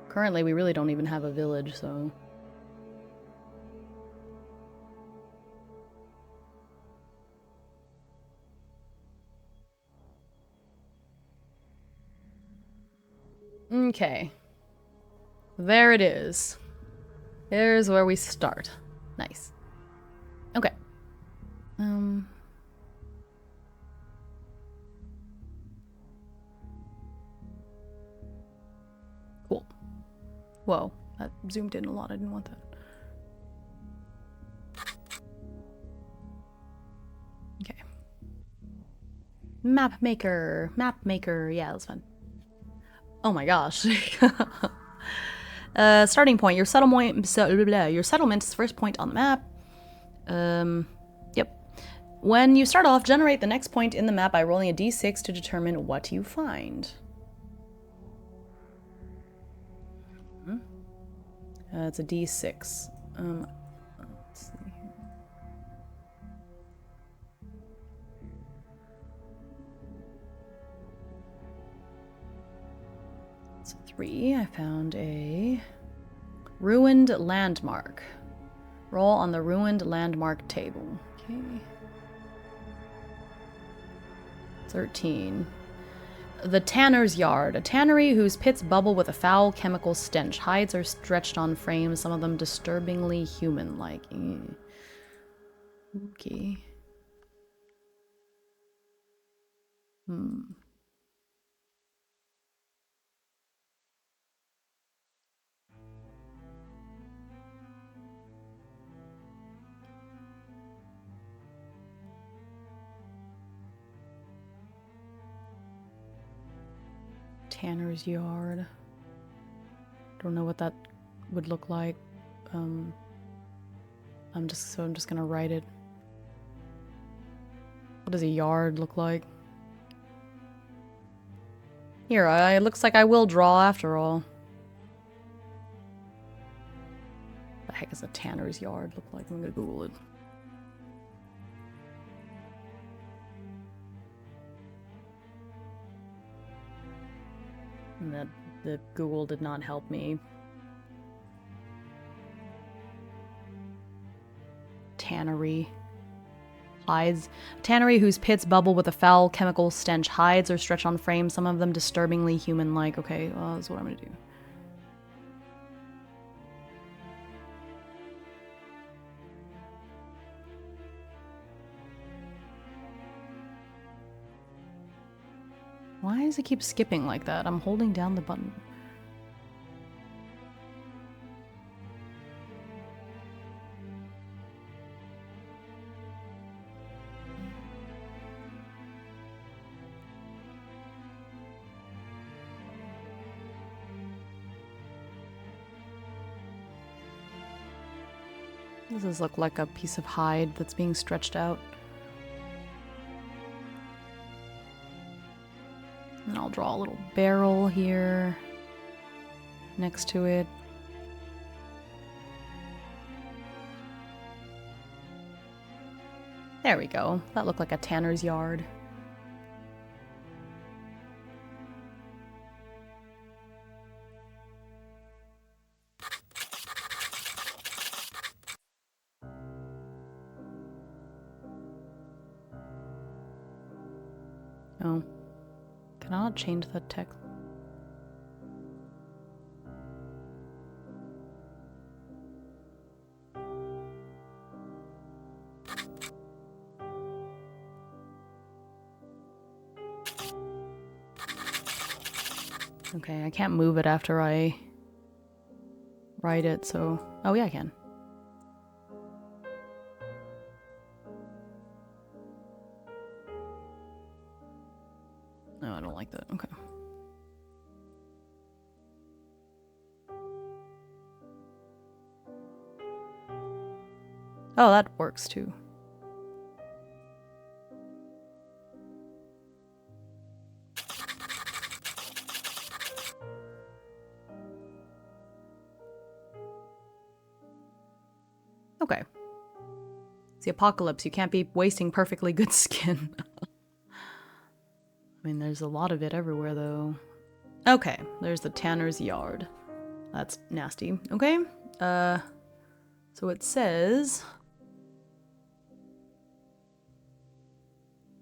Currently, we really don't even have a village, so... Okay. There it is. Here's where we start. Nice. Okay. Cool. Whoa, that zoomed in a lot. I didn't want that. Okay. Map maker. Map maker. Yeah, that's fun. Oh my gosh. Starting point. Your settlement's first point on the map. Yep. When you start off, generate the next point in the map by rolling a d6 to determine what you find. It's a d6. Let's see here. It's a 3. I found a ruined landmark. Roll on the ruined landmark table. Okay. 13. The Tanner's Yard. A tannery whose pits bubble with a foul chemical stench. Hides are stretched on frames, some of them disturbingly human-like. Okay. Tanner's Yard. Don't know what that would look like. I'm just gonna write it. What does a yard look like? Here, it looks like I will draw after all. The heck is a tanner's yard look like? I'm gonna Google it. And that the Google did not help me. Tannery. Hides. Tannery whose pits bubble with a foul chemical stench. Hides are stretched on frames, some of them disturbingly human-like. Okay, well, that's what I'm gonna do. Why does it keep skipping like that? I'm holding down the button. Does this look like a piece of hide that's being stretched out? And I'll draw a little barrel here next to it. There we go. That looked like a tanner's yard. Oh. Can I not change the text? Okay, I can't move it after I write it, so... Oh yeah, I can. No, I don't like that. Okay. Oh, that works too. Okay. It's the apocalypse. You can't be wasting perfectly good skin. I mean, there's a lot of it everywhere, though. Okay, there's the tanner's yard. That's nasty. Okay. So it says...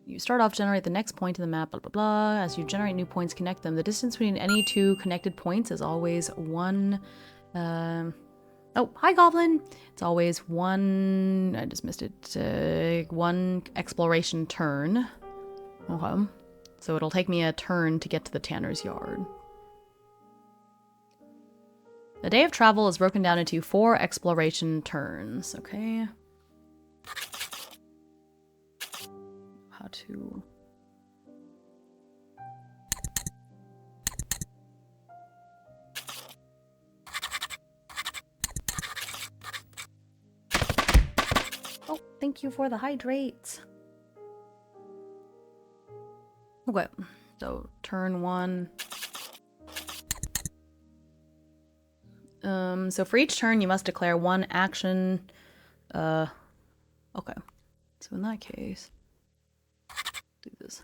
You start off, generate the next point in the map, blah, blah, blah. As you generate new points, connect them. The distance between any two connected points is always one... Oh, hi, Goblin! It's always one... I just missed it. One exploration turn. Okay. So it'll take me a turn to get to the tanner's yard. The day of travel is broken down into 4 exploration turns. Okay. How to... Oh, thank you for the hydrate. Okay, so turn 1. So for each turn, you must declare 1 action. Okay. So in that case, do this.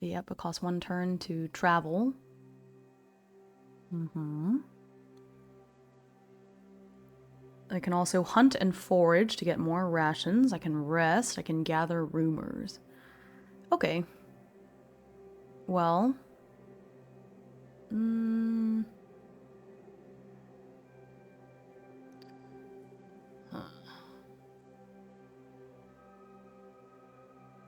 Yep, it costs 1 turn to travel. I can also hunt and forage to get more rations. I can rest. I can gather rumors. Okay. Well.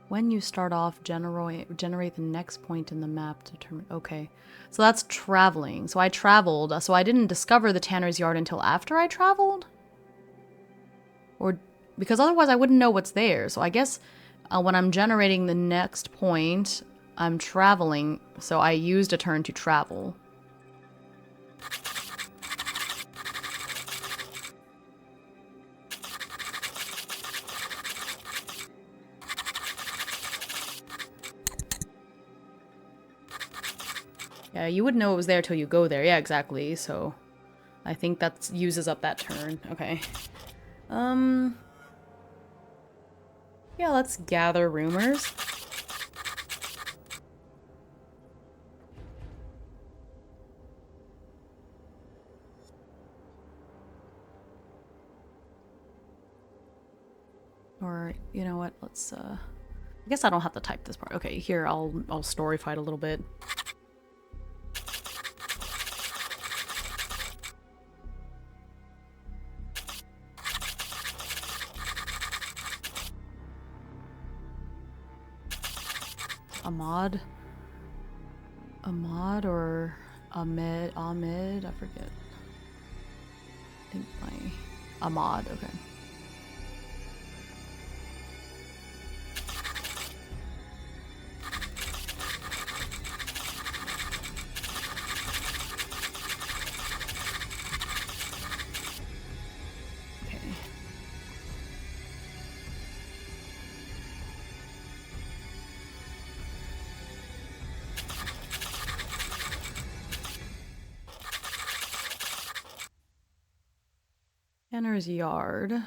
When you start off, generate the next point in the map to determine... Okay. So that's traveling. So I traveled. So I didn't discover the tanner's yard until after I traveled? Or... Because otherwise I wouldn't know what's there. So I guess when I'm generating the next point, I'm traveling. So I used a turn to travel. Yeah, you wouldn't know it was there till you go there. Yeah, exactly. So I think that uses up that turn. Okay. Yeah, let's gather rumors. Or, you know what, let's, I guess I don't have to type this part. Okay, here, I'll story fight a little bit. Ahmad? Ahmad or Ahmed? I forget. I think Ahmad, okay. Tanner's yard. This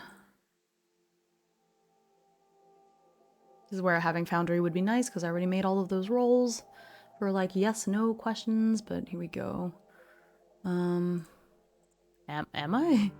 is where having Foundry would be nice because I already made all of those rolls for like yes, no questions, but here we go. Am I?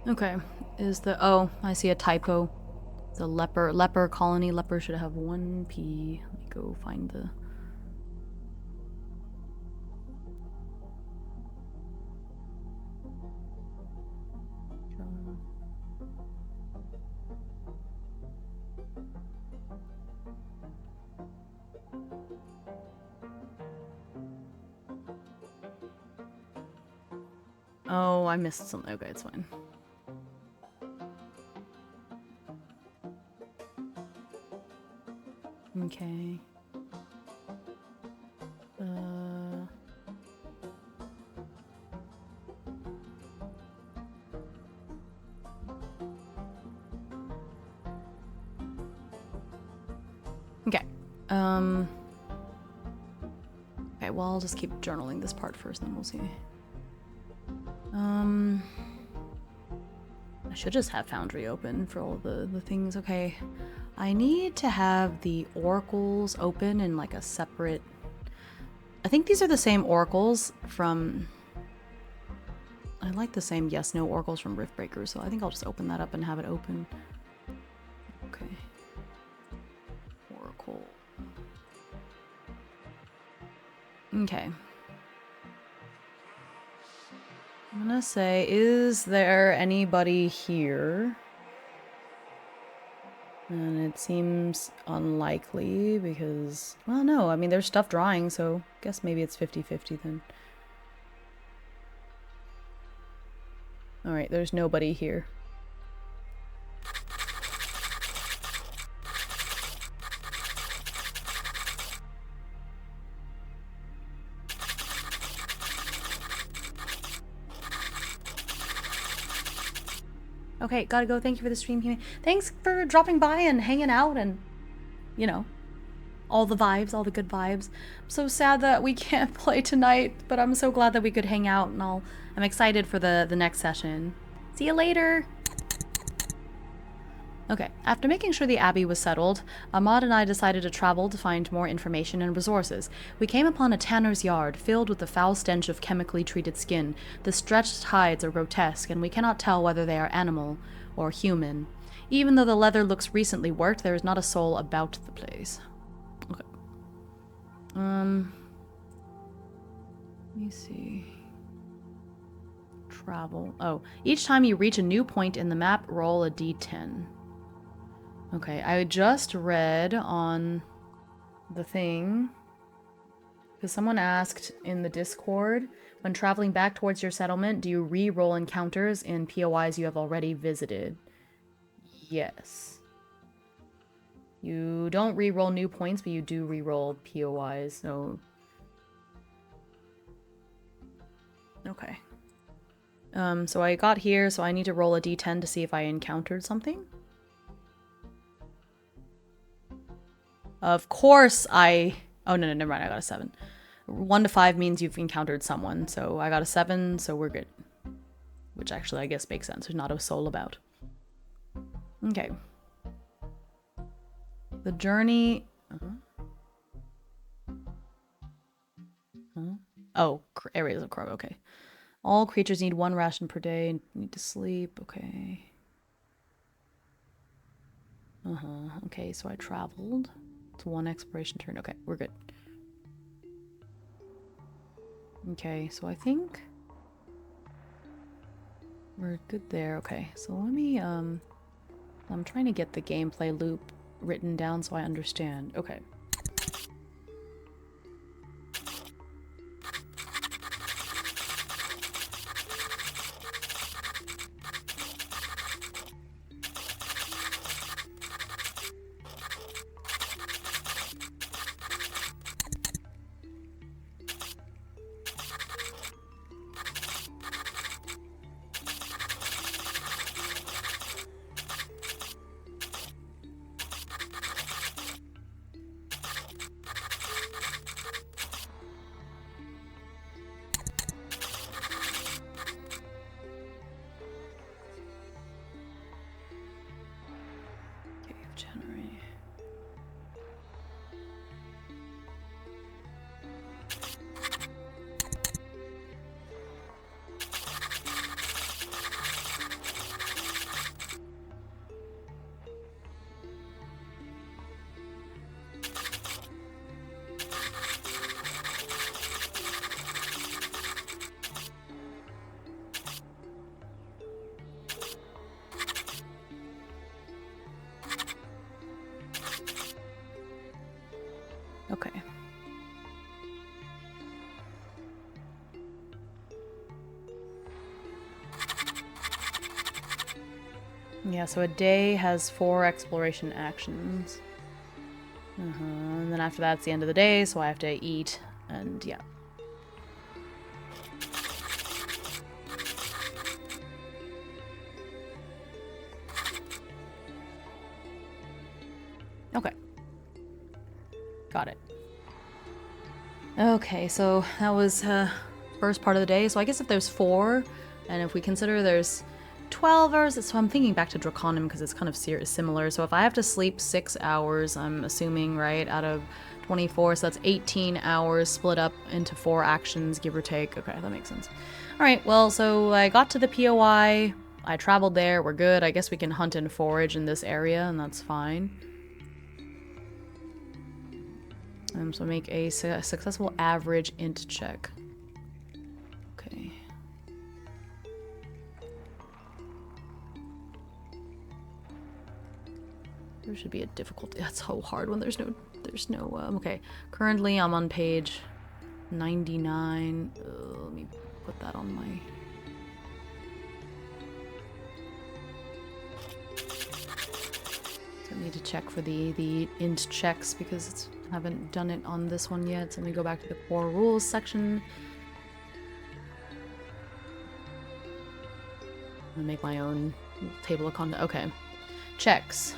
Okay. Is the... Oh, I see a typo. The leper colony. Leper should have 1 P. Let me go find the... Oh, I missed something. Okay, it's fine. Okay. Okay. Okay, well, I'll just keep journaling this part first, and then we'll see. I should just have Foundry open for all the things. Okay. I need to have the oracles open in like a separate... I think these are the same oracles from... I like the same yes-no oracles from Riftbreaker, so I think I'll just open that up and have it open. Okay. Oracle. Okay. I'm gonna say, is there anybody here? And it seems unlikely because, well, no, I mean, there's stuff drawing, so I guess maybe it's 50-50 then. Alright, there's nobody here. Okay, gotta go. Thank you for the stream here. Thanks for dropping by and hanging out and, you know, all the vibes, all the good vibes. I'm so sad that we can't play tonight, but I'm so glad that we could hang out and I'm excited for the next session. See you later! Okay, after making sure the abbey was settled, Ahmad and I decided to travel to find more information and resources. We came upon a tanner's yard filled with the foul stench of chemically treated skin. The stretched hides are grotesque, and we cannot tell whether they are animal or human. Even though the leather looks recently worked, there is not a soul about the place. Okay. Let me see. Travel. Oh, each time you reach a new point in the map, roll a d10. Okay, I just read on the thing, because someone asked in the Discord, when traveling back towards your settlement, do you re-roll encounters in POIs you have already visited? Yes. You don't re-roll new points, but you do re-roll POIs, so... Okay. So I got here, so I need to roll a d10 to see if I encountered something? Of course I... Oh, no, never mind. I got a 7. 1 to 5 means you've encountered someone. So I got a 7, so we're good. Which actually, I guess, makes sense. There's not a soul about. Okay. The journey... Oh, areas of Crow. Okay. All creatures need 1 ration per day. Need to sleep. Okay. Okay, so I traveled. It's 1 exploration turn. Okay, we're good. Okay, so I think we're good there. Okay, so let me, I'm trying to get the gameplay loop written down so I understand. Okay. Yeah, so a day has 4 exploration actions. And then after that's the end of the day, so I have to eat, and yeah. Okay. Got it. Okay, so that was first part of the day. So I guess if there's 4, and if we consider there's 12 hours, so I'm thinking back to Draconim because it's kind of similar. So if I have to sleep 6 hours, I'm assuming, right, out of 24, so that's 18 hours split up into 4 actions, give or take. Okay, that makes sense. All right, well, so I got to the POI. I traveled there. We're good. I guess we can hunt and forage in this area, and that's fine. So make a successful average int check. Okay. There should be a difficulty. That's so hard when there's no okay. Currently I'm on page 99. Let me put that on my... So I need to check for the int checks because I haven't done it on this one yet. So let me go back to the core rules section. I'm gonna make my own table of content. Okay. Checks.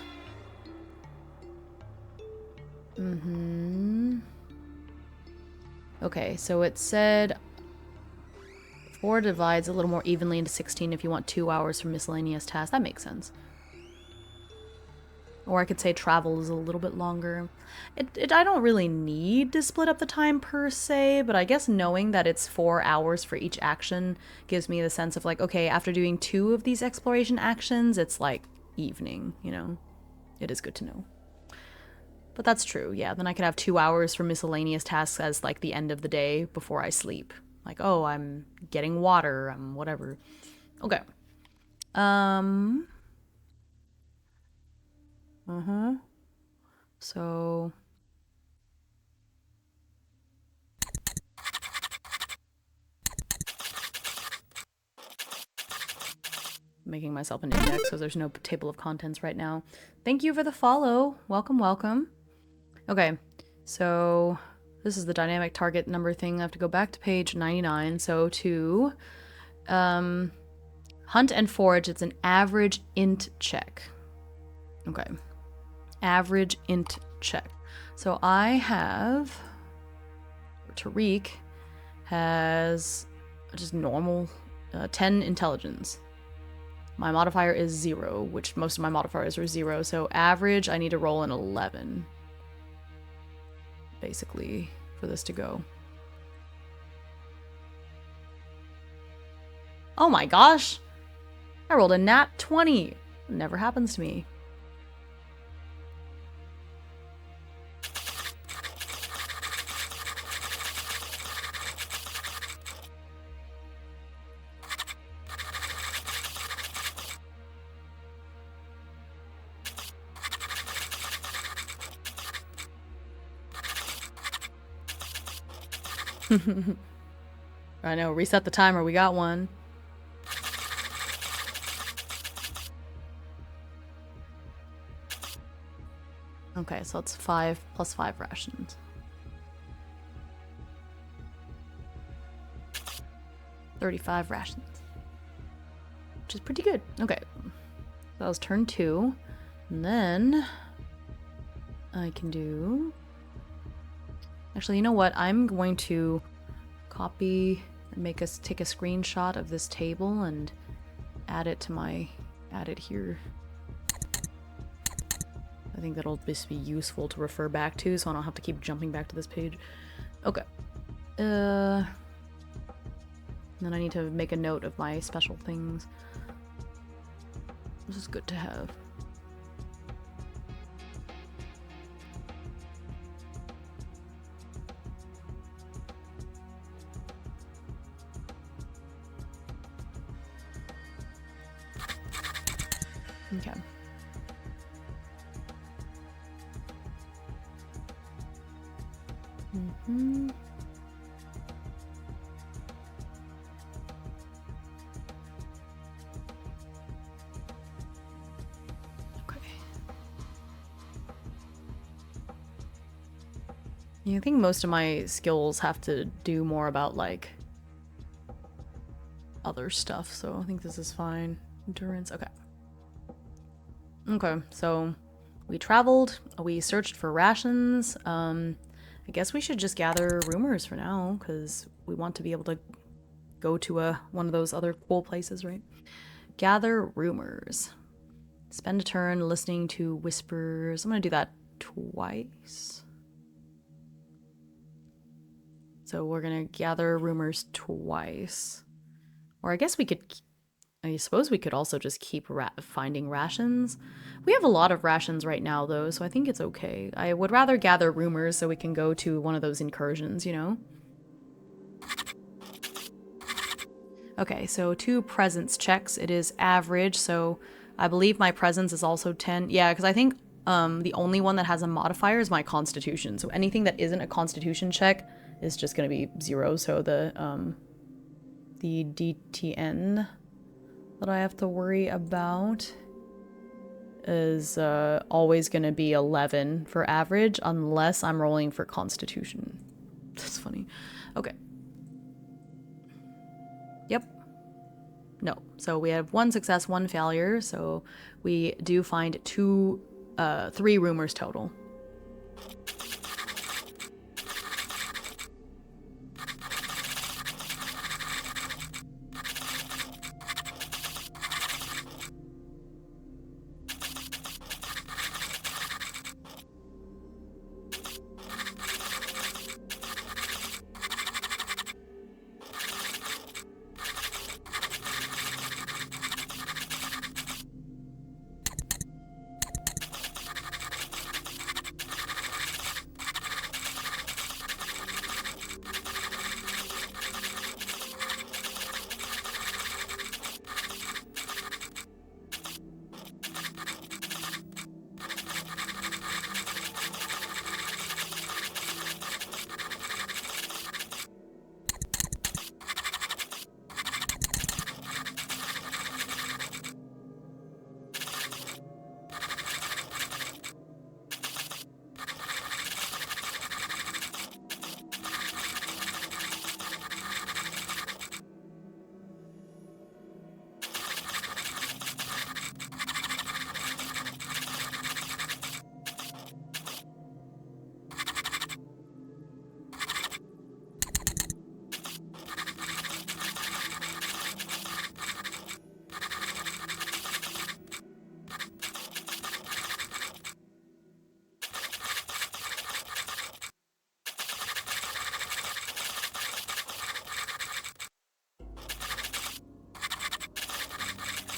Okay, so it said 4 divides a little more evenly into 16 if you want 2 hours for miscellaneous tasks. That makes sense. Or I could say travel is a little bit longer. I don't really need to split up the time per se, but I guess knowing that it's 4 hours for each action gives me the sense of like, okay, after doing 2 of these exploration actions, it's like evening, you know? It is good to know. But that's true, yeah. Then I could have 2 hours for miscellaneous tasks as like the end of the day before I sleep. Like, oh, I'm getting water, I'm whatever. Okay. So... making myself an index because there's no table of contents right now. Thank you for the follow. Welcome, welcome. Okay, so this is the dynamic target number thing. I have to go back to page 99. So to hunt and forage, it's an average int check. Okay, average int check. So I have... Tariq has just normal 10 intelligence. My modifier is 0, which most of my modifiers are 0, so average, I need to roll an 11. Basically, for this to go. Oh my gosh! I rolled a nat 20! It never happens to me. I know, reset the timer, we got one. Okay, so it's 5 plus 5 rations. 35 rations. Which is pretty good. Okay. So that was turn 2. And then I can do... Actually, you know what? I'm going to copy and take a screenshot of this table and add it here. I think that'll just be useful to refer back to, so I don't have to keep jumping back to this page. Okay. Then I need to make a note of my special things. This is good to have. Okay. Yeah, I think most of my skills have to do more about, like, other stuff, so I think this is fine. Endurance, okay. Okay, so we traveled, we searched for rations. I guess we should just gather rumors for now, because we want to be able to go to one of those other cool places, right? Gather rumors. Spend a turn listening to whispers. I'm gonna do that twice. So we're gonna gather rumors twice. Or I guess we could, I suppose we could also just keep finding rations. We have a lot of rations right now though, so I think it's okay. I would rather gather rumors so we can go to one of those incursions, you know? Okay, so 2 presence checks. It is average, so I believe my presence is also 10. Yeah, because I think the only one that has a modifier is my constitution. So anything that isn't a constitution check is just going to be 0. So the DTN that I have to worry about is always going to be 11 for average unless I'm rolling for constitution. That's funny. Okay. Yep. No. So we have 1 success, 1 failure. So we do find 3 rumors total.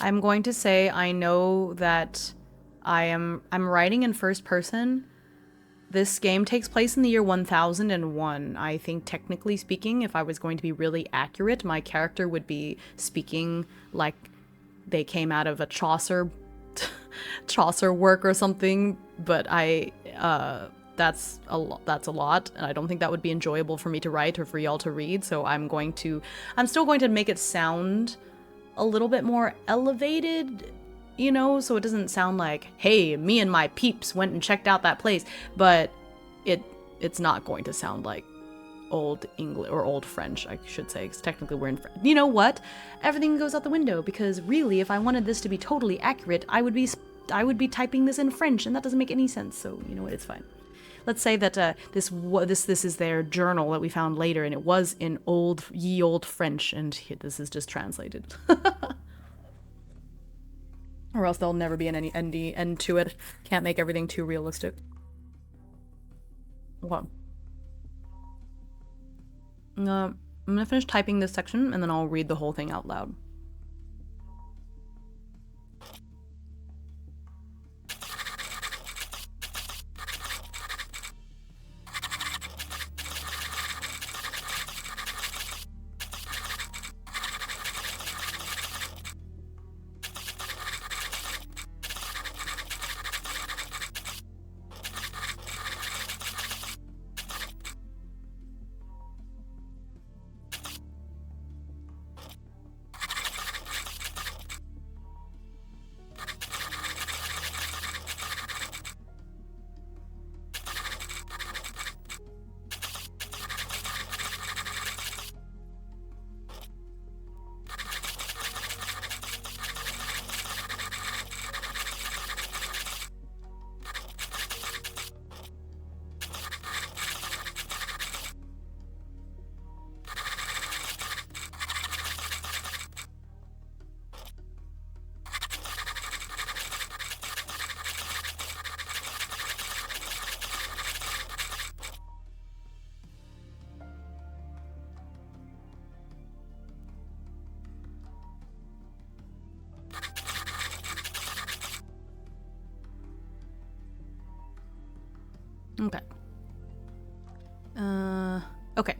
I'm going to say I know that I'm writing in first person. This game takes place in the year 1001. I think technically speaking, if I was going to be really accurate, my character would be speaking like they came out of a Chaucer work or something, but that's a lot, and I don't think that would be enjoyable for me to write or for y'all to read, so I'm still going to make it sound a little bit more elevated, you know, so it doesn't sound like, hey, me and my peeps went and checked out that place, but it's not going to sound like old English or old French, I should say, because technically we're in French. You know what? Everything goes out the window, because really, if I wanted this to be totally accurate, I would be typing this in French, and that doesn't make any sense, so you know what, it's fine. Let's say that this is their journal that we found later, and it was in ye old French, and this is just translated. Or else there'll never be any end to it. Can't make everything too realistic. Okay. I'm gonna finish typing this section, and then I'll read the whole thing out loud. Okay. Okay.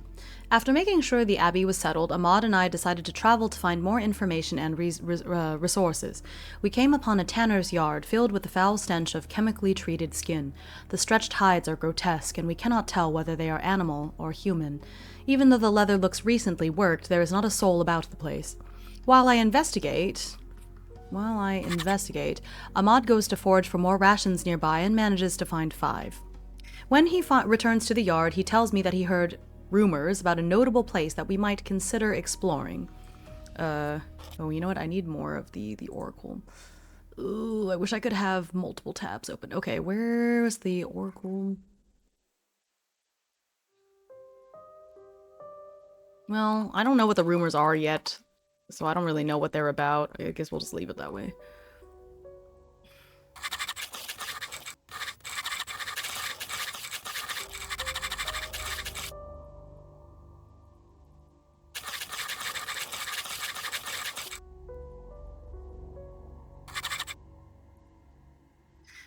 After making sure the abbey was settled, Ahmad and I decided to travel to find more information and resources. We came upon a tanner's yard filled with the foul stench of chemically treated skin. The stretched hides are grotesque, and we cannot tell whether they are animal or human. Even though the leather looks recently worked, there is not a soul about the place. While I investigate, Ahmad goes to forage for more rations nearby and manages to find 5. When he returns to the yard, he tells me that he heard rumors about a notable place that we might consider exploring. Oh, you know what? I need more of the oracle. Ooh, I wish I could have multiple tabs open. Okay, where's the oracle? Well, I don't know what the rumors are yet, so I don't really know what they're about. I guess we'll just leave it that way.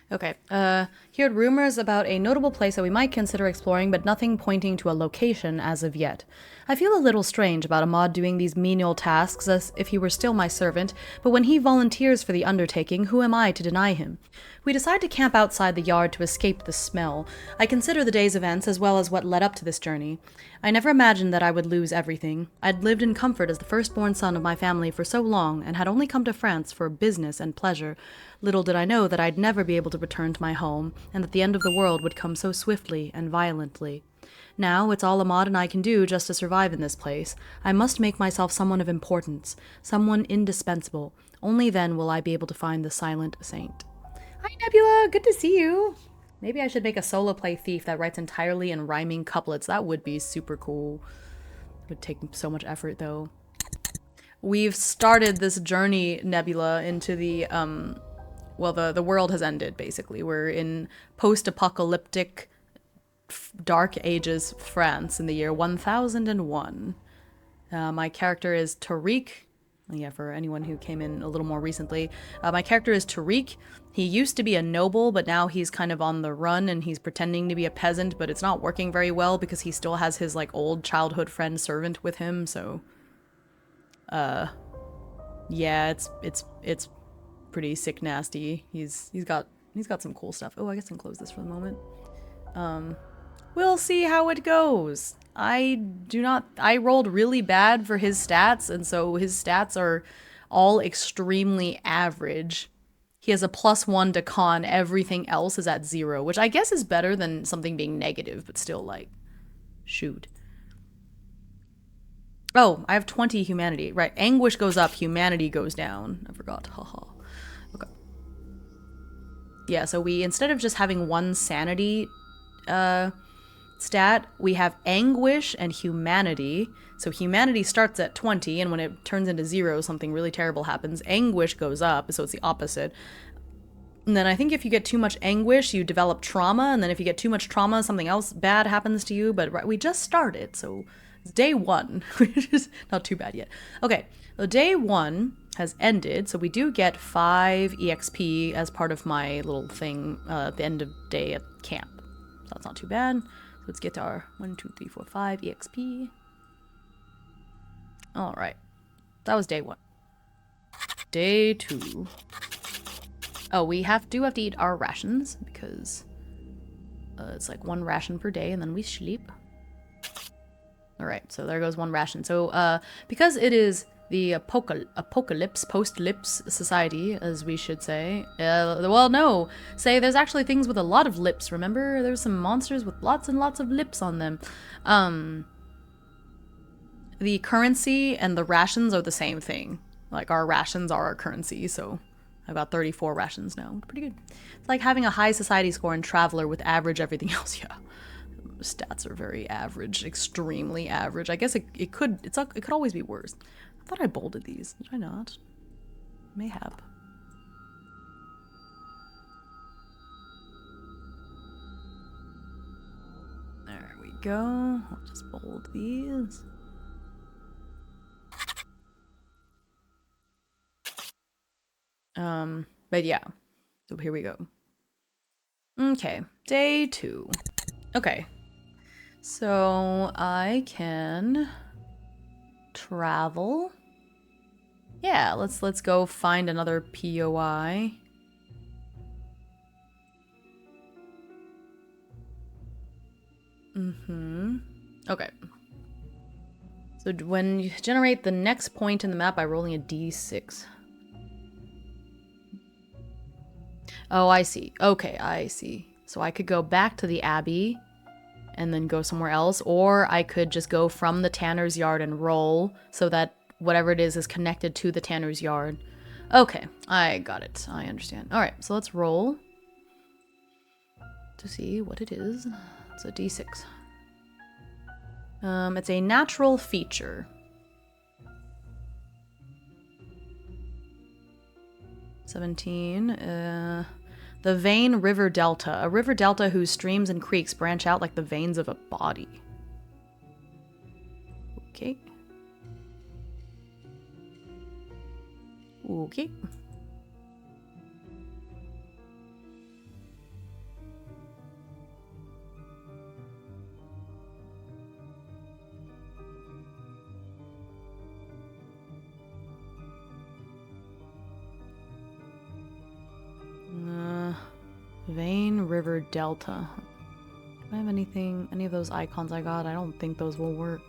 Okay, he heard rumors about a notable place that we might consider exploring, but nothing pointing to a location as of yet. I feel a little strange about Ahmad doing these menial tasks as if he were still my servant, but when he volunteers for the undertaking, who am I to deny him? We decide to camp outside the yard to escape the smell. I consider the day's events as well as what led up to this journey. I never imagined that I would lose everything. I'd lived in comfort as the firstborn son of my family for so long, and had only come to France for business and pleasure. Little did I know that I'd never be able to return to my home, and that the end of the world would come so swiftly and violently. Now it's all Ahmad and I can do just to survive in this place. I must make myself someone of importance, someone indispensable. Only then will I be able to find the silent saint. Hi, Nebula! Good to see you! Maybe I should make a solo play thief that writes entirely in rhyming couplets. That would be super cool. It would take so much effort, though. We've started this journey, Nebula, into the, well, the world has ended, basically. We're in post-apocalyptic Dark Ages France in the year 1001. My character is Tariq. Yeah, for anyone who came in a little more recently. My character is Tariq. He used to be a noble, but now he's kind of on the run and he's pretending to be a peasant, but it's not working very well because he still has his like old childhood friend servant with him, so yeah, it's pretty sick nasty. He's got some cool stuff. Oh, I guess I can close this for the moment. We'll see how it goes. I rolled really bad for his stats, and so his stats are all extremely average. He has a +1 to con, everything else is at 0, which I guess is better than something being negative, but still, like, shoot. Oh, I have 20 humanity. Right, anguish goes up, humanity goes down. I forgot, haha. Okay. Yeah, so we, instead of just having 1 sanity, stat, we have anguish and humanity. So humanity starts at 20, and when it turns into 0, something really terrible happens. Anguish goes up, so it's the opposite. And then I think if you get too much anguish, you develop trauma, and then if you get too much trauma, something else bad happens to you. But we just started, so it's day 1, which is not too bad yet. Okay, so day 1 has ended, so we do get 5 EXP as part of my little thing at the end of day at camp. So that's not too bad. Let's get to our 1, 2, 3, 4, 5 EXP. All right, that was day 1. Day 2. Oh, we do have to eat our rations because it's like 1 ration per day, and then we sleep. All right, so there goes 1 ration. So because it is the apocalypse, post-lips society, as we should say. Well, no. Say there's actually things with a lot of lips, remember? There's some monsters with lots and lots of lips on them. The currency and the rations are the same thing. Like, our rations are our currency, so I've got 34 rations now. Pretty good. It's like having a high society score in Traveler with average everything else, yeah. Stats are very average, extremely average. I guess it could always be worse. I thought I bolded these. Did I not? May have. There we go. I'll just bold these. But yeah. So here we go. Okay, day 2. Okay. So I can travel. Yeah, let's go find another POI. Okay. So when you generate the next point in the map by rolling a d6. Oh, I see. Okay, I see. So I could go back to the Abbey and then go somewhere else, or I could just go from the Tanner's Yard and roll so that whatever it is connected to the Tanner's Yard. Okay, I got it. I understand. All right, so let's roll to see what it is. It's a d6. It's a natural feature. 17. The vein river delta. A river delta whose streams and creeks branch out like the veins of a body. Okay. Okay. Vein river delta. Do I have anything, any of those icons I got? I don't think those will work.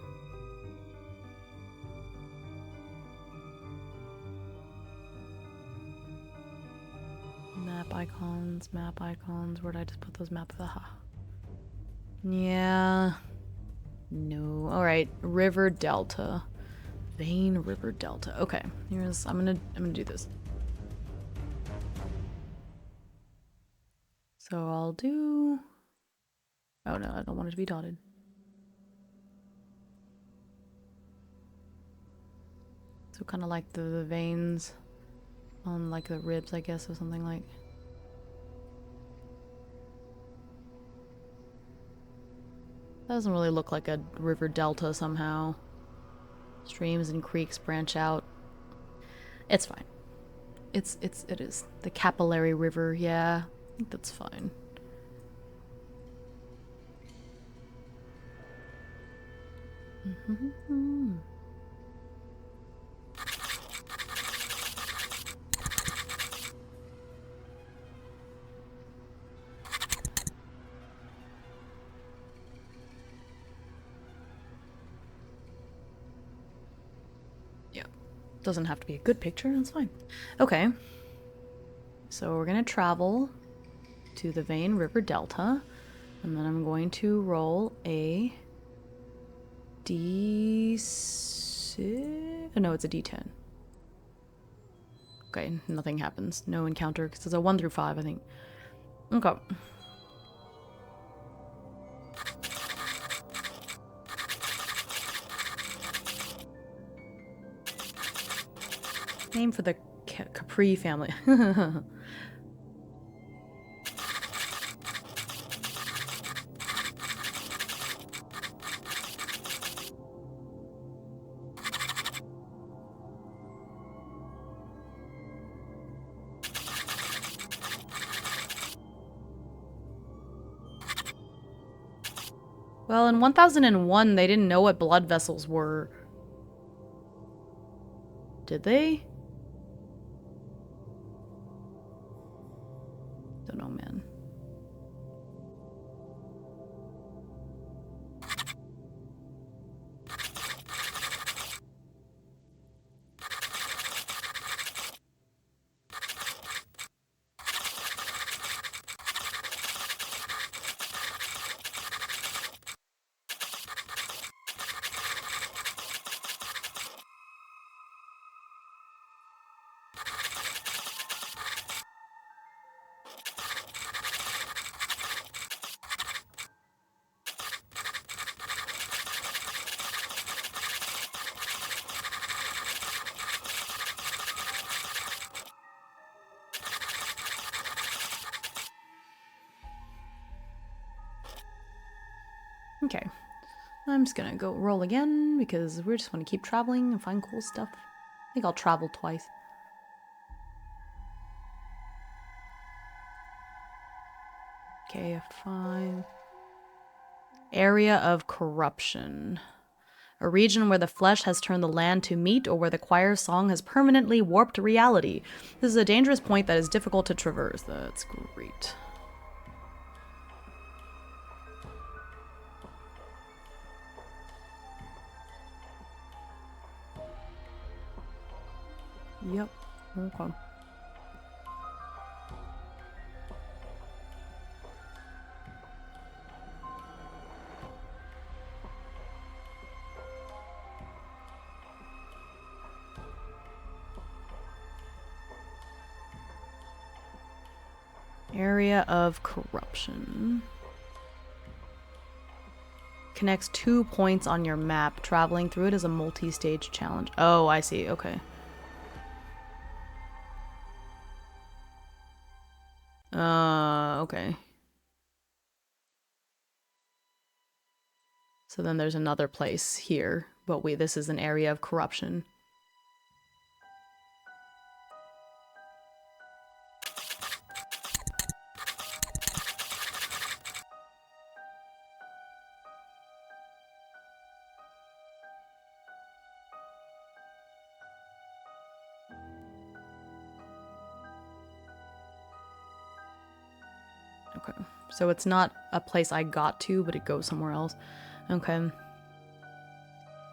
Map icons, map icons. Where did I just put those maps? Aha. Yeah. No. Alright. River delta. Vein river delta. Okay. Here's I'm gonna do this. So I'll do, oh no, I don't want it to be dotted. So kind of like the veins on like the ribs, I guess, or something like. That doesn't really look like a river delta somehow. Streams and creeks branch out. It's fine. It is. The capillary river, yeah. I think that's fine. Yeah. Doesn't have to be a good picture, that's fine. Okay. So we're gonna travel to the Vein River Delta, and then I'm going to roll a D6. Oh, no, it's a D10. Okay, nothing happens. No encounter, because it's a 1 through 5, I think. Okay. Name for the Capri family. Well, in 1001, they didn't know what blood vessels were. Did they? Don't know, man. Okay. I'm just gonna go roll again because we just want to keep traveling and find cool stuff. I think I'll travel twice. Okay, a 5. Area of corruption. A region where the flesh has turned the land to meat or where the choir's song has permanently warped reality. This is a dangerous point that is difficult to traverse. That's great. Yep. Okay. Area of corruption. Connects 2 points on your map. Traveling through it is a multi-stage challenge. Oh, I see. Okay. Okay. So then there's another place here, but this is an area of corruption. Okay. So it's not a place I got to, but it goes somewhere else. Okay.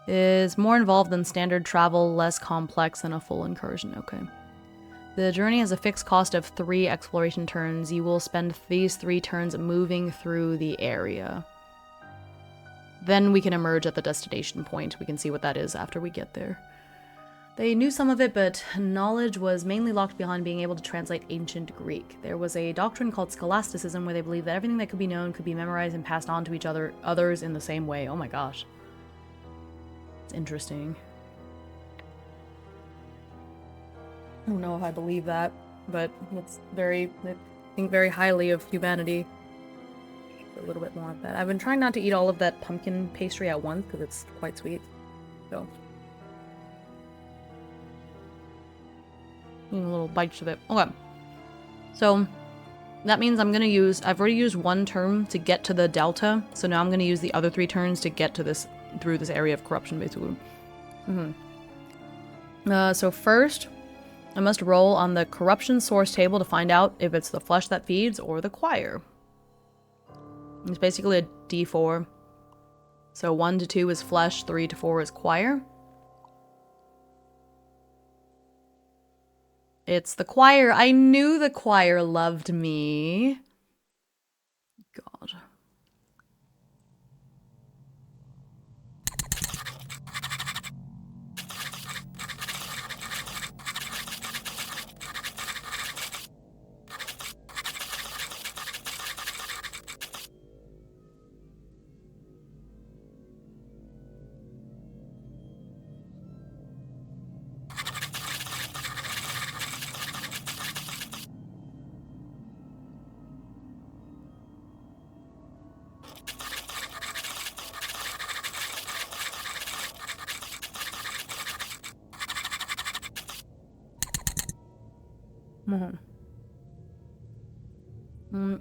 Is more involved than standard travel, less complex than a full incursion. Okay. The journey has a fixed cost of 3 exploration turns. You will spend these 3 turns moving through the area. Then we can emerge at the destination point. We can see what that is after we get there. They knew some of it, but knowledge was mainly locked behind being able to translate ancient Greek. There was a doctrine called scholasticism where they believed that everything that could be known could be memorized and passed on to others in the same way. Oh my gosh. It's interesting. I don't know if I believe that, but it's I think very highly of humanity. A little bit more of that. I've been trying not to eat all of that pumpkin pastry at once because it's quite sweet. So, eating little bites of it. Okay. So, that means I've already used 1 turn to get to the delta, so now I'm gonna use the other 3 turns to get to through this area of corruption, basically. So first, I must roll on the corruption source table to find out if it's the flesh that feeds or the choir. It's basically a d4. So 1 to 2 is flesh, 3 to 4 is choir. It's the choir. I knew the choir loved me. God.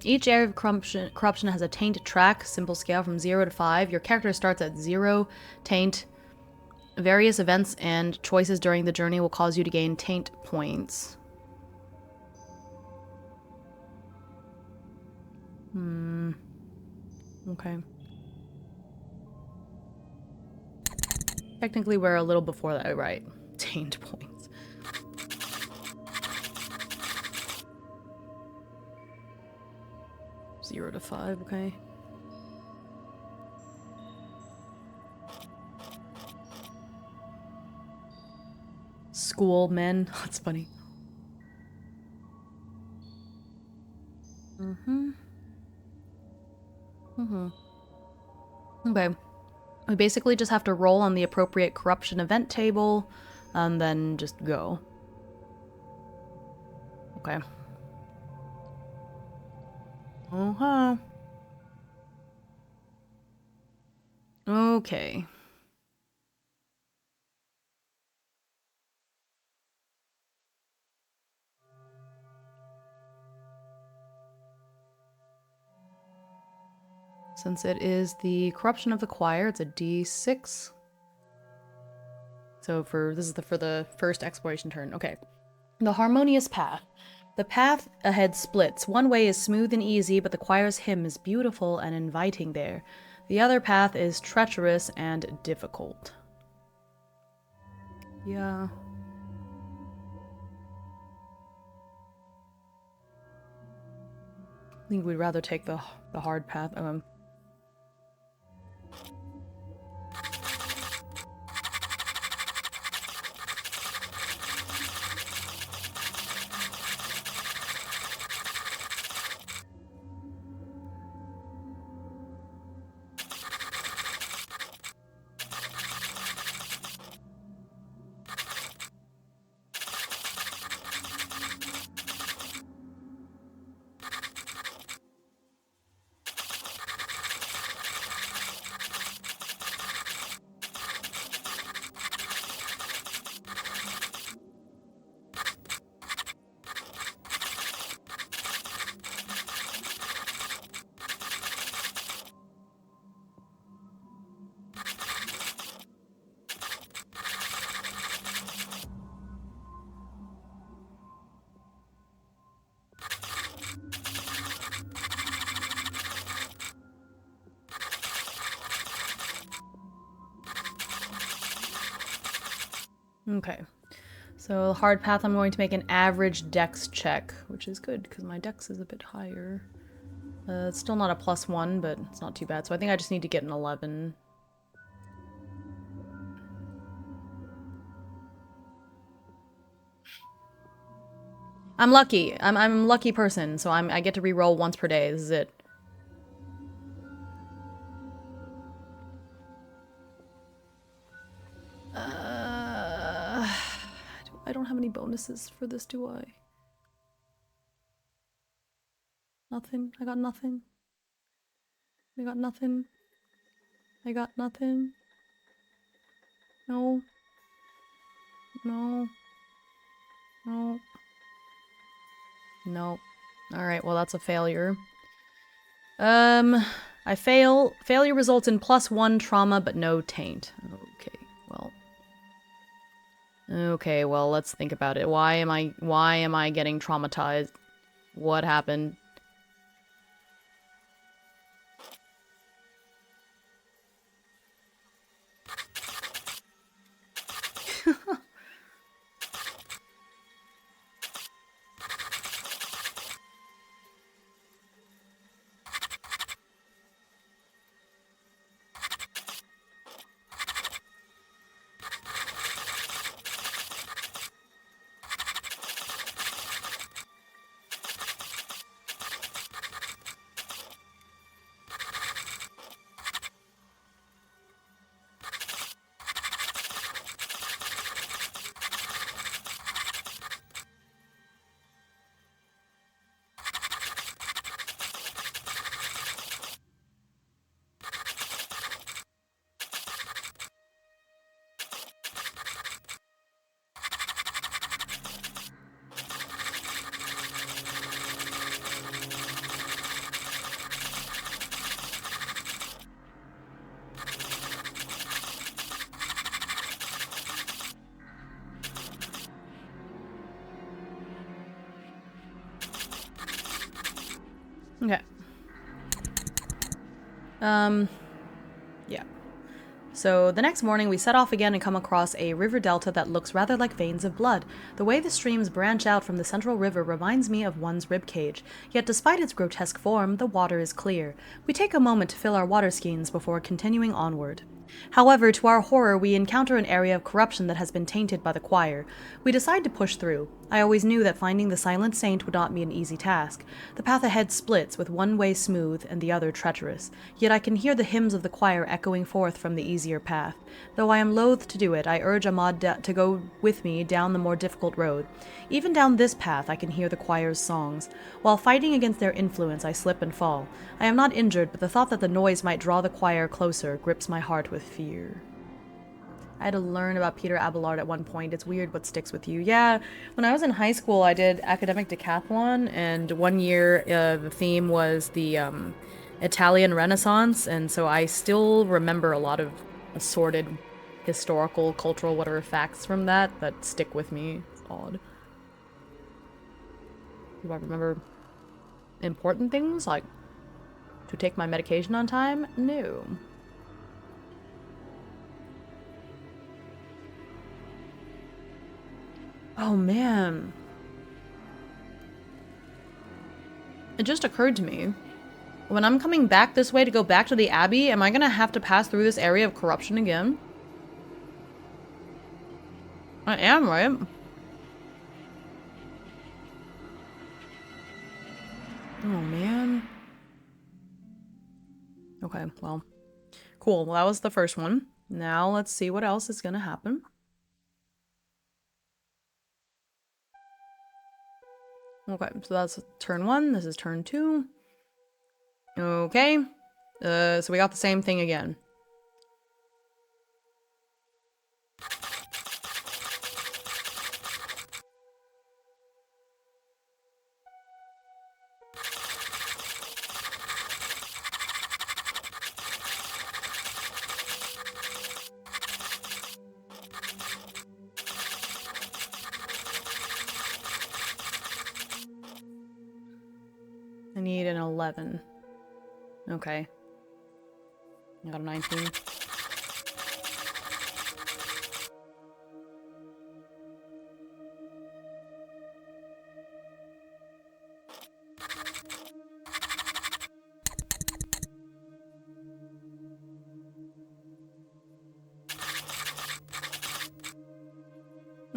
Each area of corruption has a taint track, simple scale from 0 to 5. Your character starts at 0, taint. Various events and choices during the journey will cause you to gain taint points. Okay. Technically, we're a little before that, right? Taint points. Zero to 5, okay. School men. That's funny. Okay. We basically just have to roll on the appropriate corruption event table and then just go. Okay. Okay. Since it is the corruption of the choir, it's a D6. So this is for the first exploration turn. Okay. The harmonious path. The path ahead splits. One way is smooth and easy, but the choir's hymn is beautiful and inviting there. The other path is treacherous and difficult. Yeah. I think we'd rather take the hard path. Okay. So hard path, I'm going to make an average dex check, which is good because my dex is a bit higher. It's still not a +1, but it's not too bad. So I think I just need to get an 11. I'm lucky. I'm a lucky person, so I get to reroll once per day. This is it. I don't have any bonuses for this, do I? Nothing. I got nothing. I got nothing. I got nothing. No. No. No. No. Alright, well that's a failure. I fail. Failure results in +1 trauma, but no taint. Okay, well. Okay, well, let's think about it. Why am I getting traumatized? What happened? Okay. Yeah. So the next morning we set off again and come across a river delta that looks rather like veins of blood. The way the streams branch out from the central river reminds me of one's ribcage, yet despite its grotesque form, the water is clear. We take a moment to fill our water skeins before continuing onward. However, to our horror, we encounter an area of corruption that has been tainted by the choir. We decide to push through. I always knew that finding the silent saint would not be an easy task. The path ahead splits, with one way smooth and the other treacherous, yet I can hear the hymns of the choir echoing forth from the easier path. Though I am loath to do it, I urge Ahmad to go with me down the more difficult road. Even down this path I can hear the choir's songs. While fighting against their influence, I slip and fall. I am not injured, but the thought that the noise might draw the choir closer grips my heart with fear. I had to learn about Peter Abelard at one point. It's weird what sticks with you. Yeah, when I was in high school, I did academic decathlon, and one year the theme was the Italian Renaissance, and so I still remember a lot of assorted historical, cultural, whatever facts from that stick with me. It's odd. Do I remember important things, like to take my medication on time? No. Oh man. It just occurred to me. When I'm coming back this way to go back to the Abbey, am I gonna have to pass through this area of corruption again? I am, right? Oh, man. Okay, well. Cool, well, that was the first one. Now let's see what else is gonna happen. Okay, so that's turn 1. This is turn 2. Okay. So we got the same thing again. I need an 11. Okay. I got a 19.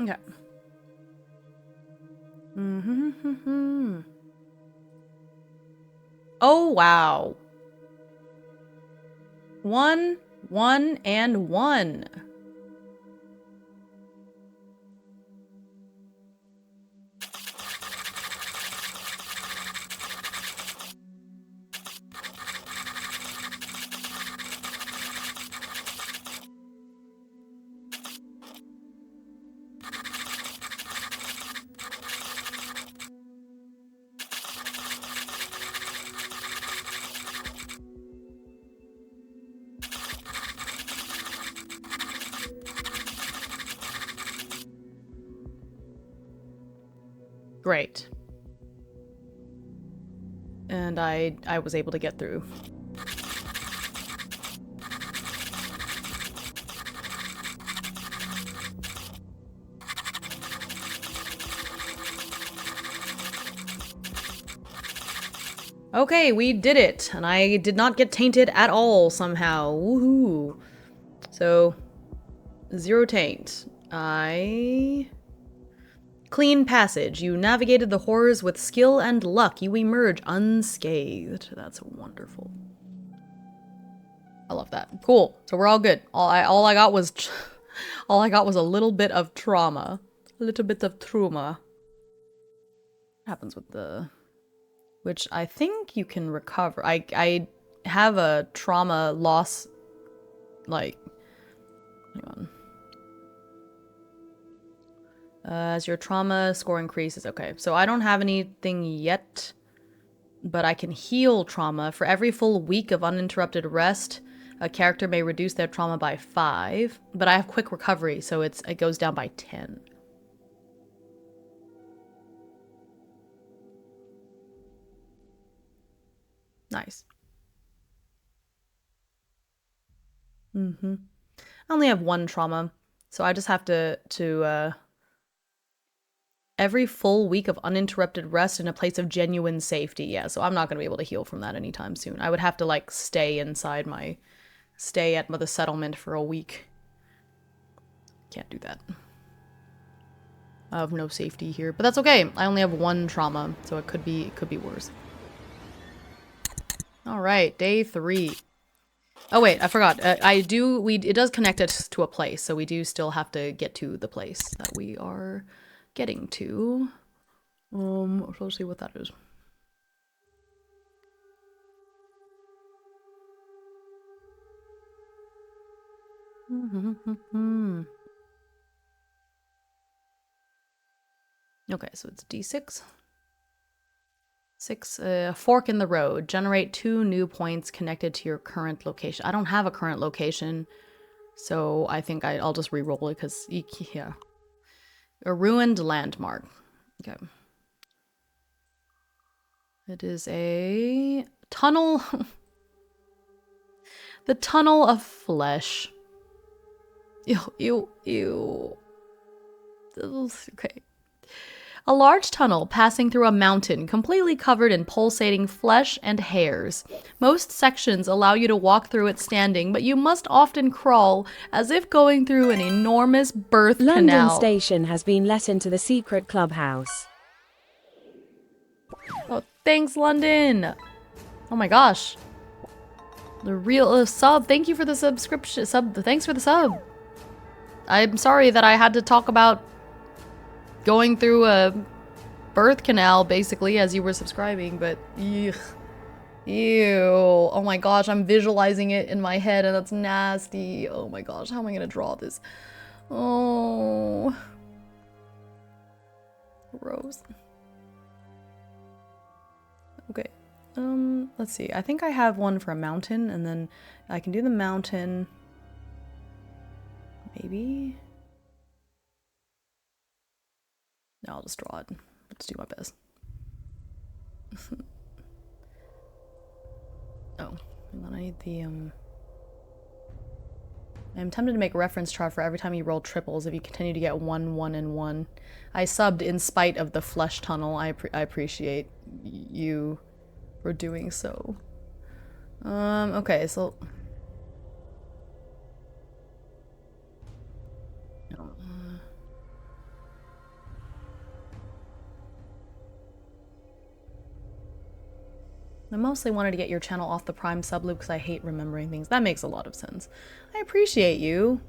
Okay. Oh, wow. 1, 1, and 1. Great. And I was able to get through. Okay, we did it, and I did not get tainted at all somehow. Woohoo. So, 0 taint. Clean passage. You navigated the horrors with skill and luck. You emerge unscathed. That's wonderful. I love that. Cool. So we're all good. All I got was all I got was a little bit of trauma. A little bit of trauma. What happens with the... Which I think you can recover. I have a trauma loss, like... Hang on. As your trauma score increases. Okay, so I don't have anything yet, but I can heal trauma. For every full week of uninterrupted rest, a character may reduce their trauma by 5, but I have quick recovery, so it goes down by 10. Nice. I only have 1 trauma, so I just have to every full week of uninterrupted rest in a place of genuine safety. Yeah, so I'm not going to be able to heal from that anytime soon. I would have to, like, stay at the settlement for a week. Can't do that. I have no safety here, but that's okay. I only have 1 trauma, so it could be worse. All right, day 3. Oh wait, I forgot. It does connect us to a place, so we do still have to get to the place that we are getting to. So let's see what that is. Okay, so it's D6. 6, fork in the road. Generate 2 new points connected to your current location. I don't have a current location, so I think I'll just re-roll it because, yeah. A ruined landmark. Okay. It is a tunnel. The Tunnel of Flesh. Ew. Okay. A large tunnel passing through a mountain completely covered in pulsating flesh and hairs. Most sections allow you to walk through it standing, but you must often crawl as if going through an enormous birth canal. London Station has been let into the secret clubhouse. Oh, thanks, London. Oh my gosh. The real sub. Thank you for the subscription. Thanks for the sub. I'm sorry that I had to talk about going through a birth canal, basically, as you were subscribing, but ew. Oh my gosh, I'm visualizing it in my head, and that's nasty. Oh my gosh, how am I gonna draw this? Oh. Gross. Okay. Let's see. I think I have one for a mountain, and then I can do the mountain. Maybe? No, I'll just draw it. Let's do my best. Oh, and then I need the, I'm tempted to make a reference chart for every time you roll triples if you continue to get 1, 1, and 1. I subbed in spite of the flesh tunnel. I appreciate you for doing so. Okay, so... No. I mostly wanted to get your channel off the Prime sub loop because I hate remembering things. That makes a lot of sense. I appreciate you.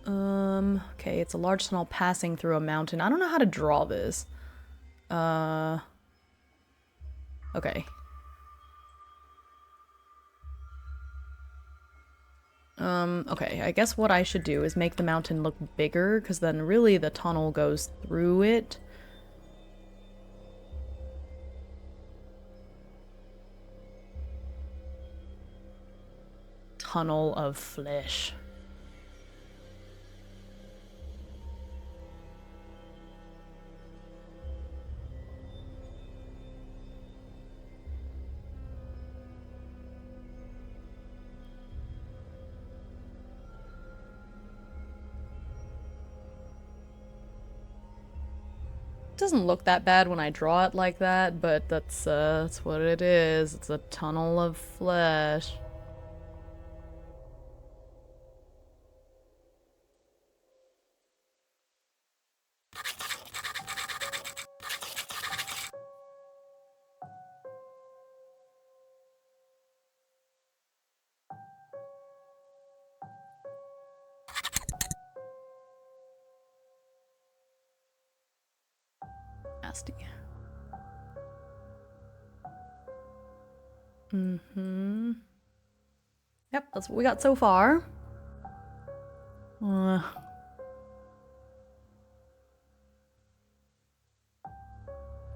Okay, it's a large tunnel passing through a mountain. I don't know how to draw this. Okay. Okay, I guess what I should do is make the mountain look bigger, because then really the tunnel goes through it. Tunnel of Flesh. Doesn't look that bad when I draw it like that, but that's what it is. It's a tunnel of flesh. Nasty. Yep, that's what we got so far.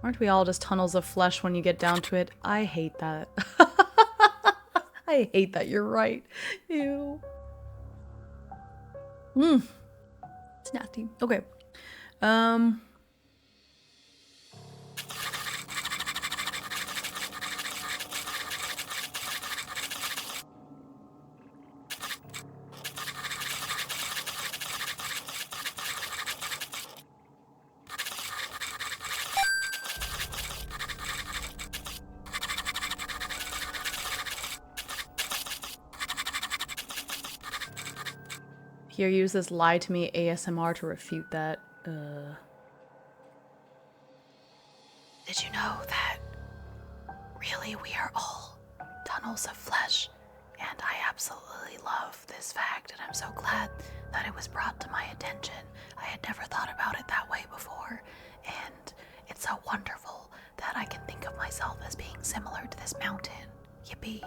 Aren't we all just tunnels of flesh when you get down to it? I hate that. I hate that, you're right. Ew. It's nasty. Okay. Here, use this lie to me ASMR to refute that. Did you know that really we are all tunnels of flesh? And I absolutely love this fact, and I'm so glad that it was brought to my attention. I had never thought about it that way before, and it's so wonderful that I can think of myself as being similar to this mountain. Yippee.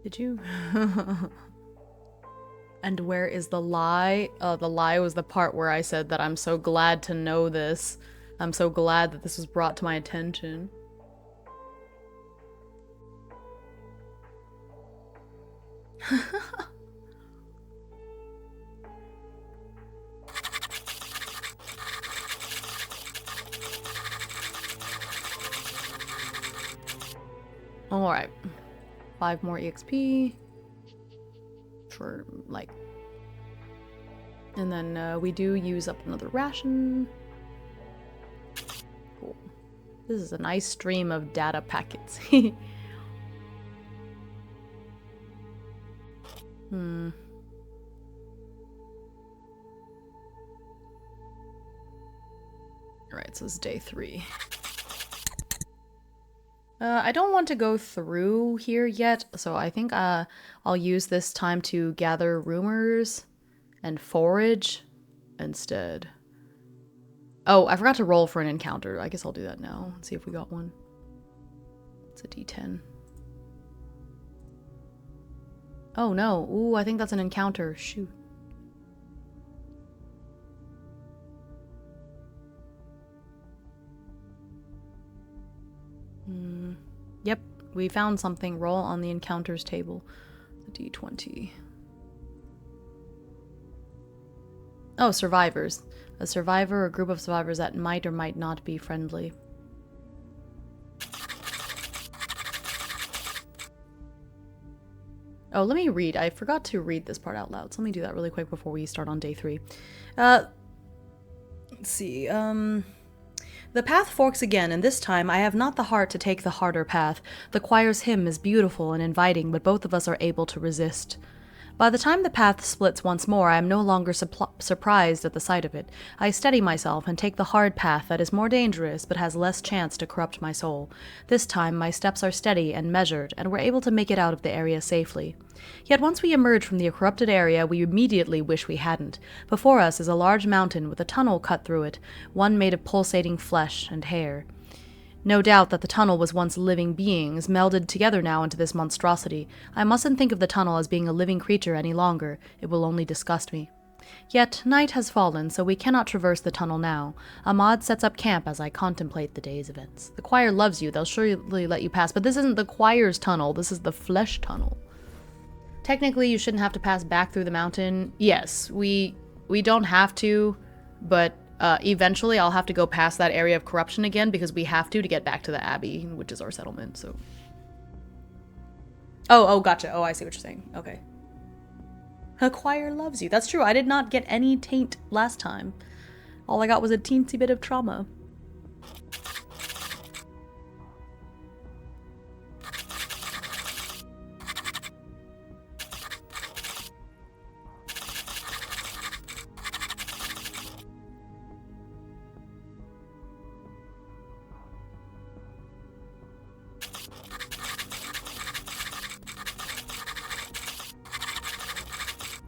Did you? And where is the lie? The lie was the part where I said that I'm so glad to know this. I'm so glad that this was brought to my attention. Alright. 5 more EXP. For, like... And then we do use up another ration. Cool. This is a nice stream of data packets. Alright, so it's day 3. I don't want to go through here yet, so I think I'll use this time to gather rumors and forage instead. Oh, I forgot to roll for an encounter. I guess I'll do that now. Let's see if we got one. It's a D10. Oh no. Ooh, I think that's an encounter. Shoot. Yep, we found something. Roll on the encounters table. The D20. Oh, survivors. A survivor or group of survivors that might or might not be friendly. Oh, let me read. I forgot to read this part out loud, so let me do that really quick before we start on day 3. Let's see, The path forks again, and this time I have not the heart to take the harder path. The choir's hymn is beautiful and inviting, but both of us are able to resist. By the time the path splits once more, I am no longer surprised at the sight of it. I steady myself and take the hard path that is more dangerous, but has less chance to corrupt my soul. This time my steps are steady and measured, and we're able to make it out of the area safely. Yet once we emerge from the corrupted area, we immediately wish we hadn't. Before us is a large mountain with a tunnel cut through it, one made of pulsating flesh and hair. No doubt that the tunnel was once living beings, melded together now into this monstrosity. I mustn't think of the tunnel as being a living creature any longer. It will only disgust me. Yet night has fallen, so we cannot traverse the tunnel now. Ahmad sets up camp as I contemplate the day's events. The choir loves you. They'll surely let you pass. But this isn't the choir's tunnel. This is the flesh tunnel. Technically, you shouldn't have to pass back through the mountain. Yes, we don't have to, but eventually I'll have to go past that area of corruption again because we have to get back to the Abbey, which is our settlement, so. Oh, gotcha. Oh, I see what you're saying. Okay. The choir loves you. That's true. I did not get any taint last time. All I got was a teensy bit of trauma.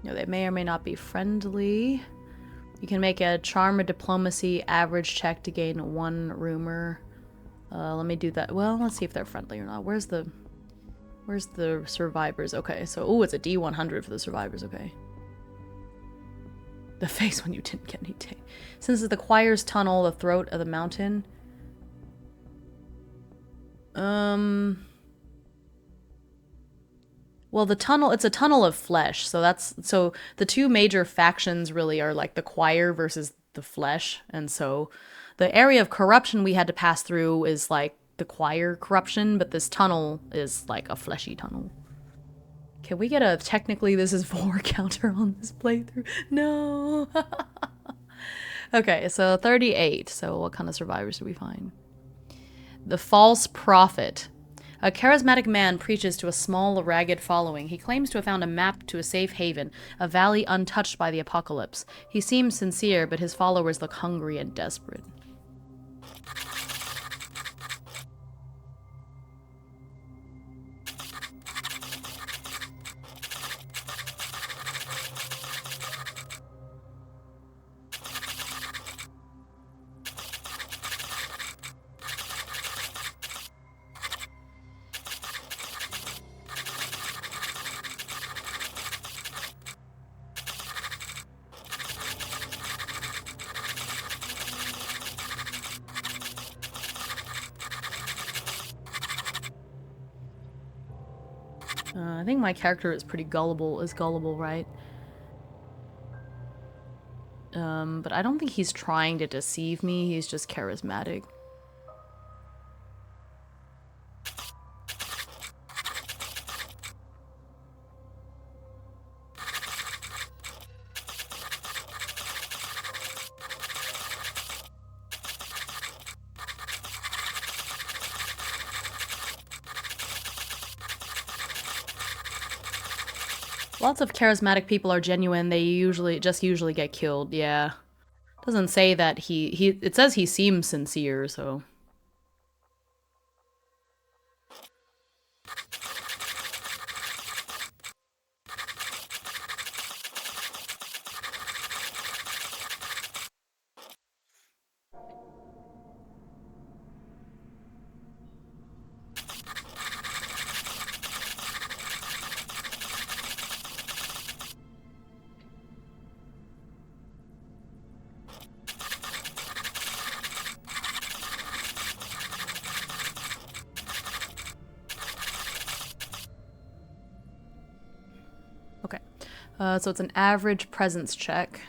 You know, they may or may not be friendly. You can make a charm or diplomacy average check to gain 1 rumor. Let me do that. Well, let's see if they're friendly or not. Where's the survivors? Okay, so oh, it's a D100 for the survivors. Okay. The face when you didn't get any taint. Since it's the choir's tunnel, the throat of the mountain. Well, the tunnel, it's a tunnel of flesh, so the two major factions really are like the choir versus the flesh, and so the area of corruption we had to pass through is like the choir corruption, but this tunnel is like a fleshy tunnel. Can we get a technically this is 4 counter on this playthrough? No! Okay, so 38, so what kind of survivors do we find? The false prophet. A charismatic man preaches to a small, ragged following. He claims to have found a map to a safe haven, a valley untouched by the apocalypse. He seems sincere, but his followers look hungry and desperate. think my character is pretty gullible, right? But I don't think he's trying to deceive me, he's just charismatic. Lots of charismatic people are genuine, they usually get killed, yeah. Doesn't say that it says he seems sincere, so... Okay. So it's an average presence check.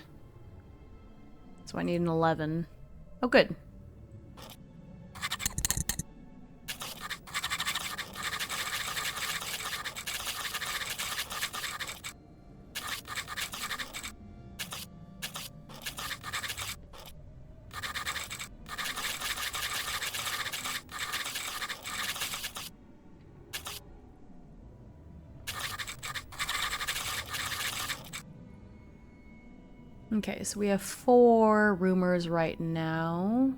So I need an 11. Oh, good. Okay, so we have 4 rumors right now.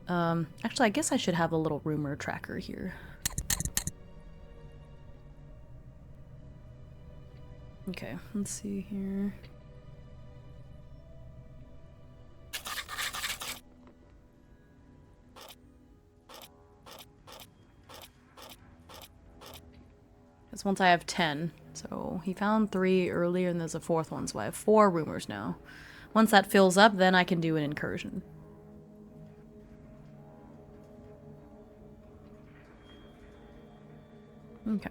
Actually, I guess I should have a little rumor tracker here. Okay, let's see here. Because once I have 10. So he found 3 earlier and there's a 4th one, so I have 4 rumors now. Once that fills up, then I can do an incursion. Okay.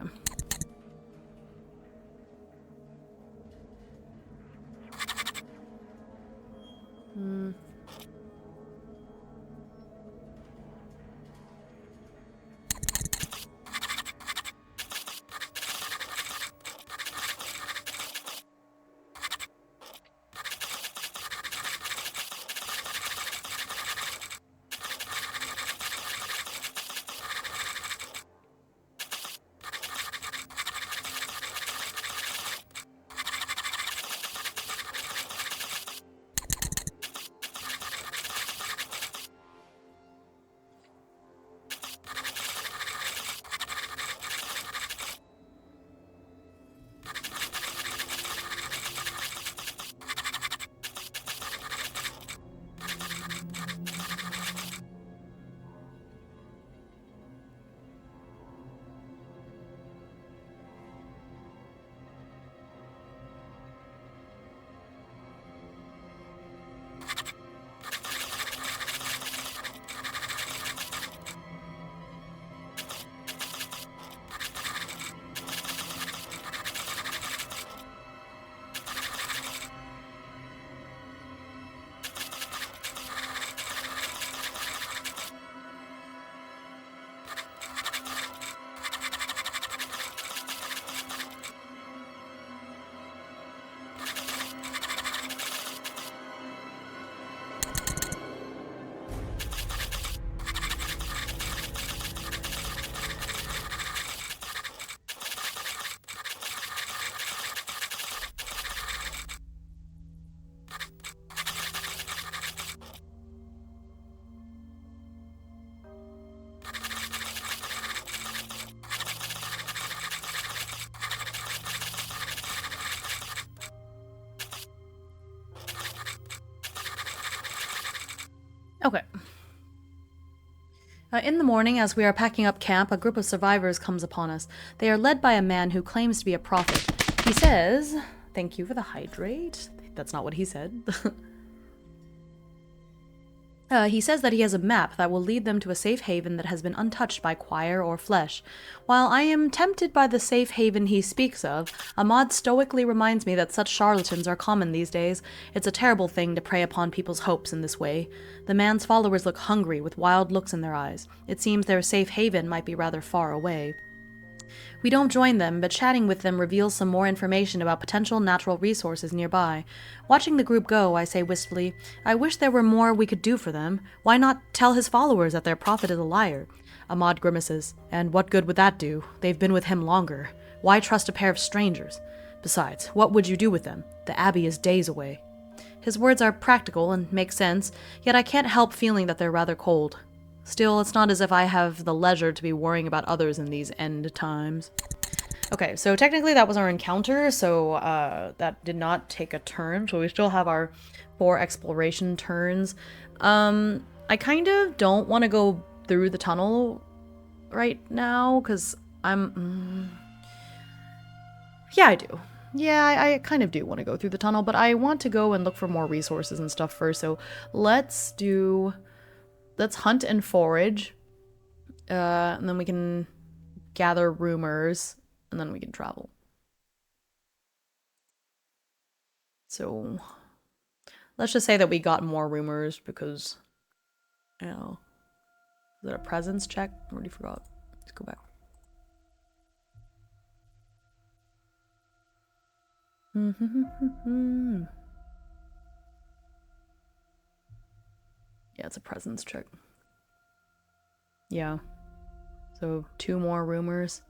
Okay. In the morning, as we are packing up camp, a group of survivors comes upon us. They are led by a man who claims to be a prophet. He says, "Thank you for the hydrate." That's not what he said. He says that he has a map that will lead them to a safe haven that has been untouched by CHOIR or flesh. While I am tempted by the safe haven he speaks of, Ahmad stoically reminds me that such charlatans are common these days. It's a terrible thing to prey upon people's hopes in this way. The man's followers look hungry, with wild looks in their eyes. It seems their safe haven might be rather far away. We don't join them, but chatting with them reveals some more information about potential natural resources nearby. Watching the group go, I say wistfully, I wish there were more we could do for them. Why not tell his followers that their prophet is a liar? Ahmad grimaces. And what good would that do? They've been with him longer. Why trust a pair of strangers? Besides, what would you do with them? The abbey is days away. His words are practical and make sense, yet I can't help feeling that they're rather cold. Still, it's not as if I have the leisure to be worrying about others in these end times. Okay, so technically that was our encounter, so that did not take a turn, so we still have our 4 exploration turns. I kind of don't want to go through the tunnel right now, because yeah, I do. Yeah, I kind of do want to go through the tunnel, but I want to go and look for more resources and stuff first, so let's hunt and forage, and then we can gather rumors, and then we can travel. So, let's just say that we got more rumors because, you know, is it a presence check? I already forgot. Let's go back. Yeah, it's a presence check. Yeah. So 2 more rumors.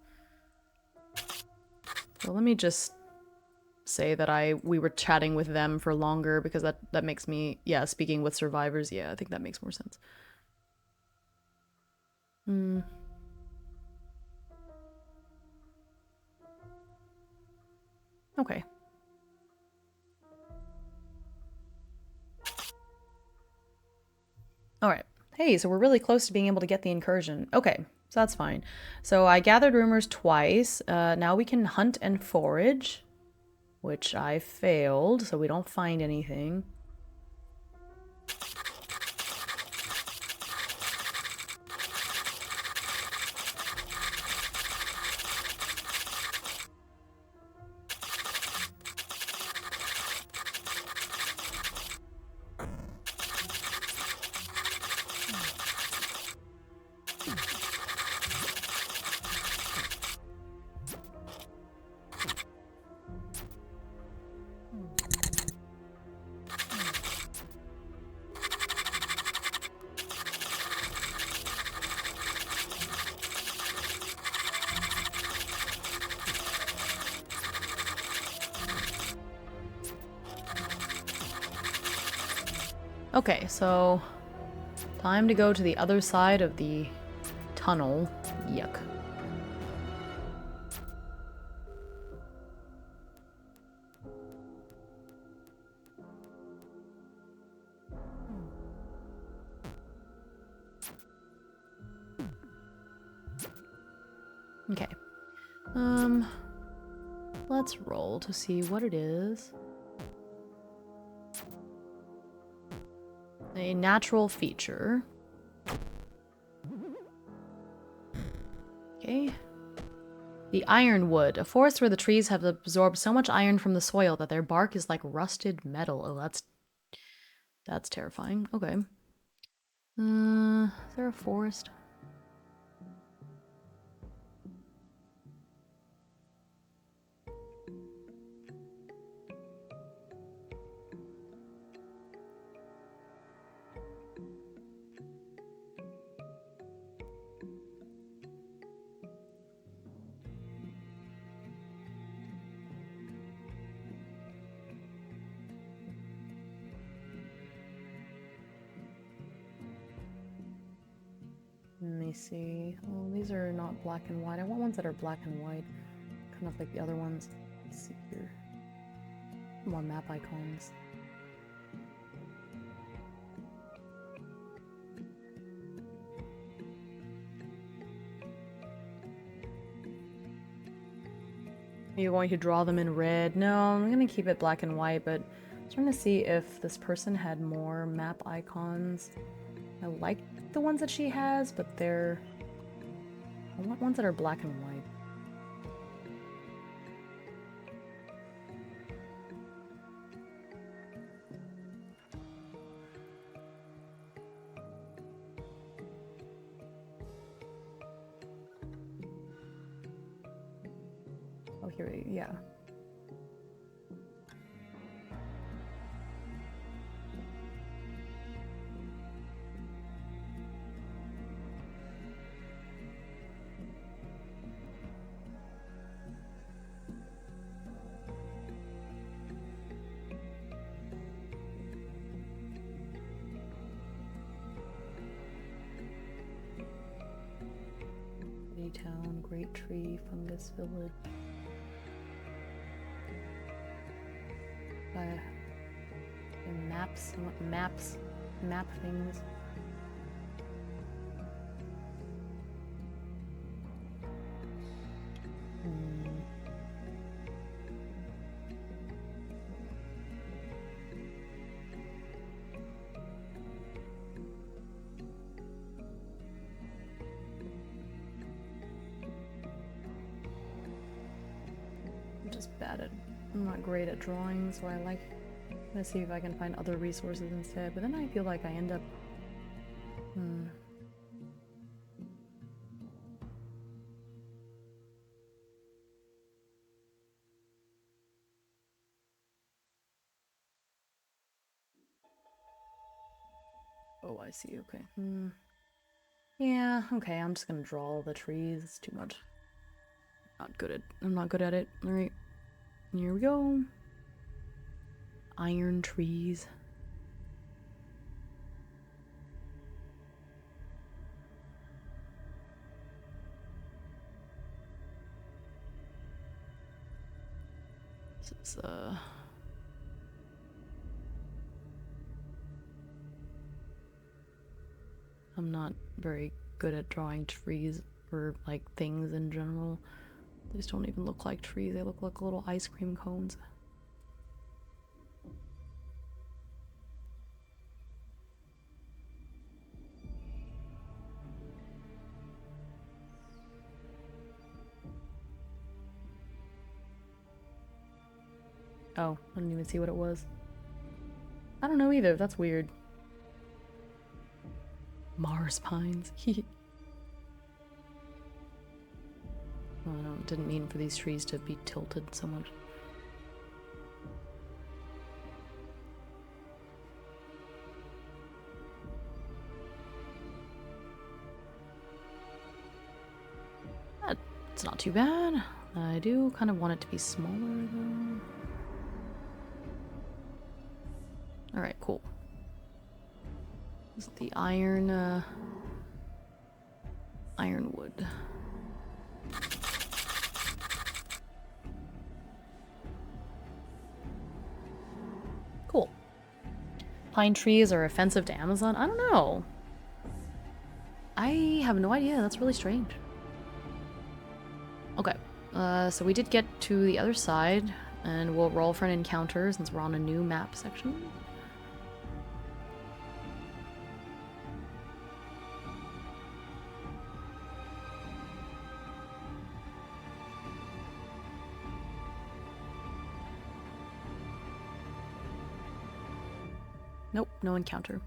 So let me just say that we were chatting with them for longer because that makes me, yeah, speaking with survivors, yeah, I think that makes more sense. Okay. Alright. Hey, so we're really close to being able to get the incursion. Okay, so that's fine. So I gathered rumors twice. Now we can hunt and forage, which I failed, so we don't find anything. Okay, so time to go to the other side of the tunnel. Yuck. Okay. Let's roll to see what it is. A natural feature. Okay. The ironwood, a forest where the trees have absorbed so much iron from the soil that their bark is like rusted metal. Oh, that's terrifying. Okay. Is there a forest? Let me see. Oh, these are not black and white. I want ones that are black and white. Kind of like the other ones. Let's see here. More map icons. Are you going to draw them in red? No, I'm going to keep it black and white, but I'm trying to see if this person had more map icons. I like the ones that she has, but I want ones that are black and white. Oh, yeah. Town, Great Tree, Fungus Village. Maps, I want maps, map things. I'm not great at drawing, so I like to see if I can find other resources instead, but then I feel like I end up Oh, I see, okay. Yeah, okay, I'm just gonna draw all the trees. It's too much. I'm not good at it. Alright. Here we go. Iron trees. This is, I'm not very good at drawing trees or, like, things in general. These don't even look like trees. They look like little ice cream cones. Oh, I didn't even see what it was. I don't know either. That's weird. Mars pines. Well, I didn't mean for these trees to be tilted so much. It's not too bad. I do kind of want it to be smaller though. Alright, cool. This is the ironwood. Cool. Pine trees are offensive to Amazon? I don't know. I have no idea. That's really strange. Okay. So we did get to the other side, and we'll roll for an encounter since we're on a new map section. Nope, no encounter.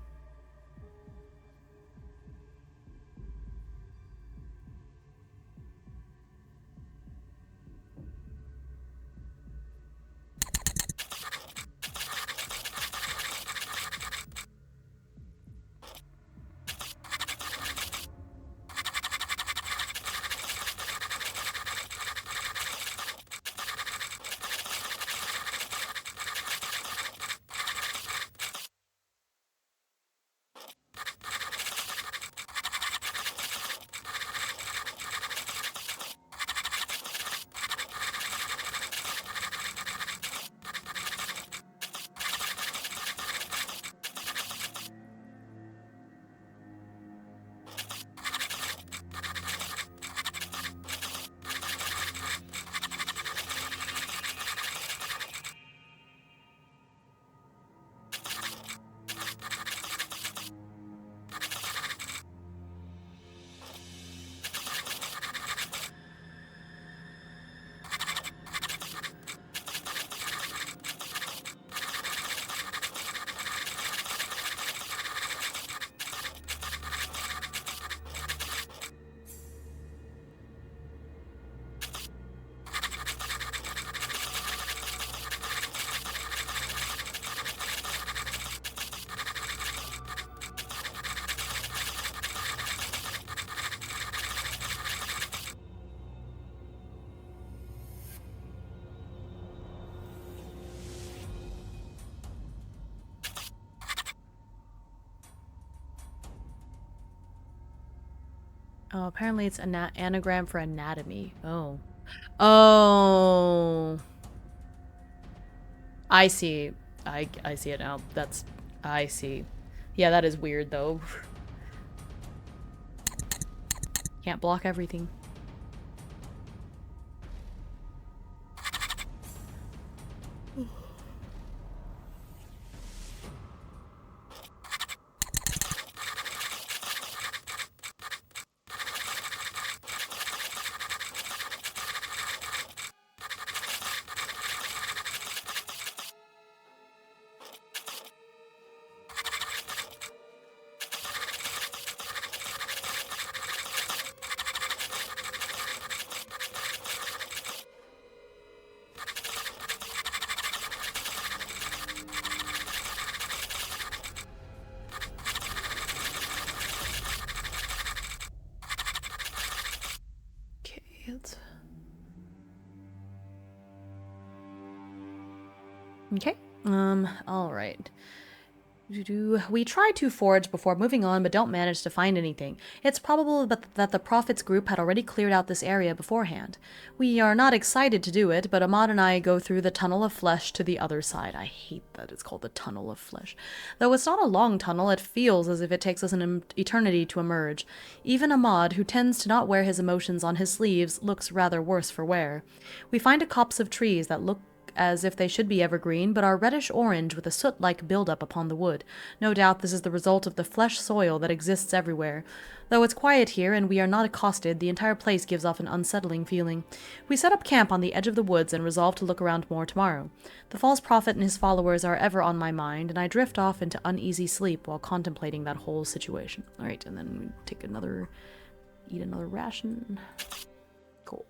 Oh, apparently it's an anagram for anatomy. Oh. Oh. I see. I see it now. That's... I see. Yeah, that is weird, though. Can't block everything. Okay. All right. We tried to forage before moving on, but don't manage to find anything. It's probable that the Prophets group had already cleared out this area beforehand. We are not excited to do it, but Ahmad and I go through the Tunnel of Flesh to the other side. I hate that it's called the Tunnel of Flesh. Though it's not a long tunnel, it feels as if it takes us an eternity to emerge. Even Ahmad, who tends to not wear his emotions on his sleeves, looks rather worse for wear. We find a copse of trees that look as if they should be evergreen, but are reddish-orange with a soot-like buildup upon the wood. No doubt this is the result of the flesh soil that exists everywhere. Though it's quiet here and we are not accosted, the entire place gives off an unsettling feeling. We set up camp on the edge of the woods and resolve to look around more tomorrow. The false prophet and his followers are ever on my mind, and I drift off into uneasy sleep while contemplating that whole situation. Alright, and then we take eat another ration. Cool.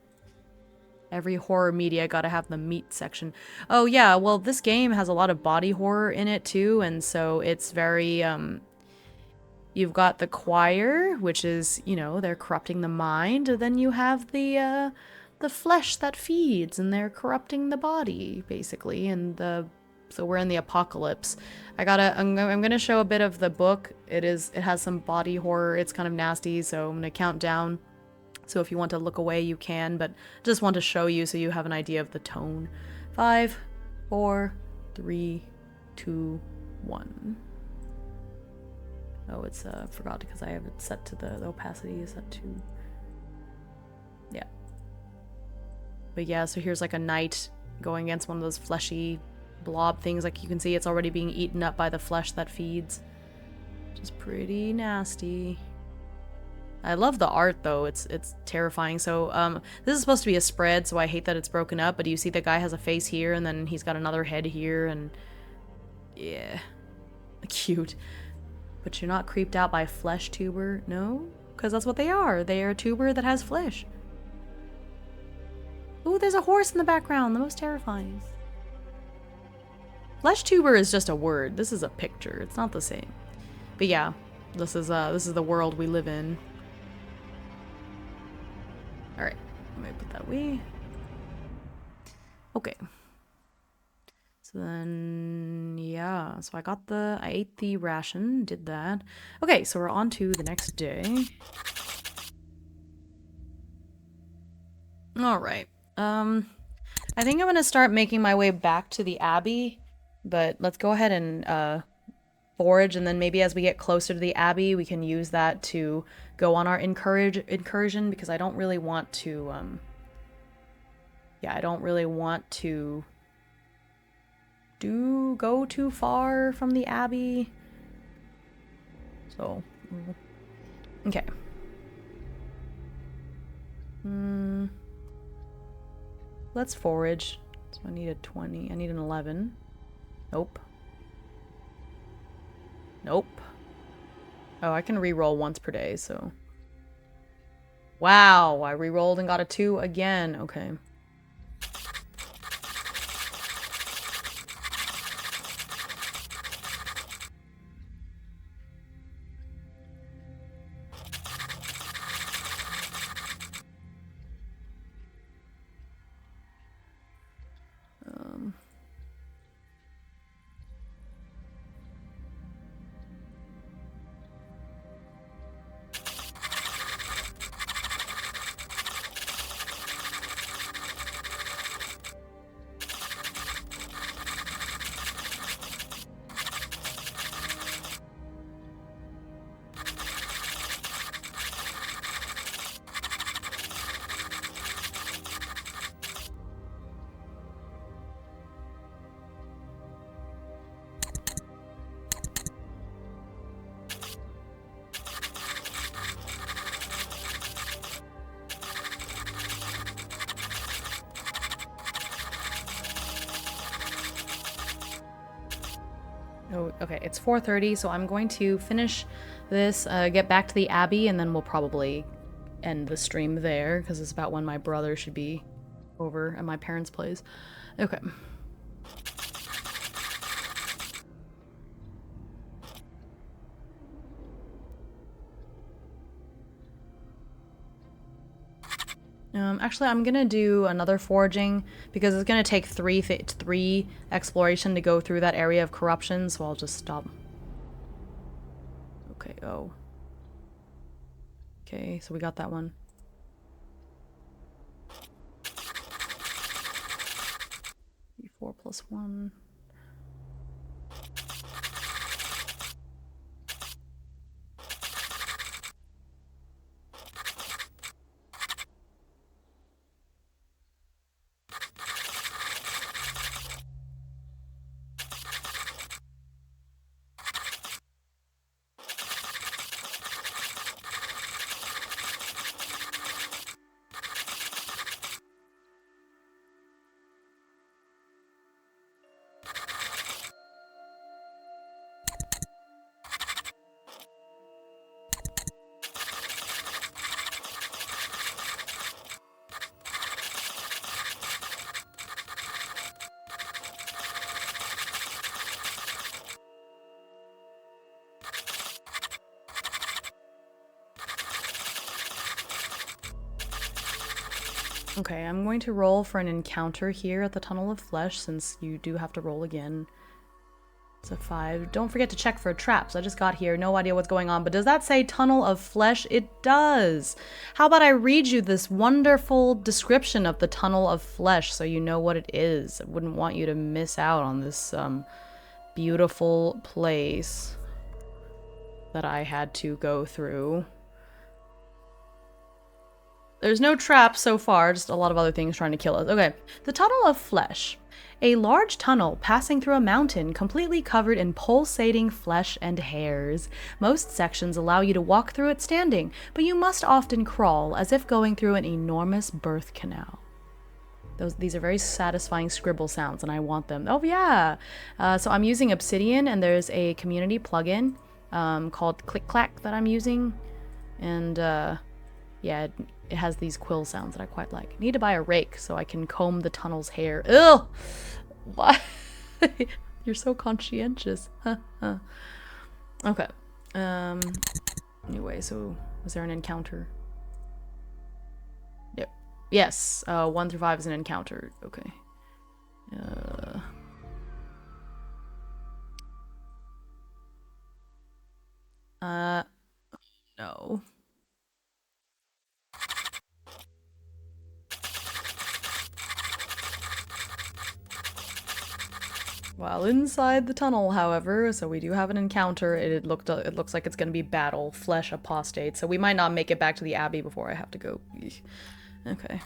Every horror media gotta have the meat section. Oh yeah, well this game has a lot of body horror in it too, and so it's very, you've got the choir, which is, you know, they're corrupting the mind, and then you have the flesh that feeds, and they're corrupting the body, basically, and so we're in the apocalypse. I'm gonna show a bit of the book. It has some body horror, it's kind of nasty, so I'm gonna count down. So if you want to look away, you can, but just want to show you so you have an idea of the tone. 5, 4, 3, 2, 1. Oh, it's, forgot because I have it set to the opacity is set to... Yeah. But yeah, so here's like a knight going against one of those fleshy blob things. Like you can see it's already being eaten up by the flesh that feeds. Which is pretty nasty. I love the art though, it's terrifying. So this is supposed to be a spread, so I hate that it's broken up, but you see the guy has a face here and then he's got another head here, and yeah, cute. But you're not creeped out by flesh tuber? No? Because that's what they are. They are a tuber that has flesh. Ooh, there's a horse in the background, the most terrifying. Flesh tuber is just a word. This is a picture. It's not the same. But yeah, this is the world we live in. Alright, let me put that away. Okay. So then, yeah, so I ate the ration, did that. Okay, so we're on to the next day. Alright, I think I'm gonna start making my way back to the Abbey, but let's go ahead and, forage, and then maybe as we get closer to the Abbey, we can use that to go on our incursion, because I don't really want to, yeah, I don't really want to go too far from the Abbey. So, okay. Let's forage. So I need a 20. I need an 11. Nope. Nope. Oh, I can re-roll once per day, so... Wow, I re-rolled and got a 2 again. Okay. Oh, okay, it's 4:30, so I'm going to finish this, get back to the Abbey, and then we'll probably end the stream there, because it's about when my brother should be over at my parents' place. Okay. Actually, I'm gonna do another foraging because it's gonna take three exploration to go through that area of corruption, so I'll just stop. Okay, oh. Okay, so we got that one. E4 plus 1. Okay, I'm going to roll for an encounter here at the Tunnel of Flesh, since you do have to roll again. It's a 5. Don't forget to check for traps. I just got here, no idea what's going on, but does that say Tunnel of Flesh? It does! How about I read you this wonderful description of the Tunnel of Flesh so you know what it is? I wouldn't want you to miss out on this beautiful place that I had to go through. There's no traps so far, just a lot of other things trying to kill us. Okay, the Tunnel of Flesh. A large tunnel passing through a mountain completely covered in pulsating flesh and hairs. Most sections allow you to walk through it standing, but you must often crawl as if going through an enormous birth canal. These are very satisfying scribble sounds, and I want them. Oh yeah! So I'm using Obsidian, and there's a community plugin called Click Clack that I'm using. And yeah, it has these quill sounds that I quite like. Need to buy a rake so I can comb the tunnel's hair. Ugh! Why? You're so conscientious. Okay. Anyway, so was there an encounter? Yep. Yes. 1 through 5 is an encounter. Okay. No. While inside the tunnel, however, so we do have an encounter. It looks like it's going to be battle, Flesh Apostate. So we might not make it back to the Abbey before I have to go. Okay.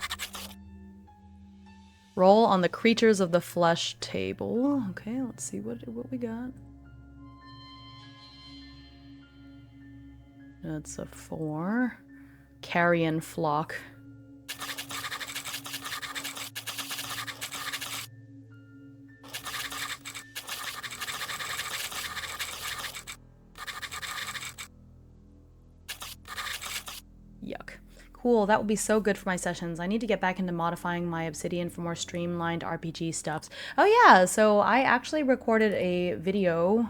Roll on the creatures of the flesh table. Okay, let's see what we got. That's a 4. Carrion Flock. Yuck. Cool, that would be so good for my sessions. I need to get back into modifying my Obsidian for more streamlined RPG stuffs. Oh yeah, so I actually recorded a video,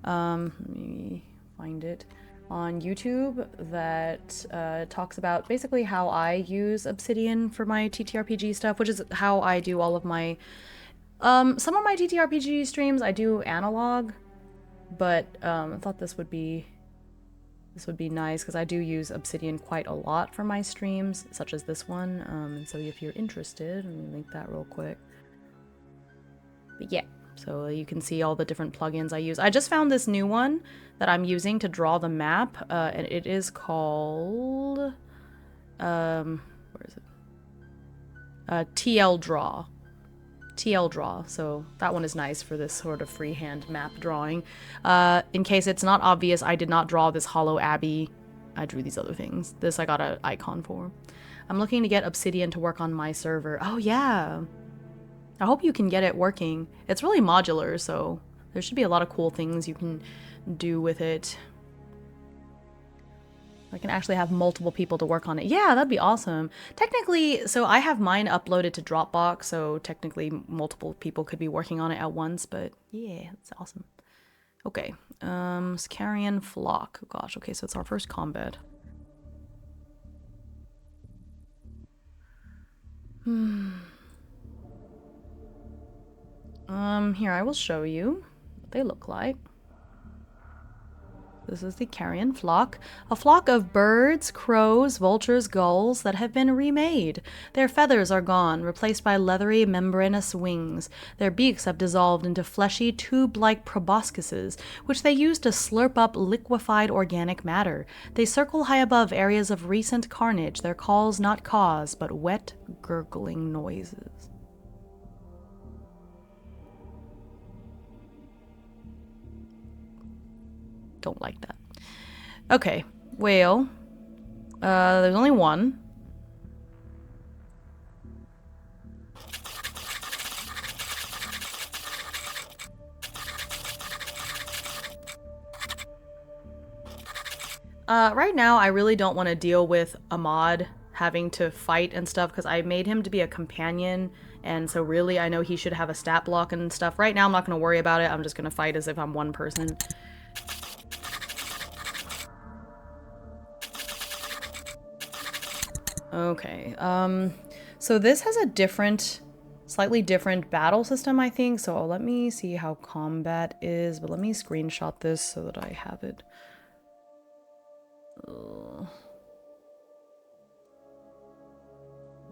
let me find it, on YouTube that talks about basically how I use Obsidian for my TTRPG stuff, which is how I do all of my, some of my TTRPG streams I do analog, but I thought this would be nice because I do use Obsidian quite a lot for my streams, such as this one. And so if you're interested, let me link that real quick. But yeah, so you can see all the different plugins I use. I just found this new one that I'm using to draw the map, and it is called, where is it? TLdraw. TLdraw, so that one is nice for this sort of freehand map drawing. In case it's not obvious, I did not draw this Hollow Abbey. I drew these other things. This I got an icon for. I'm looking to get Obsidian to work on my server. Oh yeah. I hope you can get it working. It's really modular, so There should be a lot of cool things you can do with it. I can actually have multiple people to work on it. Yeah, that'd be awesome. Technically, so I have mine uploaded to Dropbox, so technically multiple people could be working on it at once, but yeah, it's awesome. Okay, Carrion Flock. Oh gosh, okay, so it's our first combat. Here, I will show you what they look like. This is the Carrion Flock, a flock of birds, crows, vultures, gulls that have been remade. Their feathers are gone, replaced by leathery, membranous wings. Their beaks have dissolved into fleshy, tube-like proboscises, which they use to slurp up liquefied organic matter. They circle high above areas of recent carnage, their calls not cause, but wet, gurgling noises. Don't like that. Okay, well, there's only one. Right now, I really don't want to deal with Ahmad having to fight and stuff because I made him to be a companion, and so really I know he should have a stat block and stuff. Right now, I'm not going to worry about it. I'm just going to fight as if I'm one person. Okay, so this has a slightly different battle system, I think. So let me see how combat is, but let me screenshot this so that I have it.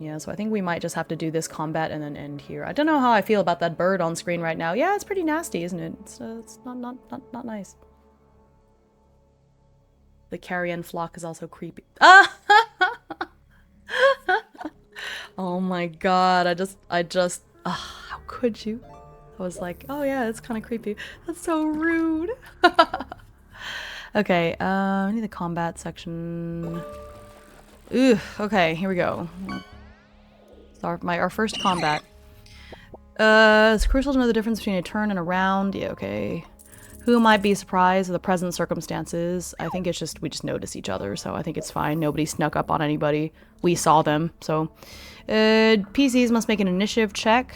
Yeah, so I think we might just have to do this combat and then end here. I don't know how I feel about that bird on screen right now. Yeah, it's pretty nasty, isn't it? It's not nice. The Carrion Flock is also creepy. Ah! Oh my god, how could you? I was like, oh yeah, it's kind of creepy. That's so rude. Okay, I need the combat section. Ooh, okay, here we go. So our first combat. It's crucial to know the difference between a turn and a round. Yeah, okay. Who might be surprised at the present circumstances? I think it's just, we just notice each other, so I think it's fine. Nobody snuck up on anybody. We saw them, so. PCs must make an initiative check.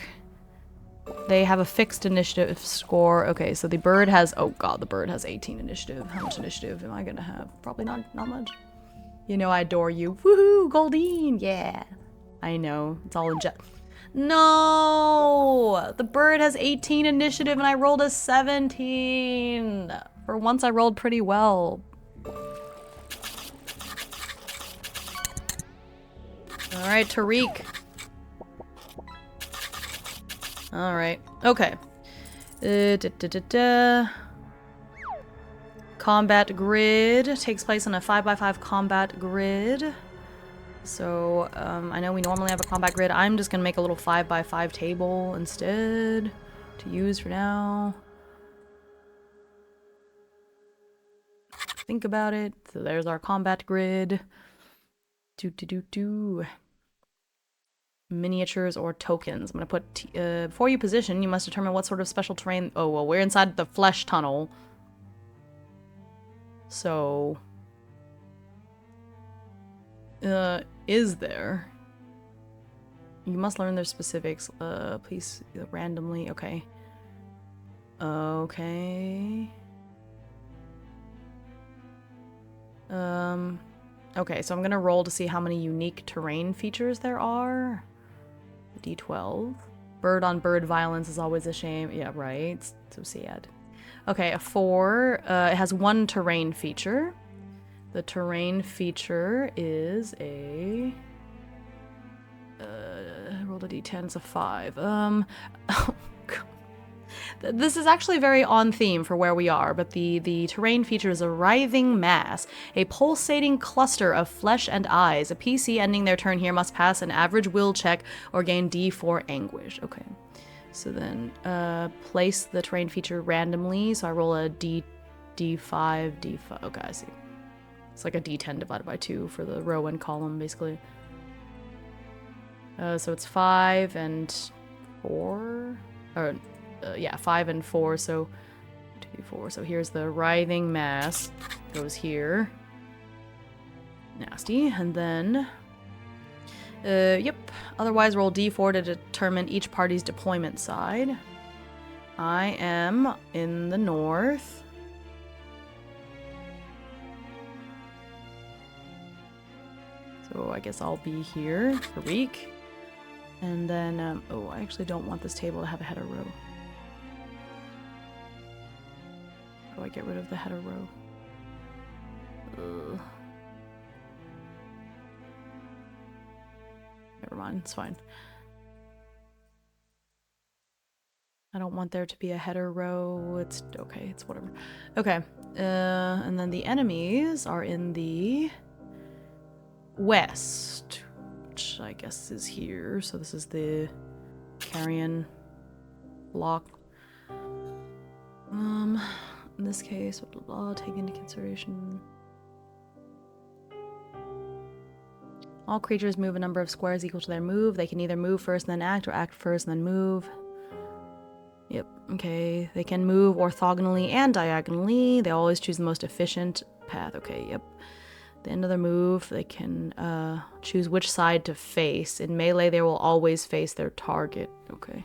They have a fixed initiative score. Okay, so the bird has, oh god, the bird has 18 initiative. How much initiative am I gonna have? Probably not much. You know I adore you. Woohoo, Goldine, yeah. I know, it's all in jet. No! The bird has 18 initiative and I rolled a 17. For once I rolled pretty well. Alright, Tariq. Alright, okay. Combat grid takes place on a 5x5 combat grid. So, I know we normally have a combat grid. I'm just gonna make a little 5x5 table instead to use for now. Think about it. So there's our combat grid. Miniatures or tokens. I'm gonna put, before you position, you must determine what sort of special terrain. Oh, well, we're inside the flesh tunnel. So, is there? You must learn their specifics. Please randomly. Okay. Okay. Okay, so I'm gonna roll to see how many unique terrain features there are. D12. Bird on bird violence is always a shame. Yeah, right. It's so sad. Okay, a 4. It has one terrain feature. The terrain feature is a... rolled a d10, it's a 5. Oh, God. This is actually very on theme for where we are, but the terrain feature is a writhing mass, a pulsating cluster of flesh and eyes. A PC ending their turn here must pass an average will check or gain D4 anguish. Okay, so then place the terrain feature randomly. So I roll a D5, D5. Okay, I see. It's like a D10 divided by 2 for the row and column, basically. So it's 5 and 4, or yeah, 5 and 4. So 2d4. So here's the writhing mass. Goes here. Nasty. And then... yep. Otherwise, roll d4 to determine each party's deployment side. I am in the north. So I guess I'll be here. Tariq. And then, oh, I actually don't want this table to have a header row. How do I get rid of the header row? Ugh. Never mind, it's fine. I don't want there to be a header row. It's okay, it's whatever. Okay, and then the enemies are in the west, which I guess is here. So this is the Carrion Flock. In this case, blah, blah, blah, take into consideration. All creatures move a number of squares equal to their move. They can either move first and then act, or act first and then move. Yep, okay. They can move orthogonally and diagonally. They always choose the most efficient path. Okay, yep. At the end of their move, they can choose which side to face. In melee, they will always face their target. Okay.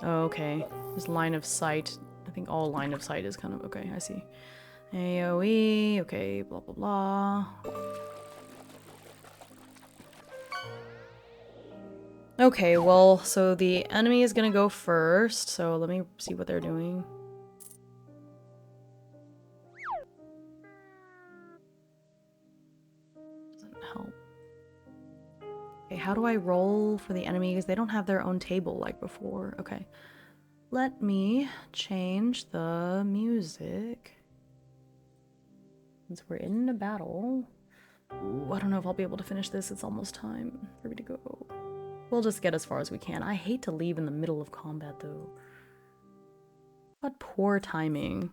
Okay. There's line of sight. I think all line of sight is kind of... Okay, I see. AoE. Okay, blah, blah, blah. Okay, well, so the enemy is gonna go first, so let me see what they're doing. Doesn't help. Okay, how do I roll for the enemy? Because they don't have their own table like before. Okay. Let me change the music. Since we're in a battle. Ooh, I don't know if I'll be able to finish this. It's almost time for me to go. We'll just get as far as we can. I hate to leave in the middle of combat, though. What poor timing.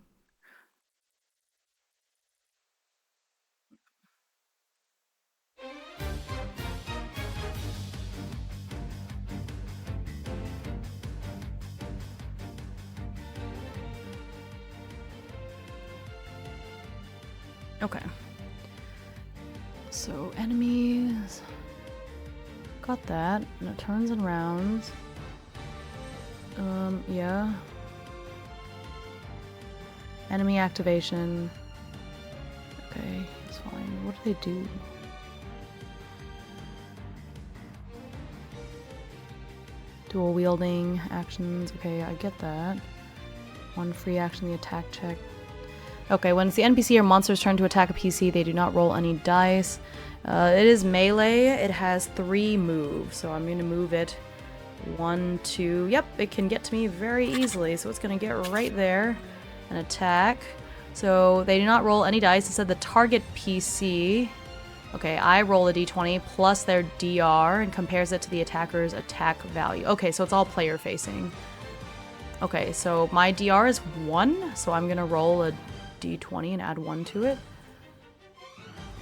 Okay. So, enemies... Got that. And it turns and rounds. Yeah. Enemy activation. Okay, it's fine. What do they do? Dual wielding actions. Okay, I get that. One free action, the attack check. Okay, when it's the NPC or monster's turn to attack a PC, they do not roll any dice. It is melee. It has 3 moves, so I'm going to move it 1, 2. Yep, it can get to me very easily, so it's going to get right there and attack. So they do not roll any dice. It said the target PC. Okay, I roll a d20 plus their DR and compares it to the attacker's attack value. Okay, so it's all player facing. Okay, so my DR is 1, so I'm going to roll a d20 and add 1 to it.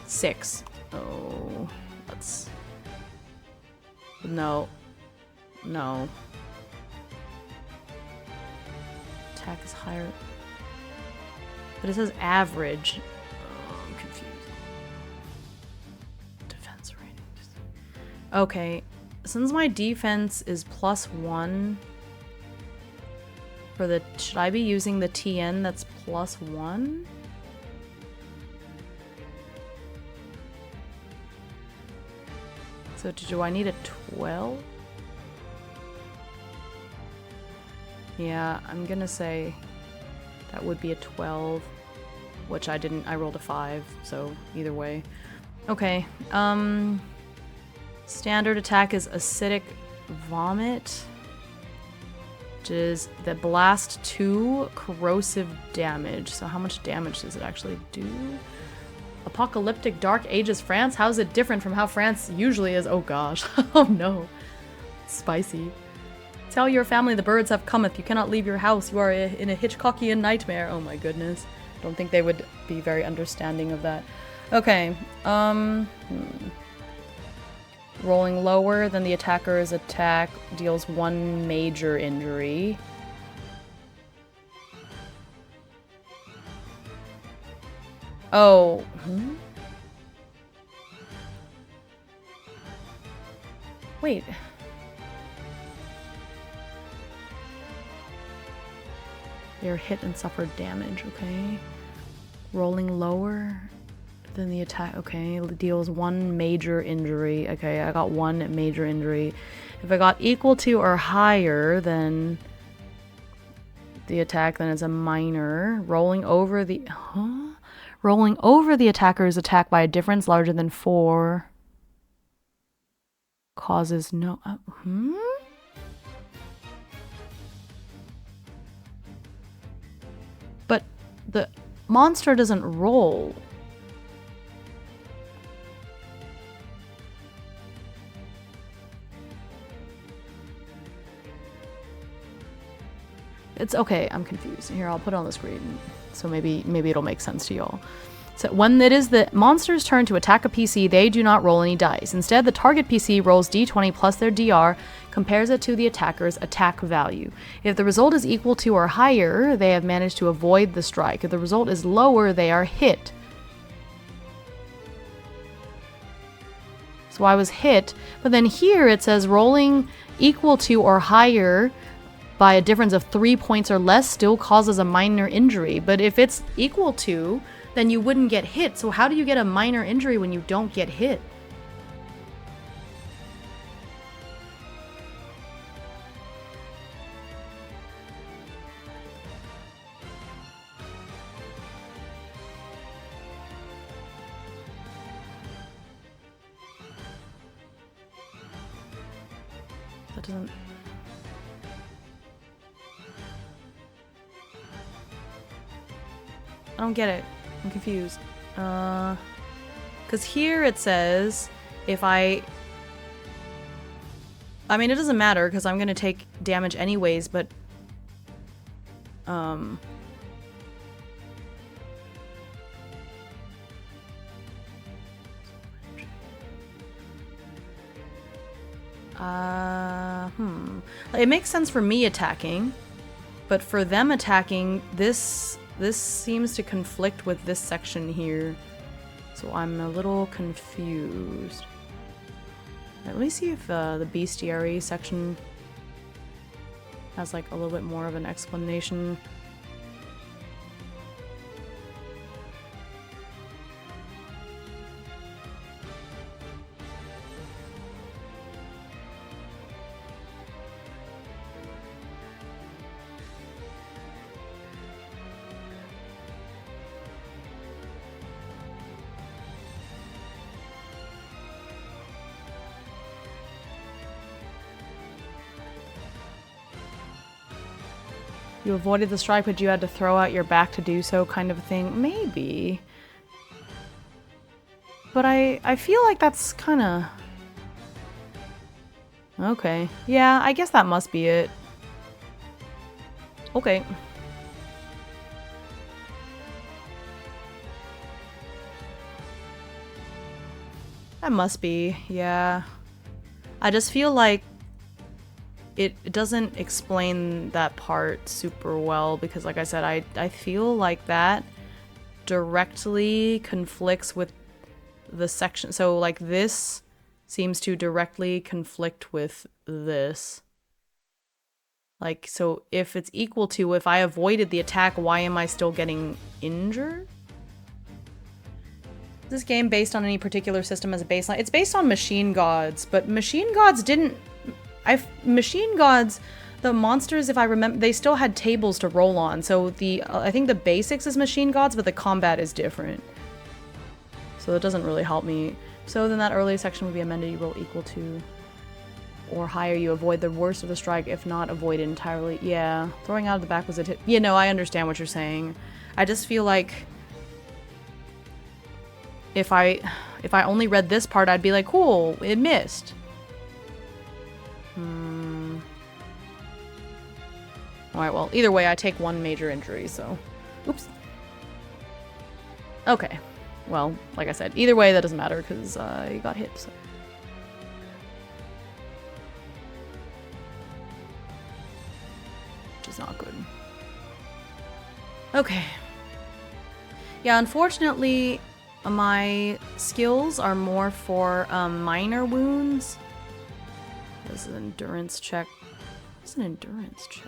6. Oh, that's... No. No. Attack is higher. But it says average. Oh, I'm confused. Defense ratings. Okay. Since my defense is +1 for the... Should I be using the TN that's +1? So do I need a 12? Yeah, I'm gonna say that would be a 12, which I didn't. I rolled a 5, so either way. Okay, standard attack is acidic vomit, which is the blast 2 corrosive damage. So how much damage does it actually do? Apocalyptic Dark Ages France? How is it different from how France usually is? Oh gosh. Oh no. Spicy. Tell your family the birds have cometh. You cannot leave your house. You are in a Hitchcockian nightmare. Oh my goodness. Don't think they would be very understanding of that. Okay. Rolling lower than the attacker's attack deals 1 major injury. Oh. Wait. They're hit and suffer damage, okay. Rolling lower than the attack, okay. Deals 1 major injury. Okay, I got 1 major injury. If I got equal to or higher than the attack, then it's a minor. Rolling over the... Huh? Rolling over the attacker's attack by a difference larger than 4 causes no... But the monster doesn't roll. It's okay, I'm confused. Here, I'll put it on the screen, so maybe it'll make sense to y'all. So when it is the monster's turn to attack a PC, they do not roll any dice. Instead, the target PC rolls d20 plus their DR, compares it to the attacker's attack value. If the result is equal to or higher, they have managed to avoid the strike. If the result is lower, they are hit. So I was hit, but then here it says rolling equal to or higher by a difference of 3 points or less still causes a minor injury. But if it's equal to, then you wouldn't get hit. So how do you get a minor injury when you don't get hit? That doesn't... I don't get it. I'm confused. Because here it says if I mean, it doesn't matter because I'm gonna take damage anyways, but it makes sense for me attacking, but for them attacking, this seems to conflict with this section here, so I'm a little confused. Let me see if the bestiary section has like a little bit more of an explanation. You avoided the strike, but you had to throw out your back to do so, kind of a thing. Maybe. But I feel like that's kind of... Okay. Yeah, I guess that must be it. Okay. That must be, yeah. I just feel like it doesn't explain that part super well because, like I said, I feel like that directly conflicts with the section. So, like, this seems to directly conflict with this. Like, so if it's equal to, if I avoided the attack, why am I still getting injured? Is this game based on any particular system as a baseline? It's based on Machine Gods, but Machine Gods didn't... Machine Gods, the monsters, if I remember, they still had tables to roll on. So the I think the basics is Machine Gods, but the combat is different. So it doesn't really help me. So then that earlier section would be amended. You roll equal to or higher. You avoid the worst of the strike, if not avoid it entirely. Yeah, throwing out of the back was a hit. Yeah, no, I understand what you're saying. I just feel like if I only read this part, I'd be like, cool, it missed. Alright, well, either way, I take 1 major injury, so... Oops. Okay. Well, like I said, either way, that doesn't matter, because I got hit, so... Which is not good. Okay. Yeah, unfortunately, my skills are more for minor wounds. This is an endurance check. What's an endurance check?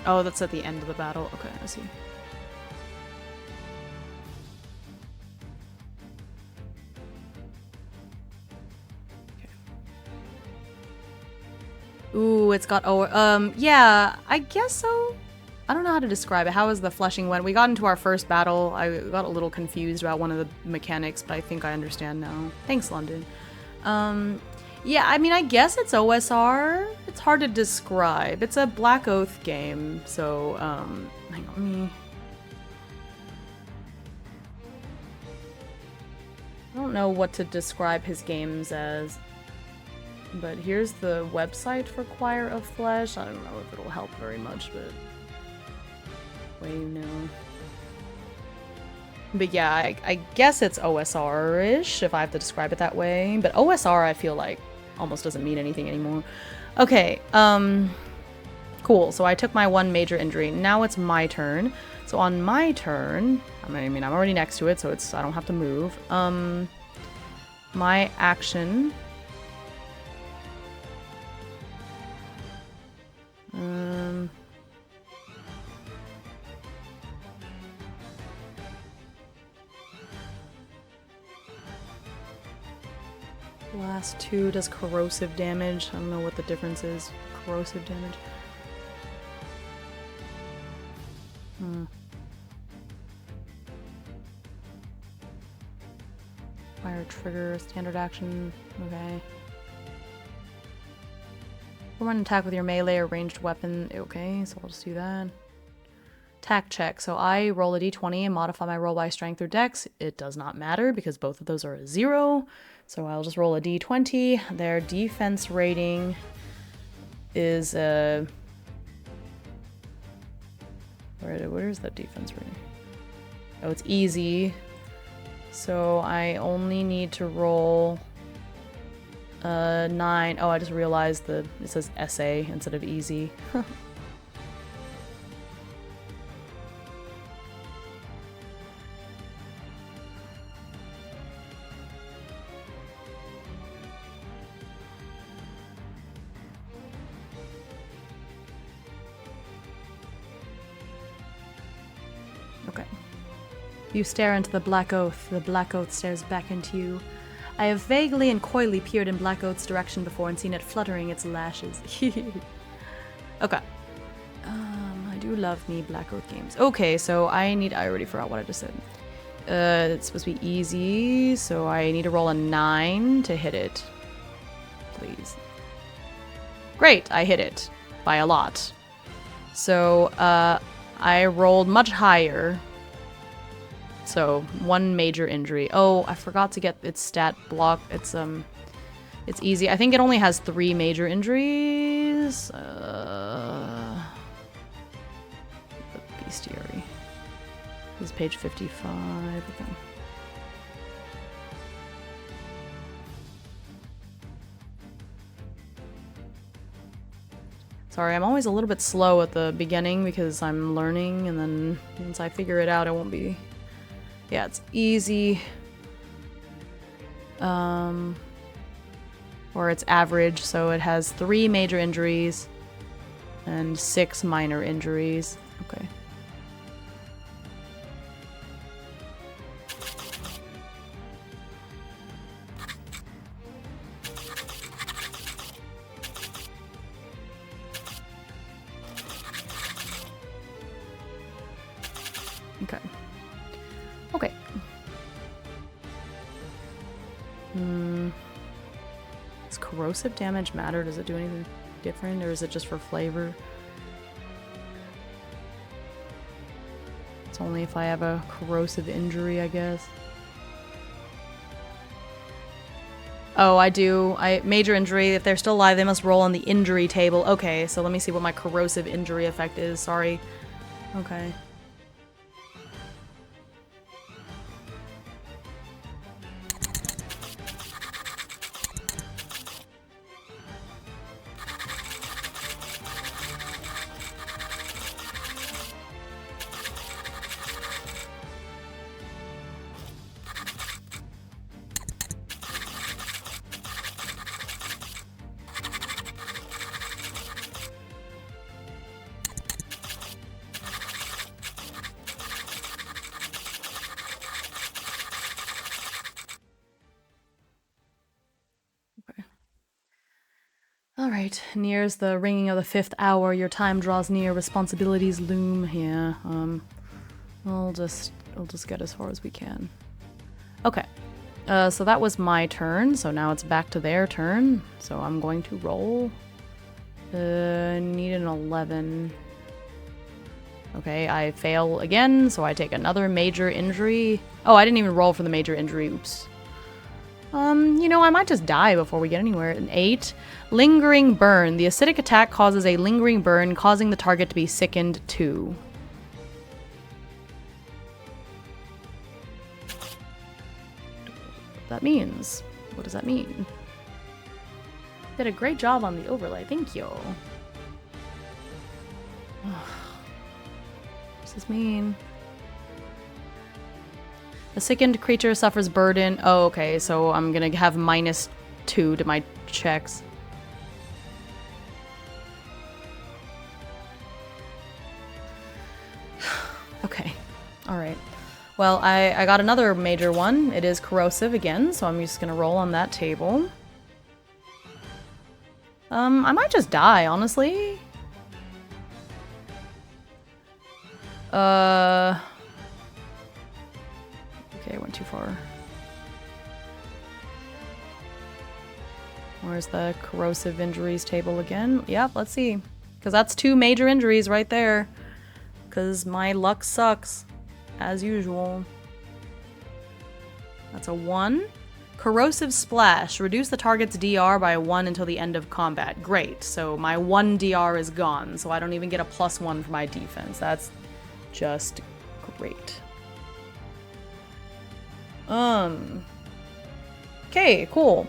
Oh, that's at the end of the battle. Okay, I see. Ooh, it's got yeah, I guess so. I don't know how to describe it. How is the fleshing went? We got into our first battle. I got a little confused about one of the mechanics, but I think I understand now. Thanks, London. Yeah, I mean, I guess it's OSR. It's hard to describe. It's a Black Oath game, so, hang on, let me... I don't know what to describe his games as. But here's the website for CHOIR of Flesh. I don't know if it'll help very much, but... way you know. But yeah, I guess it's OSR-ish, if I have to describe it that way. But OSR, I feel like, almost doesn't mean anything anymore. Okay, cool. So I took my one major injury. Now it's my turn. So on my turn, I mean, I'm already next to it, so I don't have to move. My action... Last 2 does corrosive damage. I don't know what the difference is. Corrosive damage. Fire trigger, standard action. Okay. Run attack with your melee or ranged weapon. Okay, so I'll just do that. Attack check. So I roll a d20 and modify my roll by strength or dex. It does not matter because both of those are a 0. So I'll just roll a d20. Their defense rating is where's that defense rating? Oh, it's easy. So I only need to roll 9. Oh, I just realized it says essay instead of easy. Okay. You stare into the Black Oath. The Black Oath stares back into you. I have vaguely and coyly peered in Black Oath's direction before and seen it fluttering its lashes. Okay. I do love me Black Oath games. Okay, so I already forgot what I just said. It's supposed to be easy, so I need to roll a 9 to hit it. Please. Great, I hit it. By a lot. So, I rolled much higher. So, 1 major injury. Oh, I forgot to get its stat block. It's easy. I think it only has 3 major injuries. The bestiary. This is page 55. Okay. Sorry, I'm always a little bit slow at the beginning because I'm learning, and then once I figure it out, I won't be... Yeah, it's easy. Or it's average, so it has 3 major injuries and 6 minor injuries. Okay. Okay. Okay. Does corrosive damage matter? Does it do anything different, or is it just for flavor? It's only if I have a corrosive injury, I guess. Oh, I do. Major injury. If they're still alive, they must roll on the injury table. Okay, so let me see what my corrosive injury effect is. Sorry. Okay. All right, nears the ringing of the 5th hour. Your time draws near. Responsibilities loom. Yeah. We'll just get as far as we can. Okay. So that was my turn. So now it's back to their turn. So I'm going to roll. Need an 11. Okay, I fail again, so I take another major injury. Oh, I didn't even roll for the major injury. Oops. You know, I might just die before we get anywhere. An 8. Lingering burn. The acidic attack causes a lingering burn, causing the target to be sickened 2. What that means. What does that mean? Did a great job on the overlay. Thank you. What does this mean? A sickened creature suffers burden. Oh, okay, so I'm gonna have -2 to my checks. Okay, alright. Well, I got another major one. It is corrosive again, so I'm just gonna roll on that table. I might just die, honestly. Okay, I went too far. Where's the corrosive injuries table again? Yep, let's see. Because that's 2 major injuries right there. Because my luck sucks. As usual. That's a 1. Corrosive Splash. Reduce the target's DR by 1 until the end of combat. Great. So my 1 DR is gone. So I don't even get a +1 for my defense. That's just great. Okay, cool.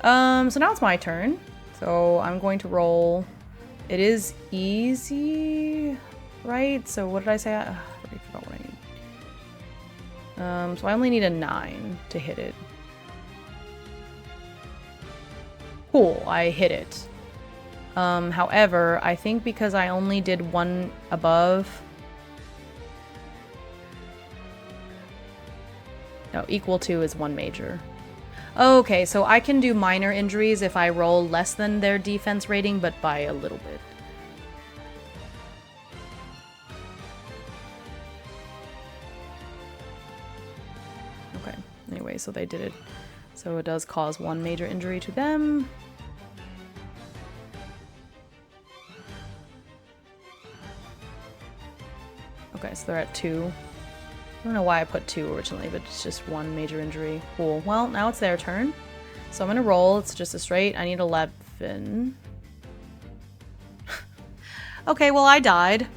So now it's my turn. So I'm going to roll. It is easy, right? So what did I say? I already forgot what I need. So I only need a 9 to hit it. Cool, I hit it. However, I think because I only did 1 above. No, equal to is 1 major. Okay, so I can do minor injuries if I roll less than their defense rating, but by a little bit. Okay, anyway, so they did it. So it does cause 1 major injury to them. Okay, so they're at 2. I don't know why I put 2 originally, but it's just 1 major injury. Cool. Well, now it's their turn. So I'm gonna roll. It's just a straight. I need 11. Okay, well, I died.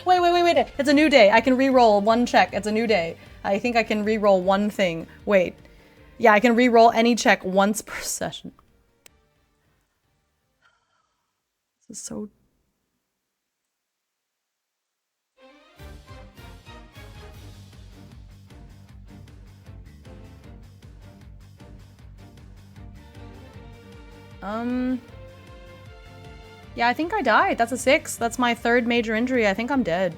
Wait. It's a new day. I can re-roll 1 check. It's a new day. I think I can re-roll 1 thing. Wait. Yeah, I can re-roll any check once per session. This is so... Yeah, I think I died. That's a 6. That's my 3rd major injury. I think I'm dead.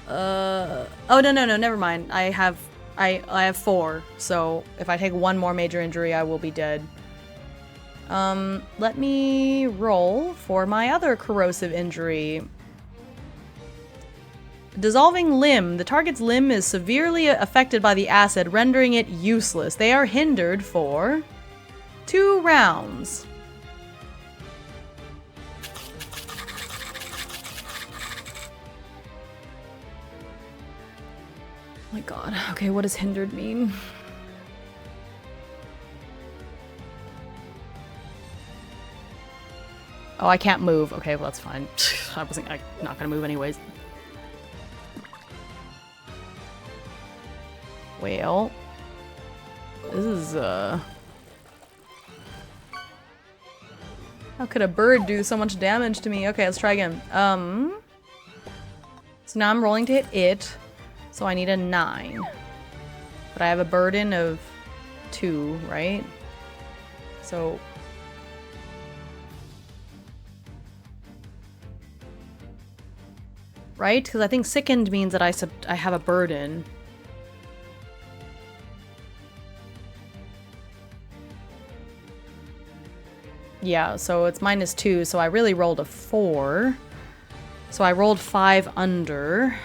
Oh, no, never mind. I have 4. So if I take 1 more major injury, I will be dead. Let me roll for my other corrosive injury. Dissolving limb. The target's limb is severely affected by the acid, rendering it useless. They are hindered for 2 rounds. Oh my god. Okay, what does hindered mean? Oh, I can't move. Okay, well that's fine. I'm not gonna move anyways. Well, this is, how could a bird do so much damage to me? Okay, let's try again. So now I'm rolling to hit it, so I need a 9. But I have a burden of 2, right? So... Right? Because I think sickened means that I have a burden. Yeah, so it's -2, so I really rolled a 4. So I rolled 5 under,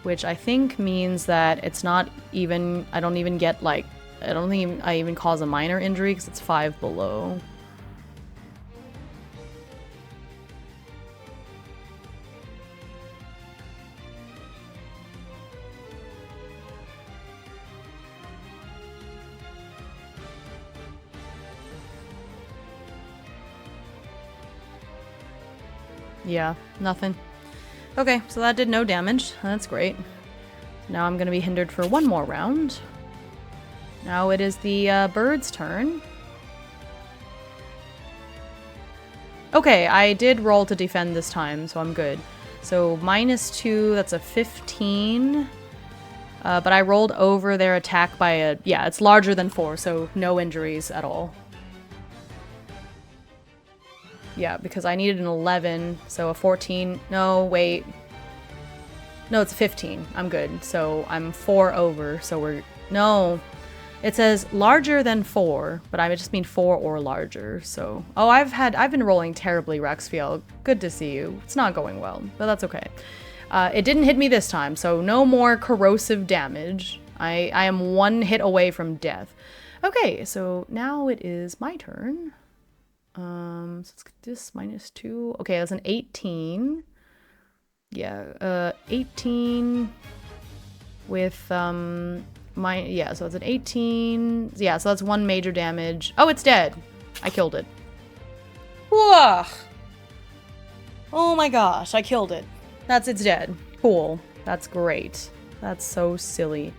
which I think means that it's not even, I don't even get like, I don't think I even cause a minor injury because it's 5 below. Yeah, nothing. Okay, so that did no damage. That's great. Now I'm going to be hindered for one more round. Now it is the bird's turn. Okay, I did roll to defend this time, so I'm good. So -2, that's a 15. But I rolled over their attack by a... Yeah, it's larger than 4, so no injuries at all. Yeah, because I needed an 11, so a 14. No, wait. No, it's 15. I'm good. So I'm 4 over, so we're... No. It says larger than 4, but I just mean 4 or larger, so... Oh, I've been rolling terribly, Rexfield. Good to see you. It's not going well, but that's okay. It didn't hit me this time, so no more corrosive damage. I am 1 hit away from death. Okay, so now it is my turn. So let's get this -2. Okay, that's an 18. Yeah, 18 with, yeah, so it's an 18. Yeah, so that's 1 major damage. Oh, it's dead. I killed it. Whoa! Oh my gosh, I killed it. It's dead. Cool. That's great. That's so silly.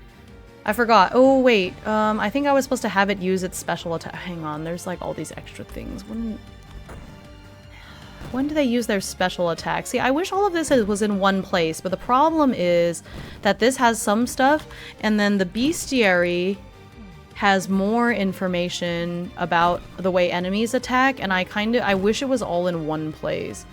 I forgot. Oh, wait. I think I was supposed to have it use its special attack. Hang on, there's like all these extra things. When do they use their special attack? See, I wish all of this was in one place, but the problem is that this has some stuff, and then the bestiary has more information about the way enemies attack, and I wish it was all in one place.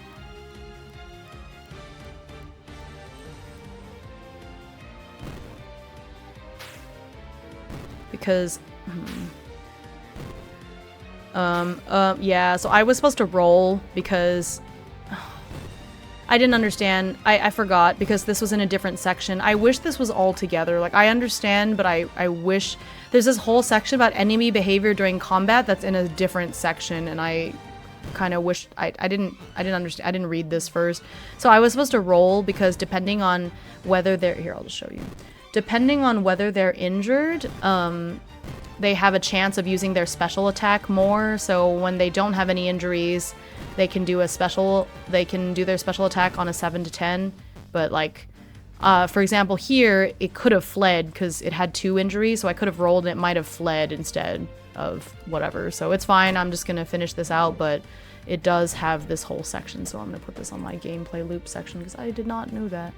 Because, yeah, so I was supposed to roll because I didn't understand. I forgot because this was in a different section. I wish this was all together. Like, I understand, but I wish there's this whole section about enemy behavior during combat that's in a different section, and I kind of wish I didn't understand. I didn't read this first. So I was supposed to roll because depending on whether they're here, I'll just show you. Depending on whether they're injured, they have a chance of using their special attack more. So when they don't have any injuries, they can do their special attack on a 7 to 10. But like, for example, here it could have fled because it had 2 injuries, so I could have rolled and it might have fled instead of whatever. So it's fine. I'm just gonna finish this out, but it does have this whole section, so I'm gonna put this on my gameplay loop section because I did not know that.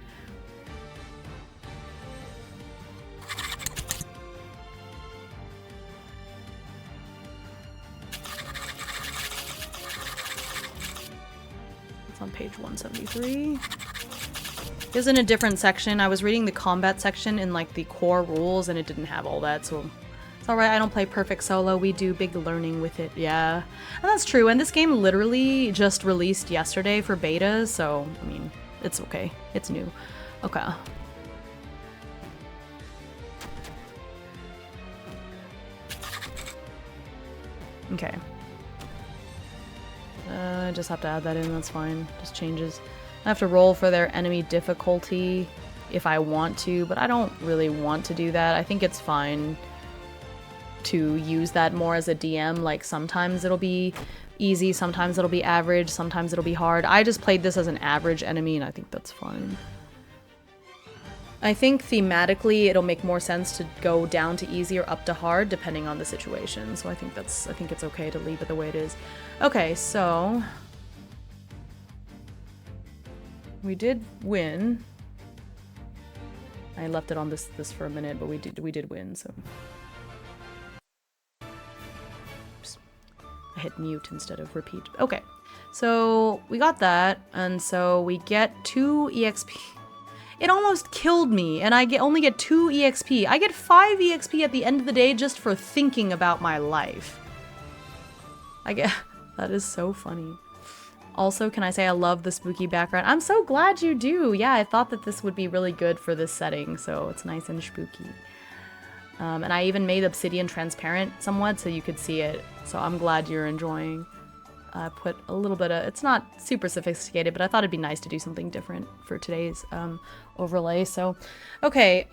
On page 173. It's in a different section. I was reading the combat section in like the core rules and it didn't have all that, so it's alright. I don't play perfect solo. We do big learning with it. Yeah. And that's true. And this game literally just released yesterday for beta, so I mean, it's okay. It's new. Okay. Okay. I just have to add that in, that's fine. Just changes. I have to roll for their enemy difficulty if I want to, but I don't really want to do that. I think it's fine to use that more as a DM. Like, sometimes it'll be easy, sometimes it'll be average, sometimes it'll be hard. I just played this as an average enemy, and I think that's fine. I think thematically it'll make more sense to go down to easy or up to hard depending on the situation. So I think it's okay to leave it the way it is. Okay, so we did win. I left it on this for a minute, but we did win, so. Oops. I hit mute instead of repeat. Okay. So we got that, and so we get 2 EXP. It almost killed me, and I only get 2 EXP. I get 5 EXP at the end of the day just for thinking about my life. That is so funny. Also, can I say I love the spooky background? I'm so glad you do. Yeah, I thought that this would be really good for this setting, so it's nice and spooky. And I even made Obsidian transparent somewhat so you could see it. So I'm glad you're enjoying. I put a little bit of, it's not super sophisticated, but I thought it'd be nice to do something different for today's overlay. So, okay.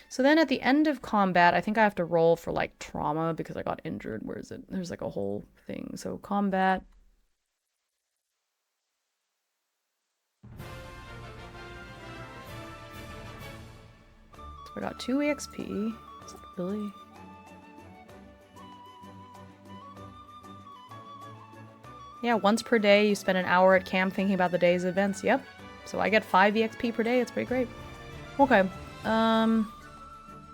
So then at the end of combat, I think I have to roll for like trauma because I got injured. Where is it? There's like a whole thing. So combat. So I got 2 EXP. Is that really? Yeah, once per day you spend an hour at camp thinking about the day's events. Yep. So I get 5 EXP per day. It's pretty great. Okay.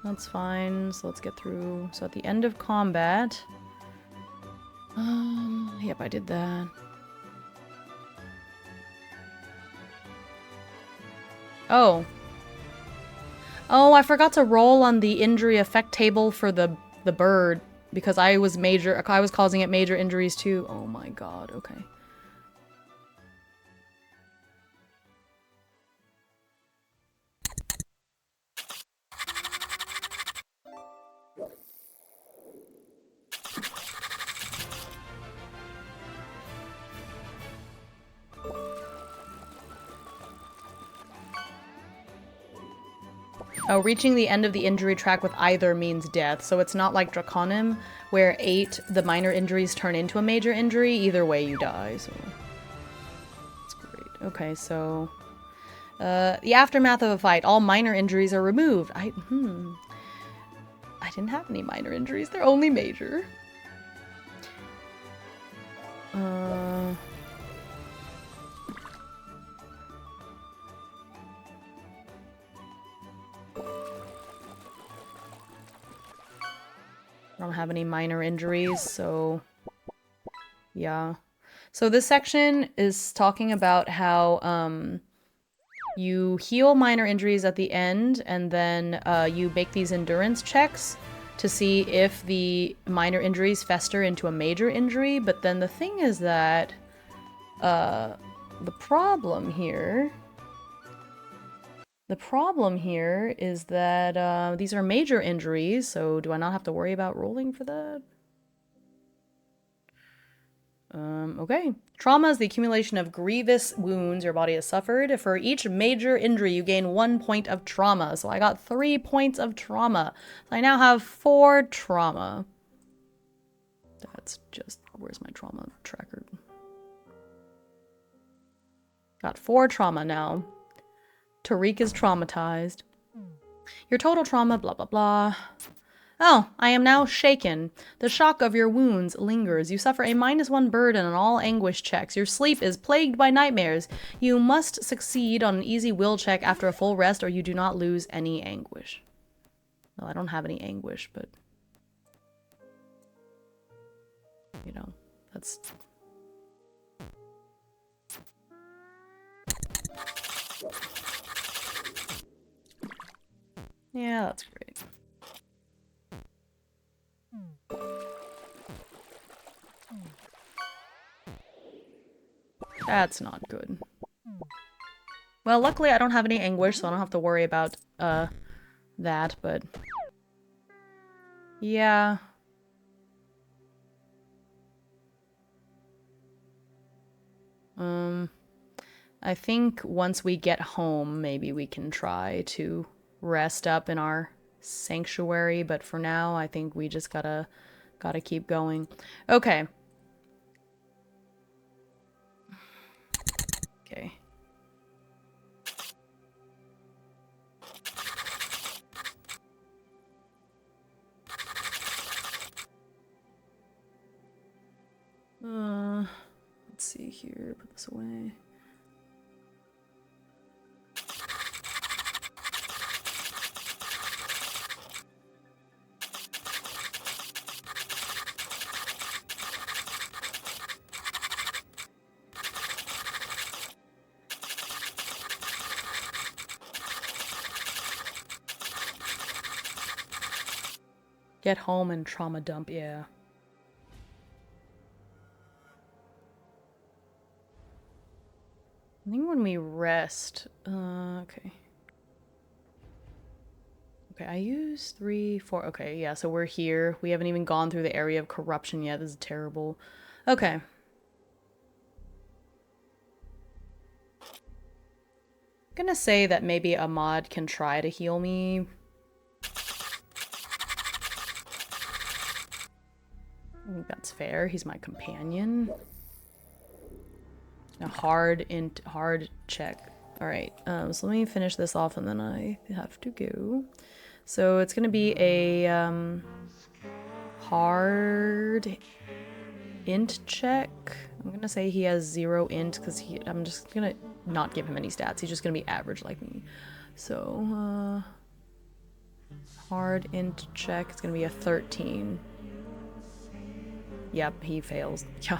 That's fine. So let's get through. So at the end of combat. Yep, I did that. Oh. Oh, I forgot to roll on the injury effect table for the bird because I was causing it major injuries too. Oh my god, okay. Oh, reaching the end of the injury track with either means death, so it's not like Draconim, where 8, the minor injuries turn into a major injury. Either way, you die, so... That's great. Okay, so... the aftermath of a fight. All minor injuries are removed. I didn't have any minor injuries. They're only major. I don't have any minor injuries, so yeah. So this section is talking about how you heal minor injuries at the end, and then you make these endurance checks to see if the minor injuries fester into a major injury. But then the thing is that the problem here is that these are major injuries, so do I not have to worry about rolling for that? Okay. Trauma is the accumulation of grievous wounds your body has suffered. For each major injury, you gain 1 point of trauma. So I got 3 points of trauma. So I now have 4 trauma. That's just... Where's my trauma tracker? Got 4 trauma now. Tariq is traumatized. Your total trauma, blah, blah, blah. Oh, I am now shaken. The shock of your wounds lingers. You suffer a -1 burden on all anguish checks. Your sleep is plagued by nightmares. You must succeed on an easy will check after a full rest or you do not lose any anguish. Well, I don't have any anguish, but... You know, that's... Yeah, that's great. That's not good. Well, luckily I don't have any anguish, so I don't have to worry about, that, but... Yeah. I think once we get home, maybe we can try to rest up in our sanctuary, but for now, I think we just gotta keep going. Okay. Okay. Let's see here. Put this away. Get home and trauma dump, yeah. I think when we rest, okay. Okay, I use 3, 4, okay, yeah, so we're here. We haven't even gone through the area of corruption yet. This is terrible. Okay. I'm gonna say that maybe Ahmad can try to heal me. I think that's fair. He's my companion. A hard check. All right. So let me finish this off, and then I have to go. So it's gonna be a hard int check. I'm gonna say he has 0 int because I'm just gonna not give him any stats. He's just gonna be average like me. So hard int check. It's gonna be a 13. Yep, he fails. Yeah.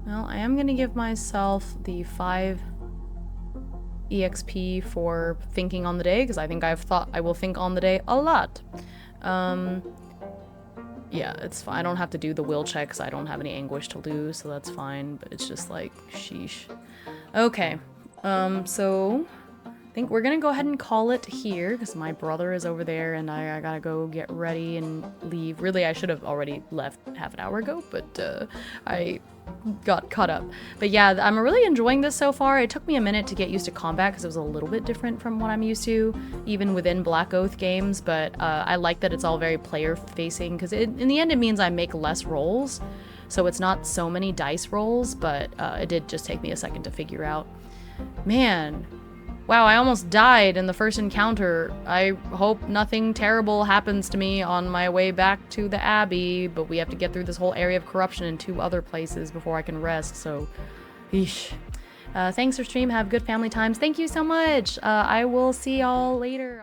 Well, I am gonna give myself the 5 EXP for thinking on the day, because I think I will think on the day a lot. Yeah, it's fine. I don't have to do the will check because I don't have any anguish to lose, so that's fine, but it's just like, sheesh. Okay, so I think we're gonna go ahead and call it here because my brother is over there and I gotta go get ready and leave. Really, I should have already left half an hour ago, but I got caught up. But yeah, I'm really enjoying this so far. It took me a minute to get used to combat because it was a little bit different from what I'm used to, even within Black Oath games, but I like that it's all very player-facing because in the end it means I make less rolls, so it's not so many dice rolls, but it did just take me a second to figure out. Man, wow, I almost died in the first encounter. I hope nothing terrible happens to me on my way back to the Abbey, but we have to get through this whole area of corruption in 2 other places before I can rest, so eesh. Thanks for stream. Have good family times. Thank you so much. I will see y'all later.